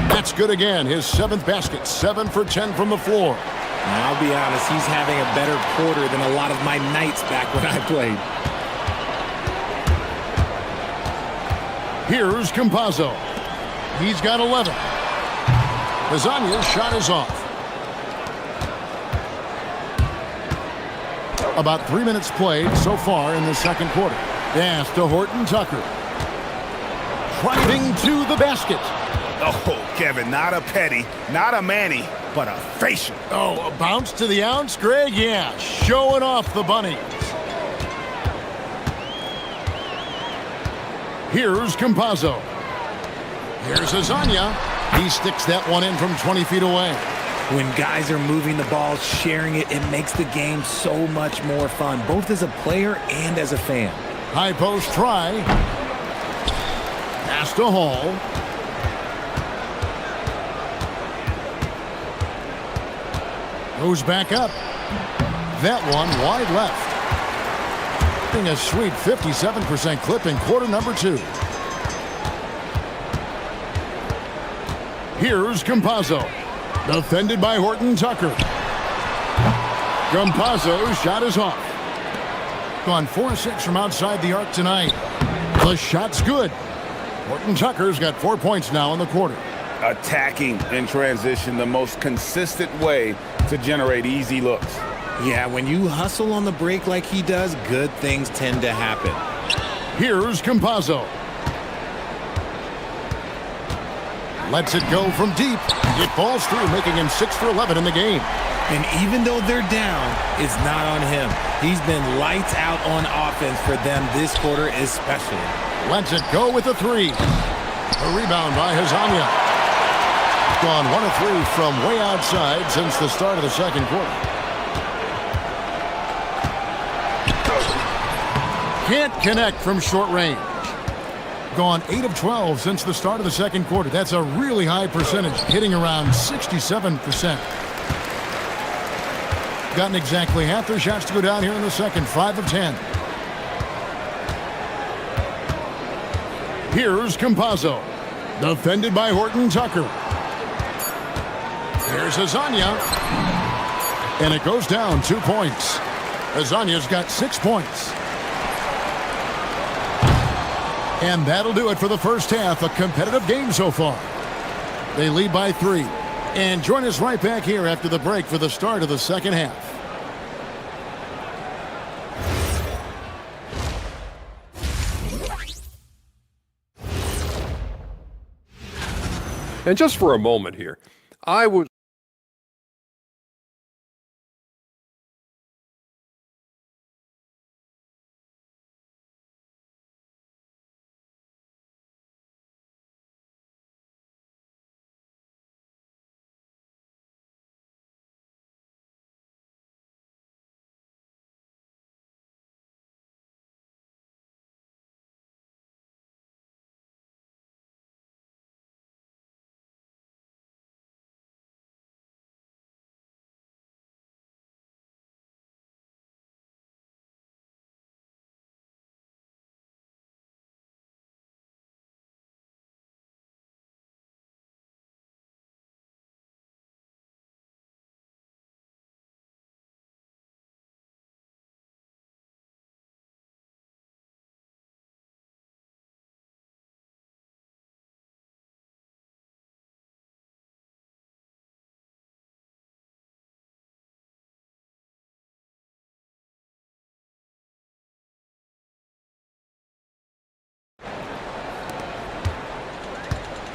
That's good again. His 7th basket, 7 for 10 from the floor. Now, I'll be honest, he's having a better quarter than a lot of my nights back when I played. Here's Campazzo. He's got 11. Hezonja's shot is off. About 3 minutes played so far in the second quarter. Pass to Horton Tucker. Driving to the basket. Oh, Kevin, not a petty, not a Manny, but a facial. Oh, a bounce to the ounce, Greg? Yeah, showing off the bunnies. Here's Campazzo. Here's Hezonja. He sticks that one in from 20 feet away. When guys are moving the ball, sharing it, it makes the game so much more fun, both as a player and as a fan. High post try. Pass to Hall. Goes back up. That one wide left. A sweet 57% clip in quarter number 2. Here's Campazzo. Defended by Horton Tucker. Campazzo's shot is off. Gone 4-6 from outside the arc tonight. The shot's good. Horton Tucker's got 4 points now in the quarter. Attacking in transition, the most consistent way to generate easy looks. Yeah, when you hustle on the break like he does, good things tend to happen. Here's Campazzo. Lets it go from deep. It falls through, making him 6 for 11 in the game. And even though they're down, it's not on him. He's been lights out on offense for them this quarter especially. Lets it go with a 3. A rebound by Hazania. Gone 1 of 3 from way outside since the start of the second quarter. Can't connect from short range. Gone 8 of 12 since the start of the second quarter. That's a really high percentage, hitting around 67%. Gotten exactly half their shots to go down here in the second, 5 of 10. Here's Campazzo, defended by Horton Tucker. Here's Hazania, and it goes down 2 points. Hazania's got 6 points. And that'll do it for the first half. A competitive game so far. They lead by 3. And join us right back here after the break for the start of the second half. And just for a moment here, I would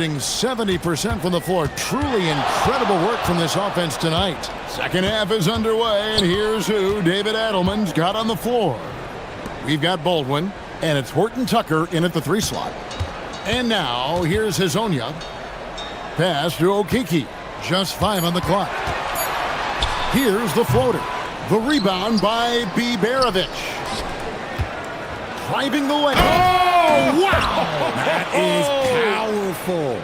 shooting 70% from the floor. Truly incredible work from this offense tonight. Second half is underway, and here's who David Adelman's got on the floor. We've got Baldwin, and it's Horton Tucker in at the 3 slot. And now, here's Hazonia. Pass to Okiki. Just 5 on the clock. Here's the floater. The rebound by Biberovic. Driving the lane. Oh, wow! That is powerful.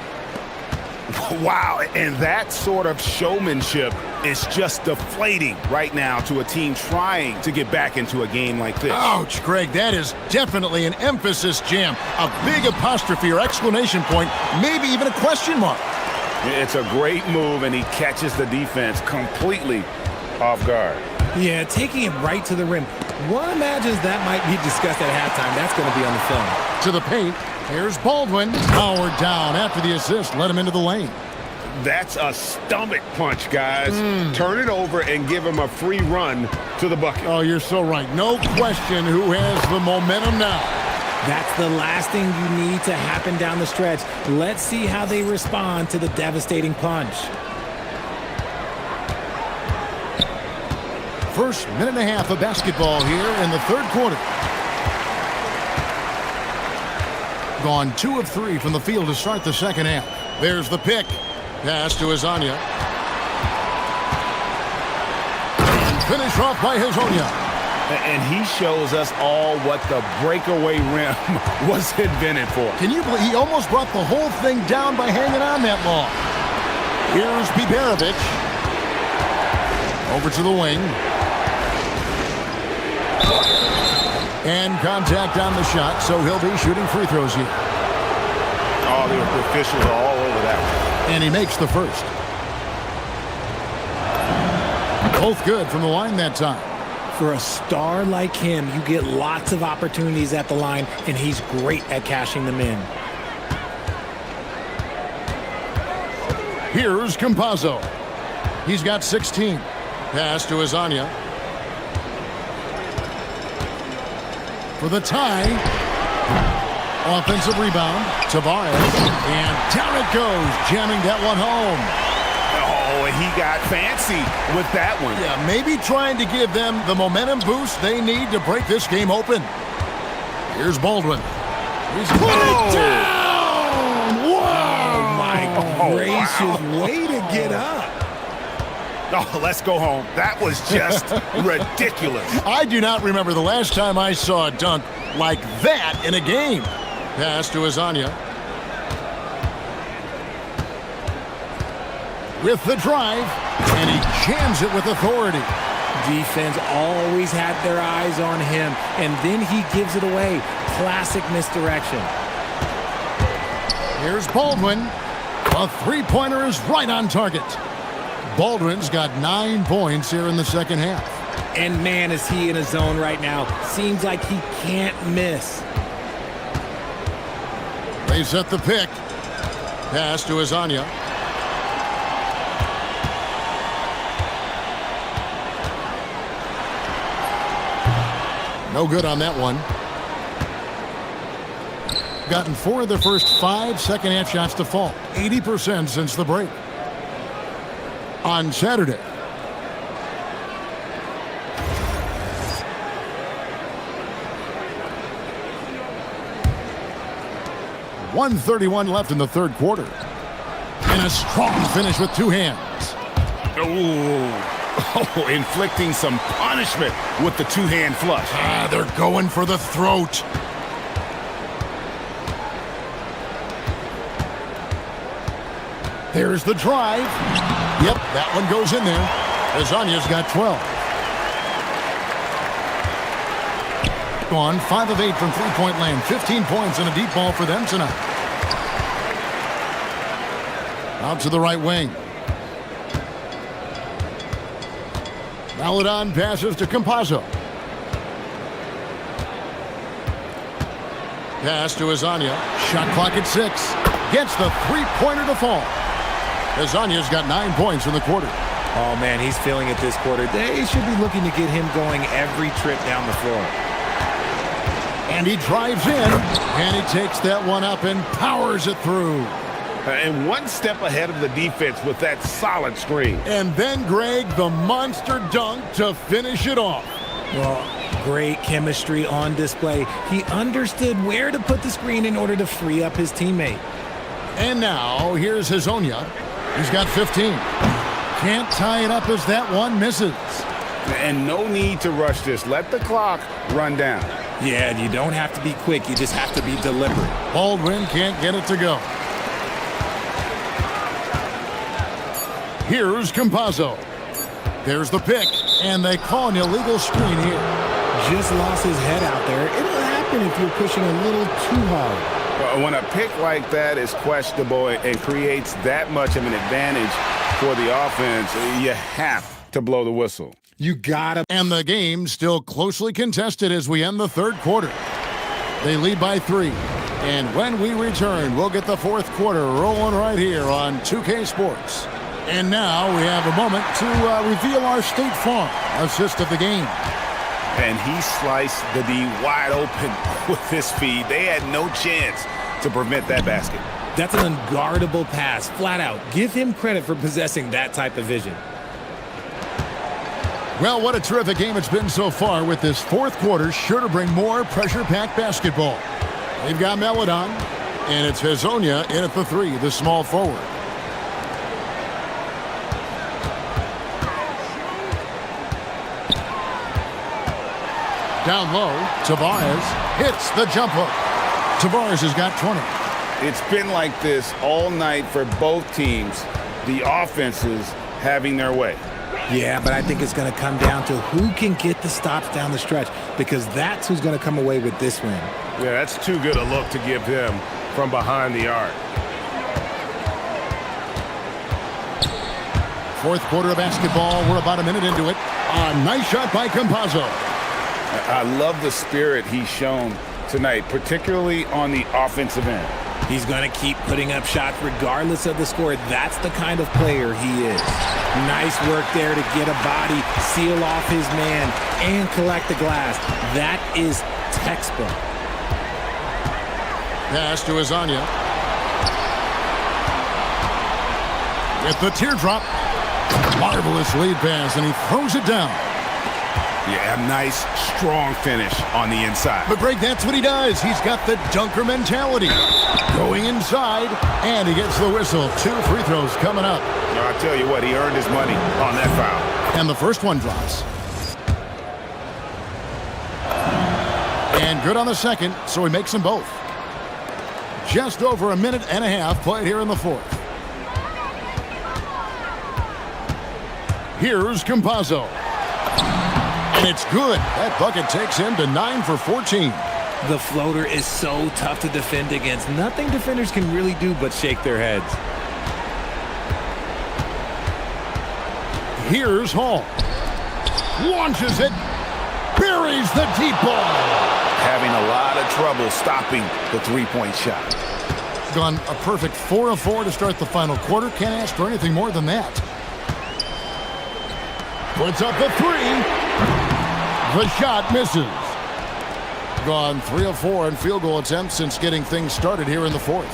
Wow, and that sort of showmanship is just deflating right now to a team trying to get back into a game like this. Ouch, Greg, that is definitely an emphasis jam. A big apostrophe or exclamation point, maybe even a question mark. It's a great move, and he catches the defense completely off guard. Yeah, taking it right to the rim. One imagines that might be discussed at halftime. That's going to be on the film. To the paint. Here's Baldwin. Powered down after the assist. Let him into the lane. That's a stomach punch, guys. Turn it over and give him a free run to the bucket. Oh, you're so right. No question who has the momentum now. That's the last thing you need to happen down the stretch. Let's see how they respond to the devastating punch. First minute and a half of basketball here in the third quarter. Gone 2 of 3 from the field to start the second half. There's the pick. Pass to Hazania. And finished off by Hazonia. And he shows us all what the breakaway rim was invented for. Can you believe he almost brought the whole thing down by hanging on that long? Here's Biberovic. Over to the wing. And contact on the shot, so he'll be shooting free throws here. Oh, the officials are all over that one. And he makes the first. Both good from the line that time. For a star like him, you get lots of opportunities at the line, and he's great at cashing them in. Here's Campazzo. He's got 16. Pass to Azania. For the tie. Offensive rebound. Tavares. And down it goes. Jamming that one home. Oh, and he got fancy with that one. Yeah, maybe trying to give them the momentum boost they need to break this game open. Here's Baldwin. He's got it down! Whoa! Oh, my gracious. Way to get up. Oh, let's go home. That was just ridiculous. I do not remember the last time I saw a dunk like that in a game. Pass to Azania. With the drive, and he jams it with authority. Defense always had their eyes on him, and then he gives it away. Classic misdirection. Here's Baldwin. A three-pointer is right on target. Baldwin's got 9 points here in the second half. And man, is he in a zone right now. Seems like he can't miss. They set the pick. Pass to Azania. No good on that one. Gotten 4 of the first 5 second-half shots to fall. 80% since the break. On Saturday. .131 left in the third quarter. And a strong finish with 2 hands. Oh, inflicting some punishment with the two-hand flush. They're going for the throat. There's the drive. Yep, that one goes in there. Azania's got 12. Gone 5 of 8 from three-point land. 15 points and a deep ball for them tonight. Out to the right wing. Maladon passes to Campazzo. Pass to Azania. Shot clock at 6. Gets the three-pointer to fall. Azania's got 9 points in the quarter. Oh, man, he's feeling it this quarter. They should be looking to get him going every trip down the floor. And he drives in, and he takes that one up and powers it through. And one step ahead of the defense with that solid screen. And then, Greg, the monster dunk to finish it off. Well, great chemistry on display. He understood where to put the screen in order to free up his teammate. And now, here's Hazonia. He's got 15. Can't tie it up as that one misses. And no need to rush this. Let the clock run down. Yeah, and you don't have to be quick. You just have to be deliberate. Baldwin can't get it to go. Here's Campazzo. There's the pick, and they call an illegal screen here. Just lost his head out there. It'll happen if you're pushing a little too hard. When a pick like that is questionable and creates that much of an advantage for the offense, you have to blow the whistle. You gotta. And the game still closely contested as we end the third quarter. They lead by 3. And when we return, we'll get the fourth quarter rolling right here on 2K Sports. And now we have a moment to reveal our State Farm assist of the game. And he sliced the D wide open with his feed. They had no chance to prevent that basket. That's an unguardable pass, flat out. Give him credit for possessing that type of vision. Well, what a terrific game it's been so far, with this fourth quarter sure to bring more pressure-packed basketball. They've got Maladon, and it's Hazonia in at the 3, the small forward. Down low, Tavares hits the jump hook. Tavares has got 20. It's been like this all night for both teams. The offenses having their way. Yeah, but I think it's going to come down to who can get the stops down the stretch, because that's who's going to come away with this win. Yeah, that's too good a look to give them from behind the arc. Fourth quarter of basketball. We're about a minute into it. A nice shot by Campazzo. I love the spirit he's shown tonight, particularly on the offensive end. He's going to keep putting up shots regardless of the score. That's the kind of player he is. Nice work there to get a body, seal off his man, and collect the glass. That is textbook. Pass to Azania. With the teardrop. Marvelous lead pass, and he throws it down. Yeah, a nice, strong finish on the inside. But Greg, that's what he does. He's got the dunker mentality. Going inside, and he gets the whistle. 2 free throws coming up. I'll tell you what, he earned his money on that foul. And the first one drops. And good on the second, so he makes them both. Just over a minute and a half played here in the fourth. Here's Campazzo. And it's good. That bucket takes him to 9 for 14. The floater is so tough to defend against. Nothing defenders can really do but shake their heads. Here's Hall. Launches it. Buries the deep ball. Having a lot of trouble stopping the three-point shot. Gone a perfect 4 of 4 to start the final quarter. Can't ask for anything more than that. Puts up the 3. The shot misses. Gone 3 of 4 in field goal attempts since getting things started here in the fourth.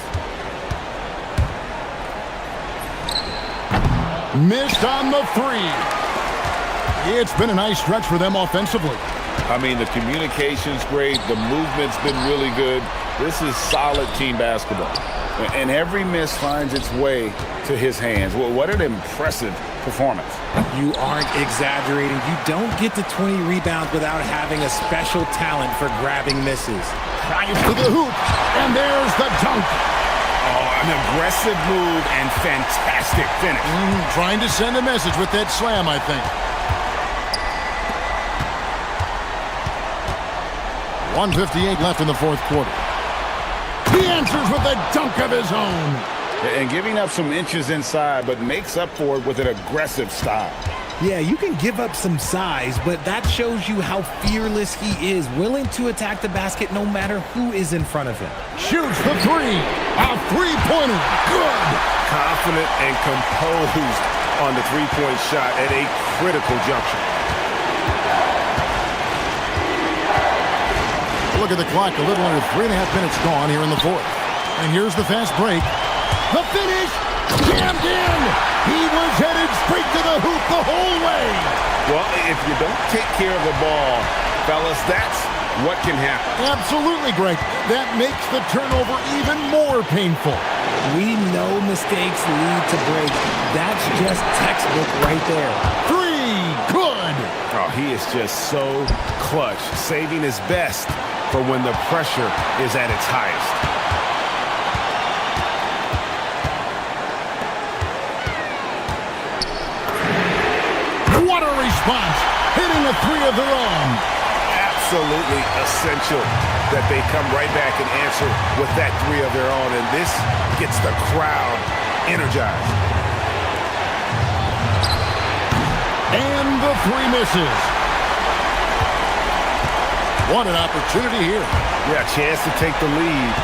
Missed on the 3. It's been a nice stretch for them offensively. I mean, the communication's great. The movement's been really good. This is solid team basketball. And every miss finds its way to his hands. Well, what an impressive performance. You aren't exaggerating. You don't get to 20 rebounds without having a special talent for grabbing misses. Drives to the hoop, and there's the dunk. Oh, an aggressive move and fantastic finish. Trying to send a message with that slam, I think. 1:58 left in the fourth quarter. He answers with a dunk of his own. And giving up some inches inside, but makes up for it with an aggressive style. Yeah, you can give up some size, but that shows you how fearless he is, willing to attack the basket no matter who is in front of him. Shoots the 3. A three-pointer. Good. Confident and composed on the three-point shot at a critical juncture. Look at the clock. A little under 3.5 minutes gone here in the fourth. And here's the fast break. The finish. Jammed in. He was headed straight to the hoop the whole way. Well, if you don't take care of the ball, fellas, that's what can happen. Absolutely, Greg. That makes the turnover even more painful. We know mistakes lead to breaks. That's just textbook right there. 3. Good. Oh, he is just so clutch, saving his best for when the pressure is at its highest. What a response! Hitting a 3 of their own. Absolutely essential that they come right back and answer with that 3 of their own, and this gets the crowd energized. And the 3 misses. What an opportunity here. Yeah, chance to take the lead.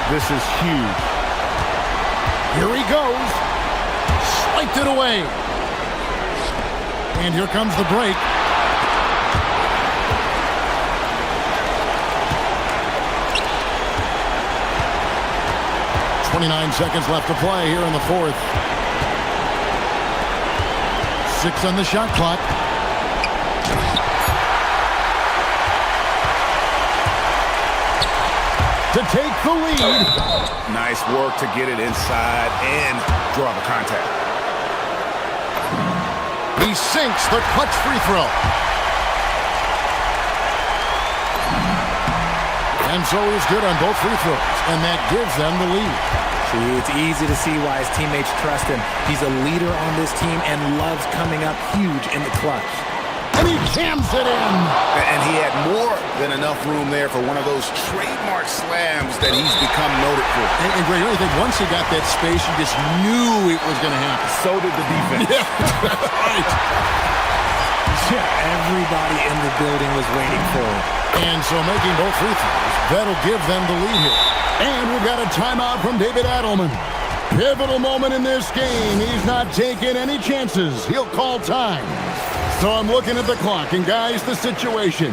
This is huge. Here he goes. Swiped it away. And here comes the break. .29 seconds left to play here in the fourth. 6 on the shot clock. To take the lead. Nice work to get it inside and draw the contact. He sinks the clutch free throw. And so he's good on both free throws, and that gives them the lead. See, it's easy to see why his teammates trust him. He's a leader on this team and loves coming up huge in the clutch. And he jams it in. And he had more than enough room there for one of those trademark slams that he's become noted for. And Greg, I think once he got that space, you just knew it was going to happen. So did the defense. Yeah, that's right. Yeah, everybody in the building was waiting for. And so making both free throws, that'll give them the lead here. And we've got a timeout from David Adelman. Pivotal moment in this game. He's not taking any chances. He'll call time. So I'm looking at the clock, and guys, the situation.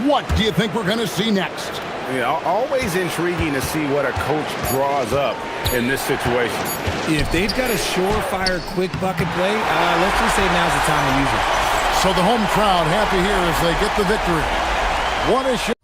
What do you think we're going to see next? Yeah, always intriguing to see what a coach draws up in this situation. If they've got a surefire, quick bucket play, let's just say now's the time to use it. So the home crowd happy here as they get the victory. What a shot.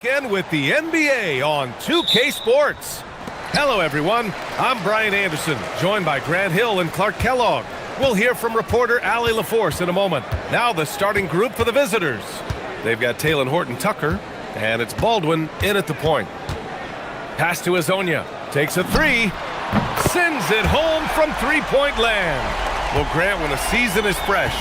Again with the NBA on 2K Sports. Hello, everyone. I'm Brian Anderson, joined by Grant Hill and Clark Kellogg. We'll hear from reporter Allie LaForce in a moment. Now the starting group for the visitors. They've got Taylor Horton-Tucker, and it's Baldwin in at the point. Pass to Azonia. Takes a three. Sends it home from three-point land. Well, Grant, when a season is fresh,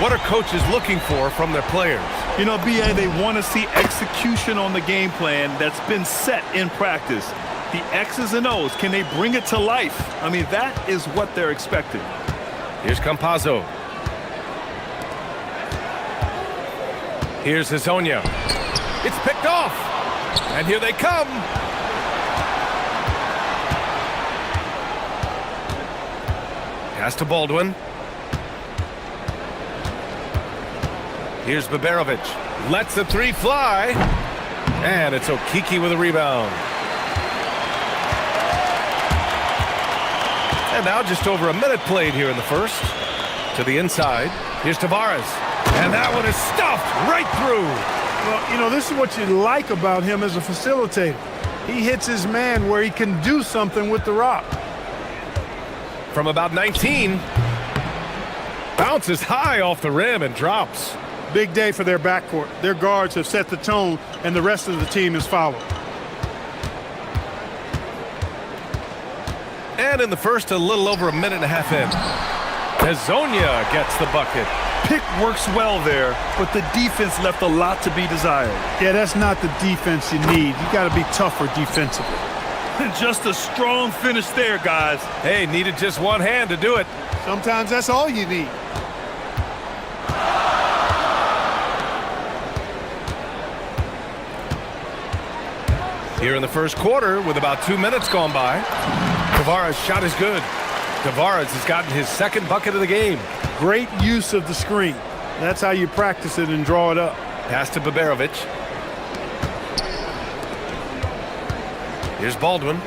what are coaches looking for from their players? You know, BA, they want to see execution on the game plan that's been set in practice. The X's and O's, can they bring it to life? I mean, that is what they're expecting. Here's Campazzo. Here's Azonia. It's picked off. And here they come. Pass to Baldwin. Here's Baberovic. Lets the three fly. And it's Okiki with a rebound. And now just over a minute played here in the first. To the inside. Here's Tavares. And that one is stuffed right through. Well, you know, this is what you like about him as a facilitator. He hits his man where he can do something with the rock. From about 19. Bounces high off the rim and drops. Big day for their backcourt. Their guards have set the tone, and the rest of the team has followed. And in the first, a little over a minute and a half in. Azonia gets the bucket. Pick works well there, but the defense left a lot to be desired. Yeah, that's not the defense you need. You got to be tougher defensively. Just a strong finish there, guys. Hey, needed just one hand to do it. Sometimes that's all you need. Here in the first quarter, with about 2 minutes gone by, Tavares' shot is good. Tavares has gotten his second bucket of the game. Great use of the screen. That's how you practice it and draw it up. Pass to Baberovic. Here's Baldwin,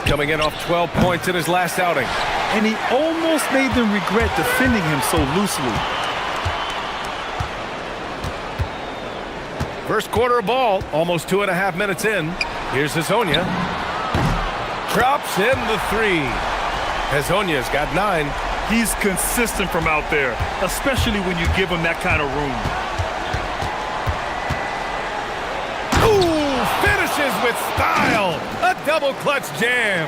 coming in off 12 points in his last outing. And he almost made them regret defending him so loosely. First quarter of ball, almost 2.5 minutes in. Here's Azonia. Drops in the three. Azonia's got 9. He's consistent from out there, especially when you give him that kind of room. Ooh, finishes with style. A double clutch jam.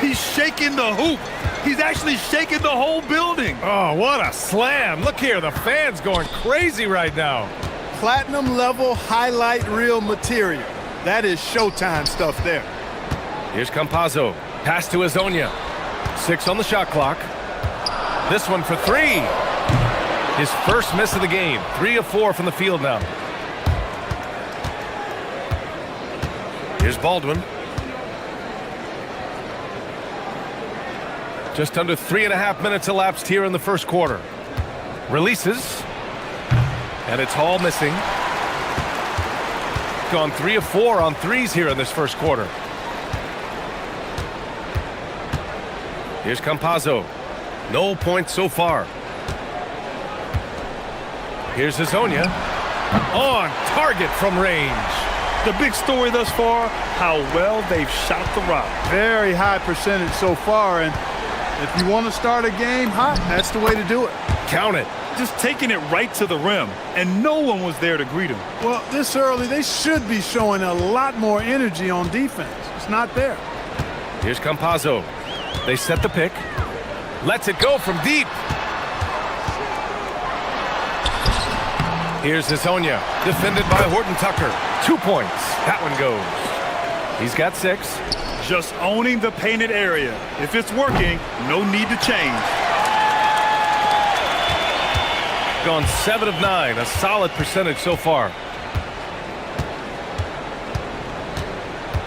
He's shaking the hoop. He's actually shaking the whole building. Oh, what a slam. Look here, the fans going crazy right now. Platinum level highlight reel material. That is Showtime stuff there. Here's Campazzo. Pass to Azonia. 6 on the shot clock. This one for 3. His first miss of the game. 3 of 4 from the field now. Here's Baldwin. Just under 3.5 minutes elapsed here in the first quarter. Releases. And it's Hall missing. Gone 3 of 4 on threes here in this first quarter. Here's Campazzo. No points so far. Here's Azonia. On target from range. The big story thus far, how well they've shot the rock. Very high percentage so far, and if you want to start a game hot, that's the way to do it. Count it. Just taking it right to the rim, and no one was there to greet him. Well, this early, they should be showing a lot more energy on defense. It's not there. Here's Campazzo. They set the pick. Lets it go from deep. Here's Azonia, defended by Horton-Tucker. 2 points. That one goes. He's got 6. Just owning the painted area. If it's working, no need to change. Gone 7 of 9, a solid percentage so far.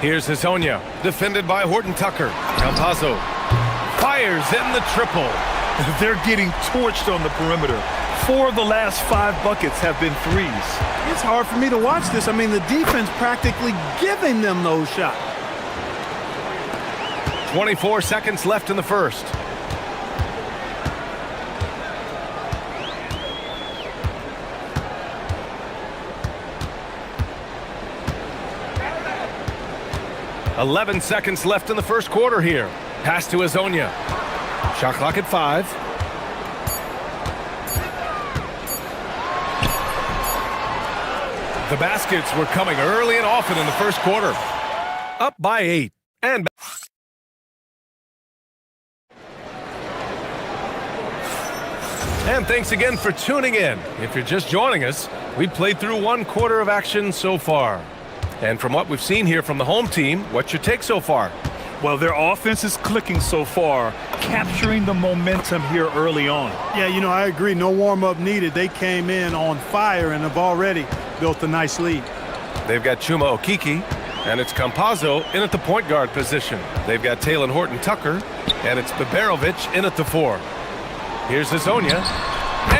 Here's Azonia, defended by Horton-Tucker. Campazzo fires in the triple. They're getting torched on the perimeter. 4 of the last 5 buckets have been threes. It's hard for me to watch this. I mean, the defense practically giving them those shots. 24 seconds left in the first. 11 seconds left in the first quarter here. Pass to Azonia. Shot clock at 5. The baskets were coming early and often in the first quarter. Up by 8. And thanks again for tuning in. If you're just joining us, we played through one quarter of action so far. And from what we've seen here from the home team, what's your take so far? Well, their offense is clicking so far, capturing the momentum here early on. Yeah, you know, I agree. No warm-up needed. They came in on fire and have already built a nice lead. They've got Chuma Okiki, and it's Campazzo in at the point guard position. They've got Talon Horton-Tucker, and it's Biberovic in at the 4. Here's Azonia,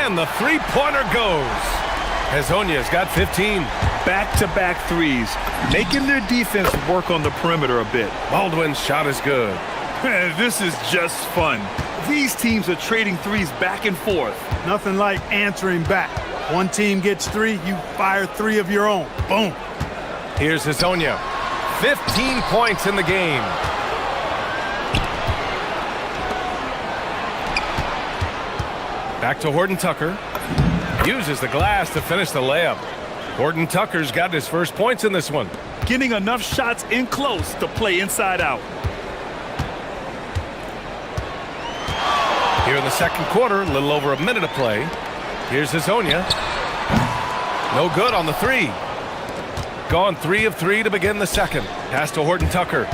and the three-pointer goes. Azonia's got 15. Back-to-back threes, making their defense work on the perimeter a bit. Baldwin's shot is good. This is just fun. These teams are trading threes back and forth. Nothing like answering back. One team gets 3, you fire 3 of your own. Boom. Here's Azonia. 15 points in the game. Back to Horton-Tucker. Uses the glass to finish the layup. Horton-Tucker's got his first points in this one. Getting enough shots in close to play inside out. Here in the second quarter, a little over a minute of play. Here's Azonia. No good on the 3. Gone 3 of 3 to begin the second. Pass to Horton-Tucker.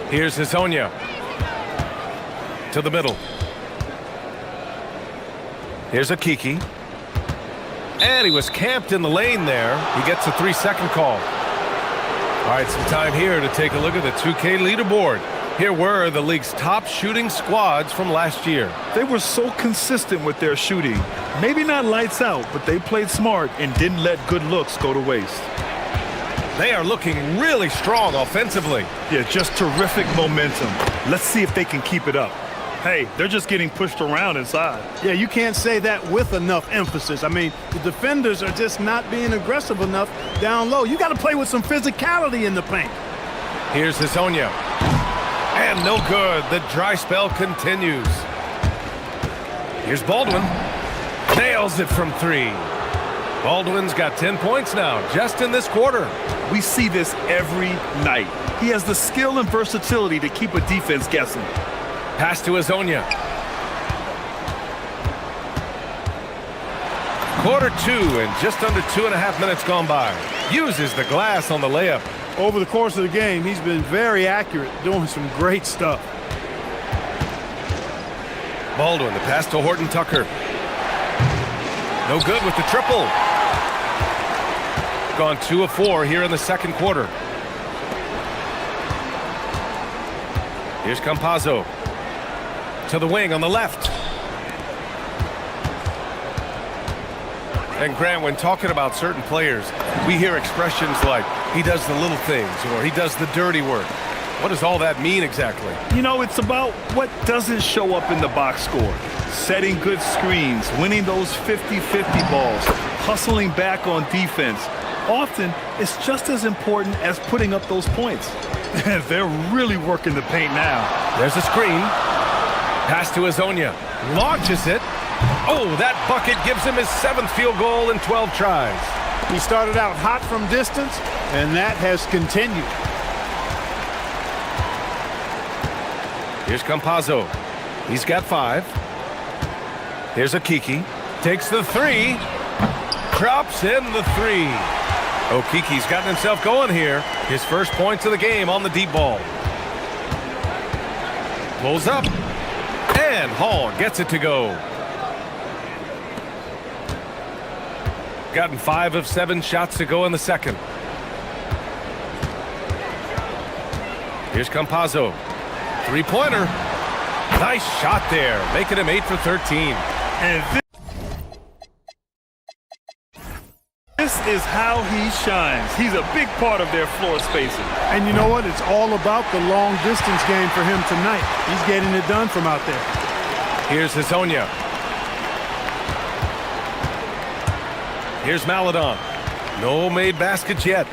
Here's Azonia. To the middle. Here's Okiki. And he was camped in the lane there. He gets a 3-second call. All right, some time here to take a look at the 2K leaderboard. Here were the league's top shooting squads from last year. They were so consistent with their shooting. Maybe not lights out, but they played smart and didn't let good looks go to waste. They are looking really strong offensively. Yeah, just terrific momentum. Let's see if they can keep it up. Hey, they're just getting pushed around inside. Yeah, you can't say that with enough emphasis. I mean, the defenders are just not being aggressive enough down low. You got to play with some physicality in the paint. Here's Azonia. And no good. The dry spell continues. Here's Baldwin. Nails it from 3. Baldwin's got 10 points now, just in this quarter. We see this every night. He has the skill and versatility to keep a defense guessing. Pass to Azonia. Quarter 2 and just under 2.5 minutes gone by. Uses the glass on the layup. Over the course of the game, he's been very accurate, doing some great stuff. Baldwin, the pass to Horton-Tucker. No good with the triple. Gone 2 of 4 here in the second quarter. Here's Campazzo. To the wing on the left. And Grant, when talking about certain players, we hear expressions like, he does the little things, or he does the dirty work. What does all that mean exactly? You know, it's about what doesn't show up in the box score. Setting good screens, winning those 50-50 balls, hustling back on defense. Often, it's just as important as putting up those points. They're really working the paint now. There's a screen. Pass to Azonia. Launches it. Oh, that bucket gives him his 7th field goal in 12 tries. He started out hot from distance, and that has continued. Here's Campazzo. He's got 5. Here's Okiki. Takes the 3. Drops in the 3. Okiki's gotten himself going here. His first points of the game on the deep ball. Pulls up. And Hall gets it to go. Gotten 5 of 7 shots to go in the second. Here's Campazzo. 3-pointer. Nice shot there, making him 8 for 13. And this is how he shines. He's a big part of their floor spacing. And you know what? It's all about the long distance game for him tonight. He's getting it done from out there. Here's Azonia. Here's Maladon. No made baskets yet.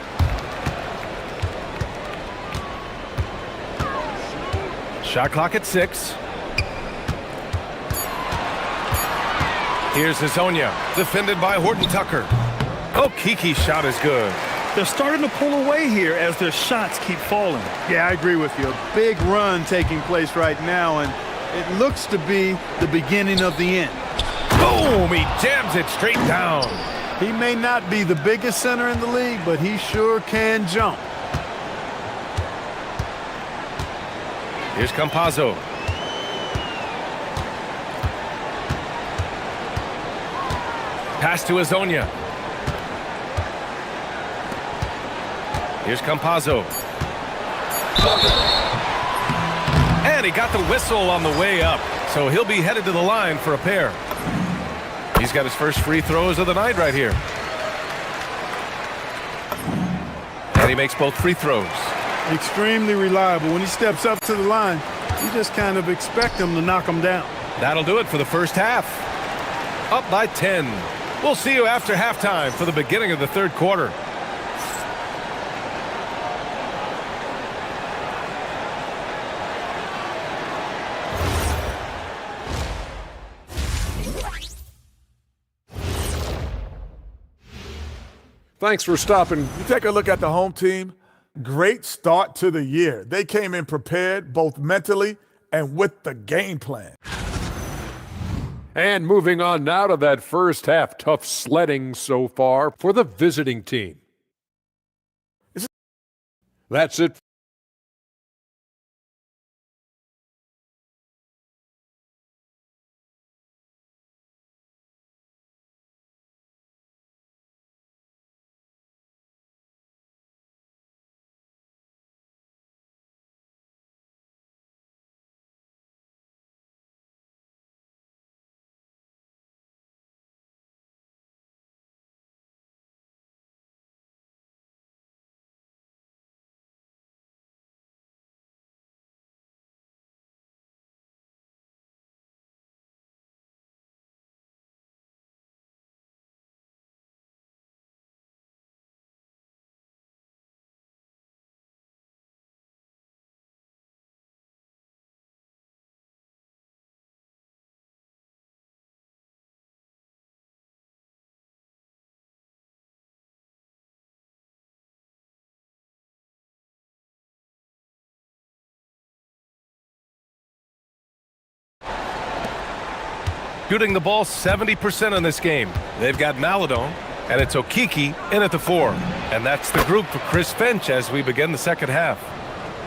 Shot clock at 6. Here's Hazonia, defended by Horton Tucker. Oh, Kiki's shot is good. They're starting to pull away here as their shots keep falling. Yeah, I agree with you. A big run taking place right now, and it looks to be the beginning of the end. Boom! He jams it straight down. He may not be the biggest center in the league, but he sure can jump. Here's Campazzo. Pass to Hazonia. Here's Campazzo. And he got the whistle on the way up, so he'll be headed to the line for a pair. He's got his first free throws of the night right here. And he makes both free throws. Extremely reliable. When he steps up to the line, you just kind of expect him to knock him down. That'll do it for the first half. Up by 10. We'll see you after halftime for the beginning of the third quarter. Thanks for stopping. You take a look at the home team. Great start to the year. They came in prepared both mentally and with the game plan. And moving on now to that first half. Tough sledding so far for the visiting team. That's it. Shooting the ball 70% in this game. They've got Maladon, and it's Okiki in at the 4. And that's the group for Chris Finch as we begin the second half.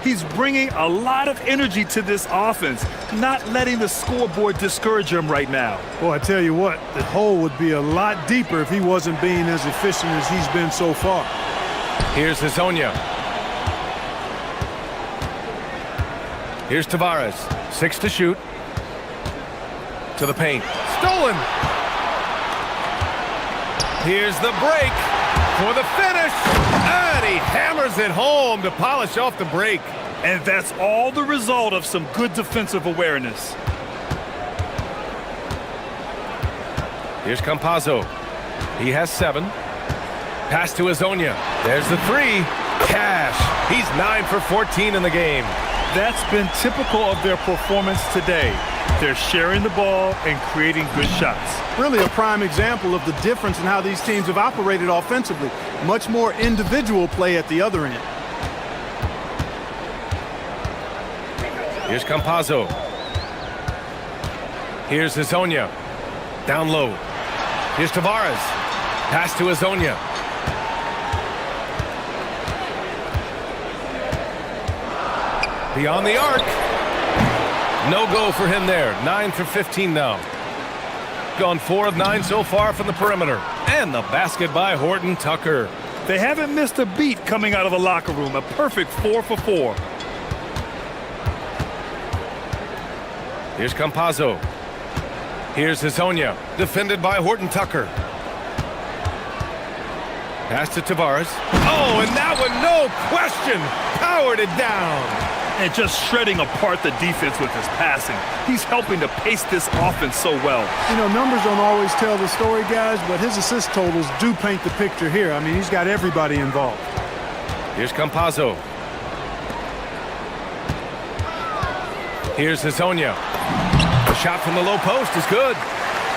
He's bringing a lot of energy to this offense, not letting the scoreboard discourage him right now. Boy, I tell you what, the hole would be a lot deeper if he wasn't being as efficient as he's been so far. Here's Hazonia. Here's Tavares. 6 to shoot. To the paint. Stolen! Here's the break for the finish. And he hammers it home to polish off the break. And that's all the result of some good defensive awareness. Here's Campazzo. He has 7. Pass to Hazonia. There's the 3. Cash. He's 9 for 14 in the game. That's been typical of their performance today. They're sharing the ball and creating good shots. Really a prime example of the difference in how these teams have operated offensively. Much more individual play at the other end. Here's Campazzo. Here's Hazonia. Down low. Here's Tavares. Pass to Hazonia. Beyond the arc. No go for him there. 9 for 15 now. Gone 4 of 9 so far from the perimeter. And the basket by Horton Tucker. They haven't missed a beat coming out of the locker room. A perfect 4 for 4. Here's Campazzo. Here's Hazonia. Defended by Horton Tucker. Pass to Tavares. Oh, and that one, no question, powered it down. and just shredding apart the defense with his passing. He's helping to pace this offense so well. You know, numbers don't always tell the story, guys, but his assist totals do paint the picture here. I mean, he's got everybody involved. Here's Campazzo. Here's Hezonja. The shot from the low post is good.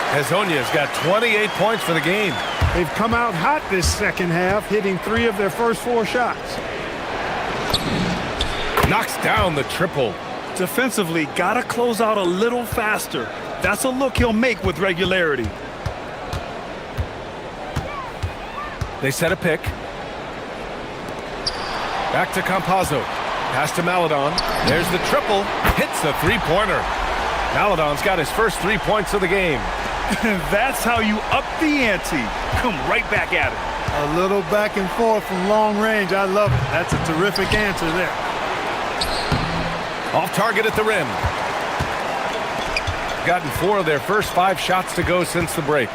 Hezonja's got 28 points for the game. They've come out hot this second half, hitting 3 of their first 4 shots. Knocks down the triple. Defensively, gotta close out a little faster. That's a look he'll make with regularity. They set a pick. Back to Campazzo. Pass to Maledon. There's the triple. Hits the three-pointer. Maledon's got his first 3 points of the game. That's how you up the ante. Come right back at it. A little back and forth from long range. I love it. That's a terrific answer there. Off target at the rim. Gotten 4 of their first 5 shots to go since the break.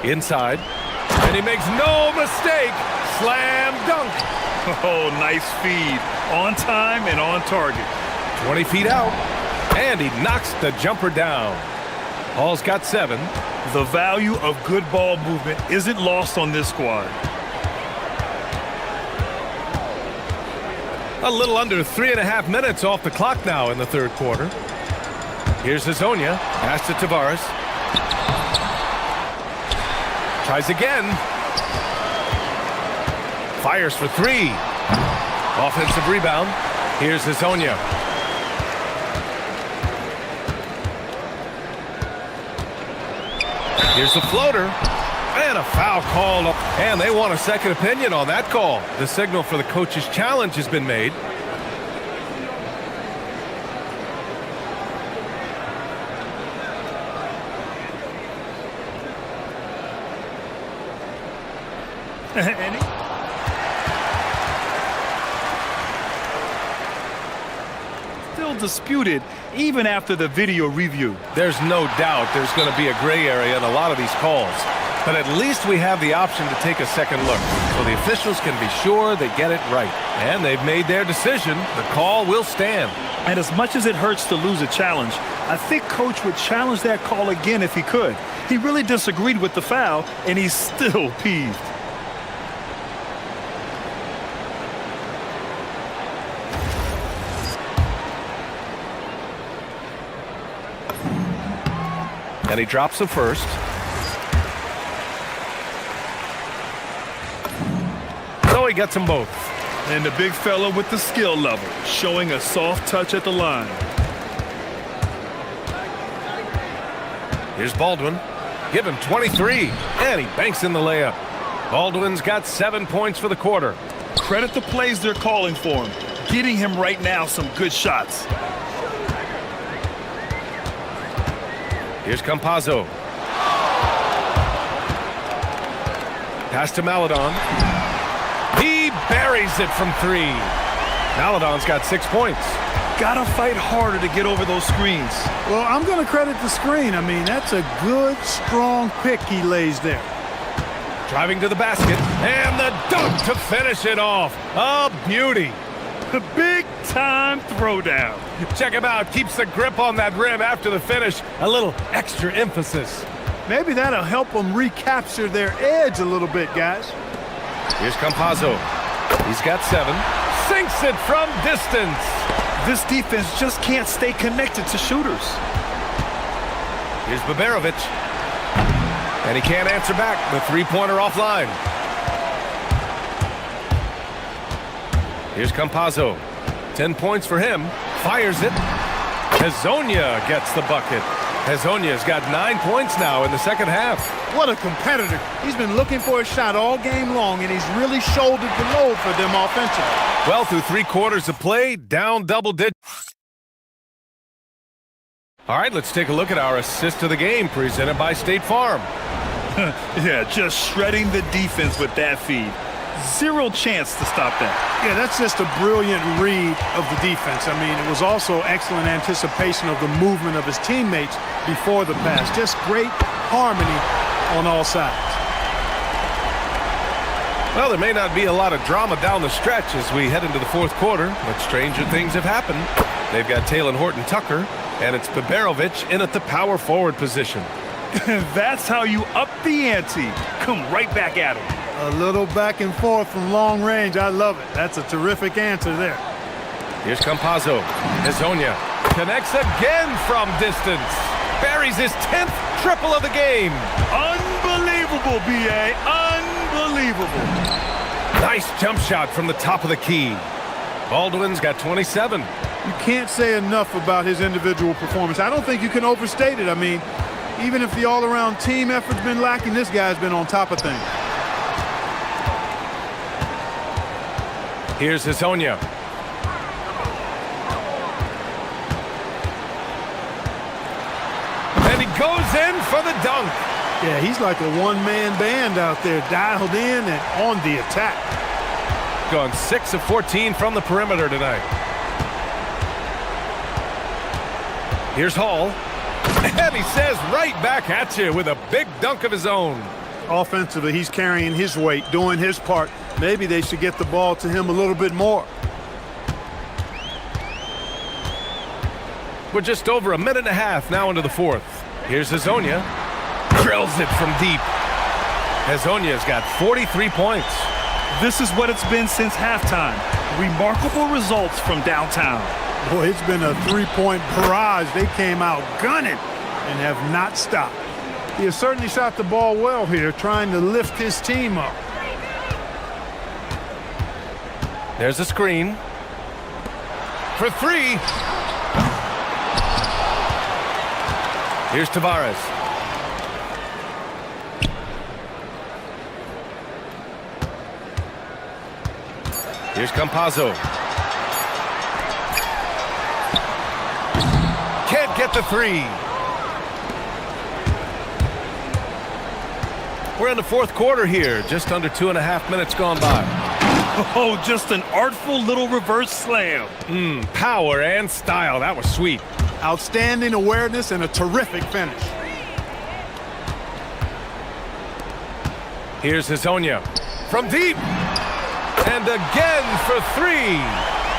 Inside. And he makes no mistake. Slam dunk. Oh, nice feed. On time and on target. 20 feet out. And he knocks the jumper down. Hall's got 7. The value of good ball movement isn't lost on this squad. A little under 3.5 minutes off the clock now in the third quarter. Here's Hezonja. Pass to Tavares. Tries again. Fires for 3. Offensive rebound. Here's Hezonja. Here's the floater. And a foul called. And they want a second opinion on that call. The signal for the coach's challenge has been made. Still disputed even after the video review. There's no doubt there's going to be a gray area in a lot of these calls. But at least we have the option to take a second look, so the officials can be sure they get it right. And they've made their decision. The call will stand. And as much as it hurts to lose a challenge, I think Coach would challenge that call again if he could. He really disagreed with the foul, and he's still peeved. And he drops the first. So he gets them both. And the big fella with the skill level, showing a soft touch at the line. Here's Baldwin. Give him 23. And he banks in the layup. Baldwin's got 7 points for the quarter. Credit the plays they're calling for him. Getting him right now some good shots. Here's Campazzo. Pass to Maledon. He buries it from 3. Maledon's got 6 points. Gotta fight harder to get over those screens. Well, I'm going to credit the screen. I mean, that's a good, strong pick he lays there. Driving to the basket. And the dunk to finish it off. A beauty. The big-time throwdown. Check him out. Keeps the grip on that rim after the finish. A little extra emphasis. Maybe that'll help them recapture their edge a little bit, guys. Here's Campazzo. He's got 7. Sinks it from distance. This defense just can't stay connected to shooters. Here's Baberovic. And he can't answer back. The three-pointer offline. Here's Campazzo. 10 points for him. Fires it. Hezonja gets the bucket. Hezonja's got 9 points now in the second half. What a competitor. He's been looking for a shot all game long, and he's really shouldered the load for them offensively. Well, through 3 quarters of play, down double digits. All right, let's take a look at our assist of the game presented by State Farm. Yeah, just shredding the defense with that feed. Zero chance to stop that. Yeah, that's just a brilliant read of the defense. I mean, it was also excellent anticipation of the movement of his teammates before the pass. Just great harmony on all sides. Well, there may not be a lot of drama down the stretch as we head into the fourth quarter, but stranger things have happened. They've got Taylor Horton-Tucker, and it's Beberovich in at the power forward position. That's how you up the ante. Come right back at him. A little back and forth from long range. I love it. That's a terrific answer there. Here's Campazzo. Hezonja connects again from distance. Buries his 10th triple of the game. Unbelievable, B.A. Unbelievable. Nice jump shot from the top of the key. Baldwin's got 27. You can't say enough about his individual performance. I don't think you can overstate it. I mean, even if the all-around team effort's been lacking, this guy's been on top of things. Here's Hezonja. And he goes in for the dunk. Yeah, he's like a one-man band out there, dialed in and on the attack. Gone 6 of 14 from the perimeter tonight. Here's Hall. And he says right back at you with a big dunk of his own. Offensively, he's carrying his weight, doing his part. Maybe they should get the ball to him a little bit more. We're just over a minute and a half now into the fourth. Here's Hezonja. Drills it from deep. Hezonja's got 43 points. This is what it's been since halftime. Remarkable results from downtown. Boy, it's been a three-point barrage. They came out gunning and have not stopped. He has certainly shot the ball well here, trying to lift his team up. There's a screen. For three. Here's Tavares. Here's Campazzo. Can't get the three. We're in the fourth quarter here. Just under 2.5 minutes gone by. Oh, just an artful little reverse slam. Power and style. That was sweet. Outstanding awareness and a terrific finish. Here's Hezonja. From deep. And again for three.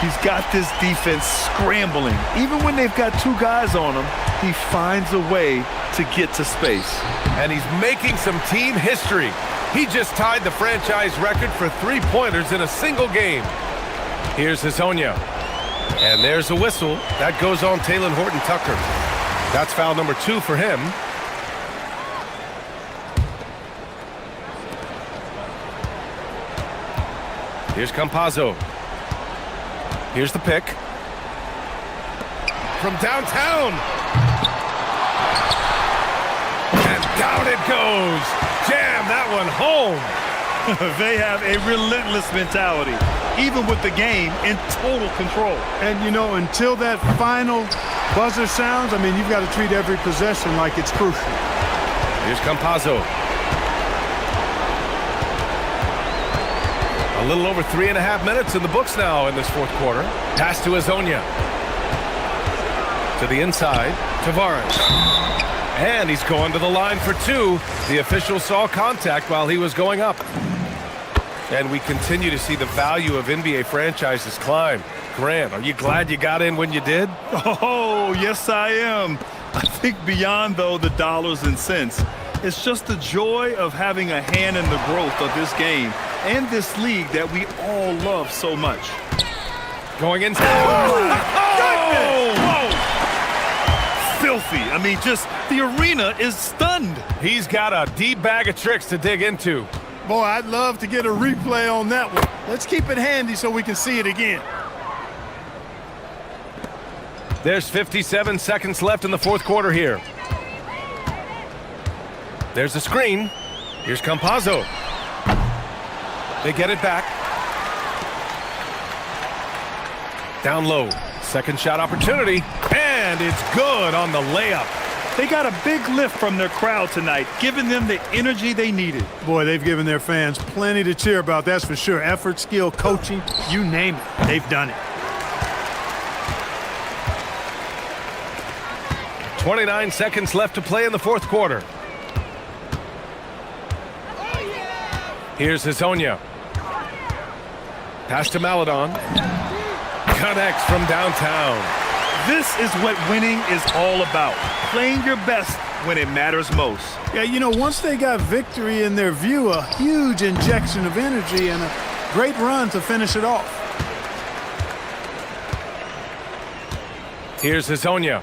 He's got this defense scrambling. Even when they've got two guys on him, he finds a way to get to space. And he's making some team history. He just tied the franchise record for three-pointers in a single game. Here's Hezonja. And there's a whistle. That goes on Taylor Horton-Tucker. That's foul number 2 for him. Here's Campazzo. Here's the pick. From downtown. And down it goes. Jam that one home. They have a relentless mentality, even with the game in total control. And, you know, until that final buzzer sounds, I mean, you've got to treat every possession like it's crucial. Here's Campazzo. A little over 3.5 minutes in the books now in this fourth quarter. Pass to Hezonja. To the inside, Tavares. And he's going to the line for 2. The official saw contact while he was going up. And we continue to see the value of NBA franchises climb. Grant, are you glad you got in when you did? Oh, yes, I am. I think beyond, though, the dollars and cents, it's just the joy of having a hand in the growth of this game and this league that we all love so much. Going inside. Oh! Whoa! Filthy. I mean, just the arena is stunned. He's got a deep bag of tricks to dig into. Boy, I'd love to get a replay on that one. Let's keep it handy so we can see it again. There's 57 seconds left in the fourth quarter here. There's a screen. Here's Campazzo. They get it back. Down low. Second shot opportunity. And it's good on the layup. They got a big lift from their crowd tonight, giving them the energy they needed. Boy, they've given their fans plenty to cheer about, that's for sure. Effort, skill, coaching, you name it, they've done it. 29 seconds left to play in the fourth quarter. Here's Hezonja. Pass to Maladon. Connects from downtown. This is what winning is all about. Playing your best when it matters most. Yeah, you know, once they got victory in their view, a huge injection of energy and a great run to finish it off. Here's Hazonia.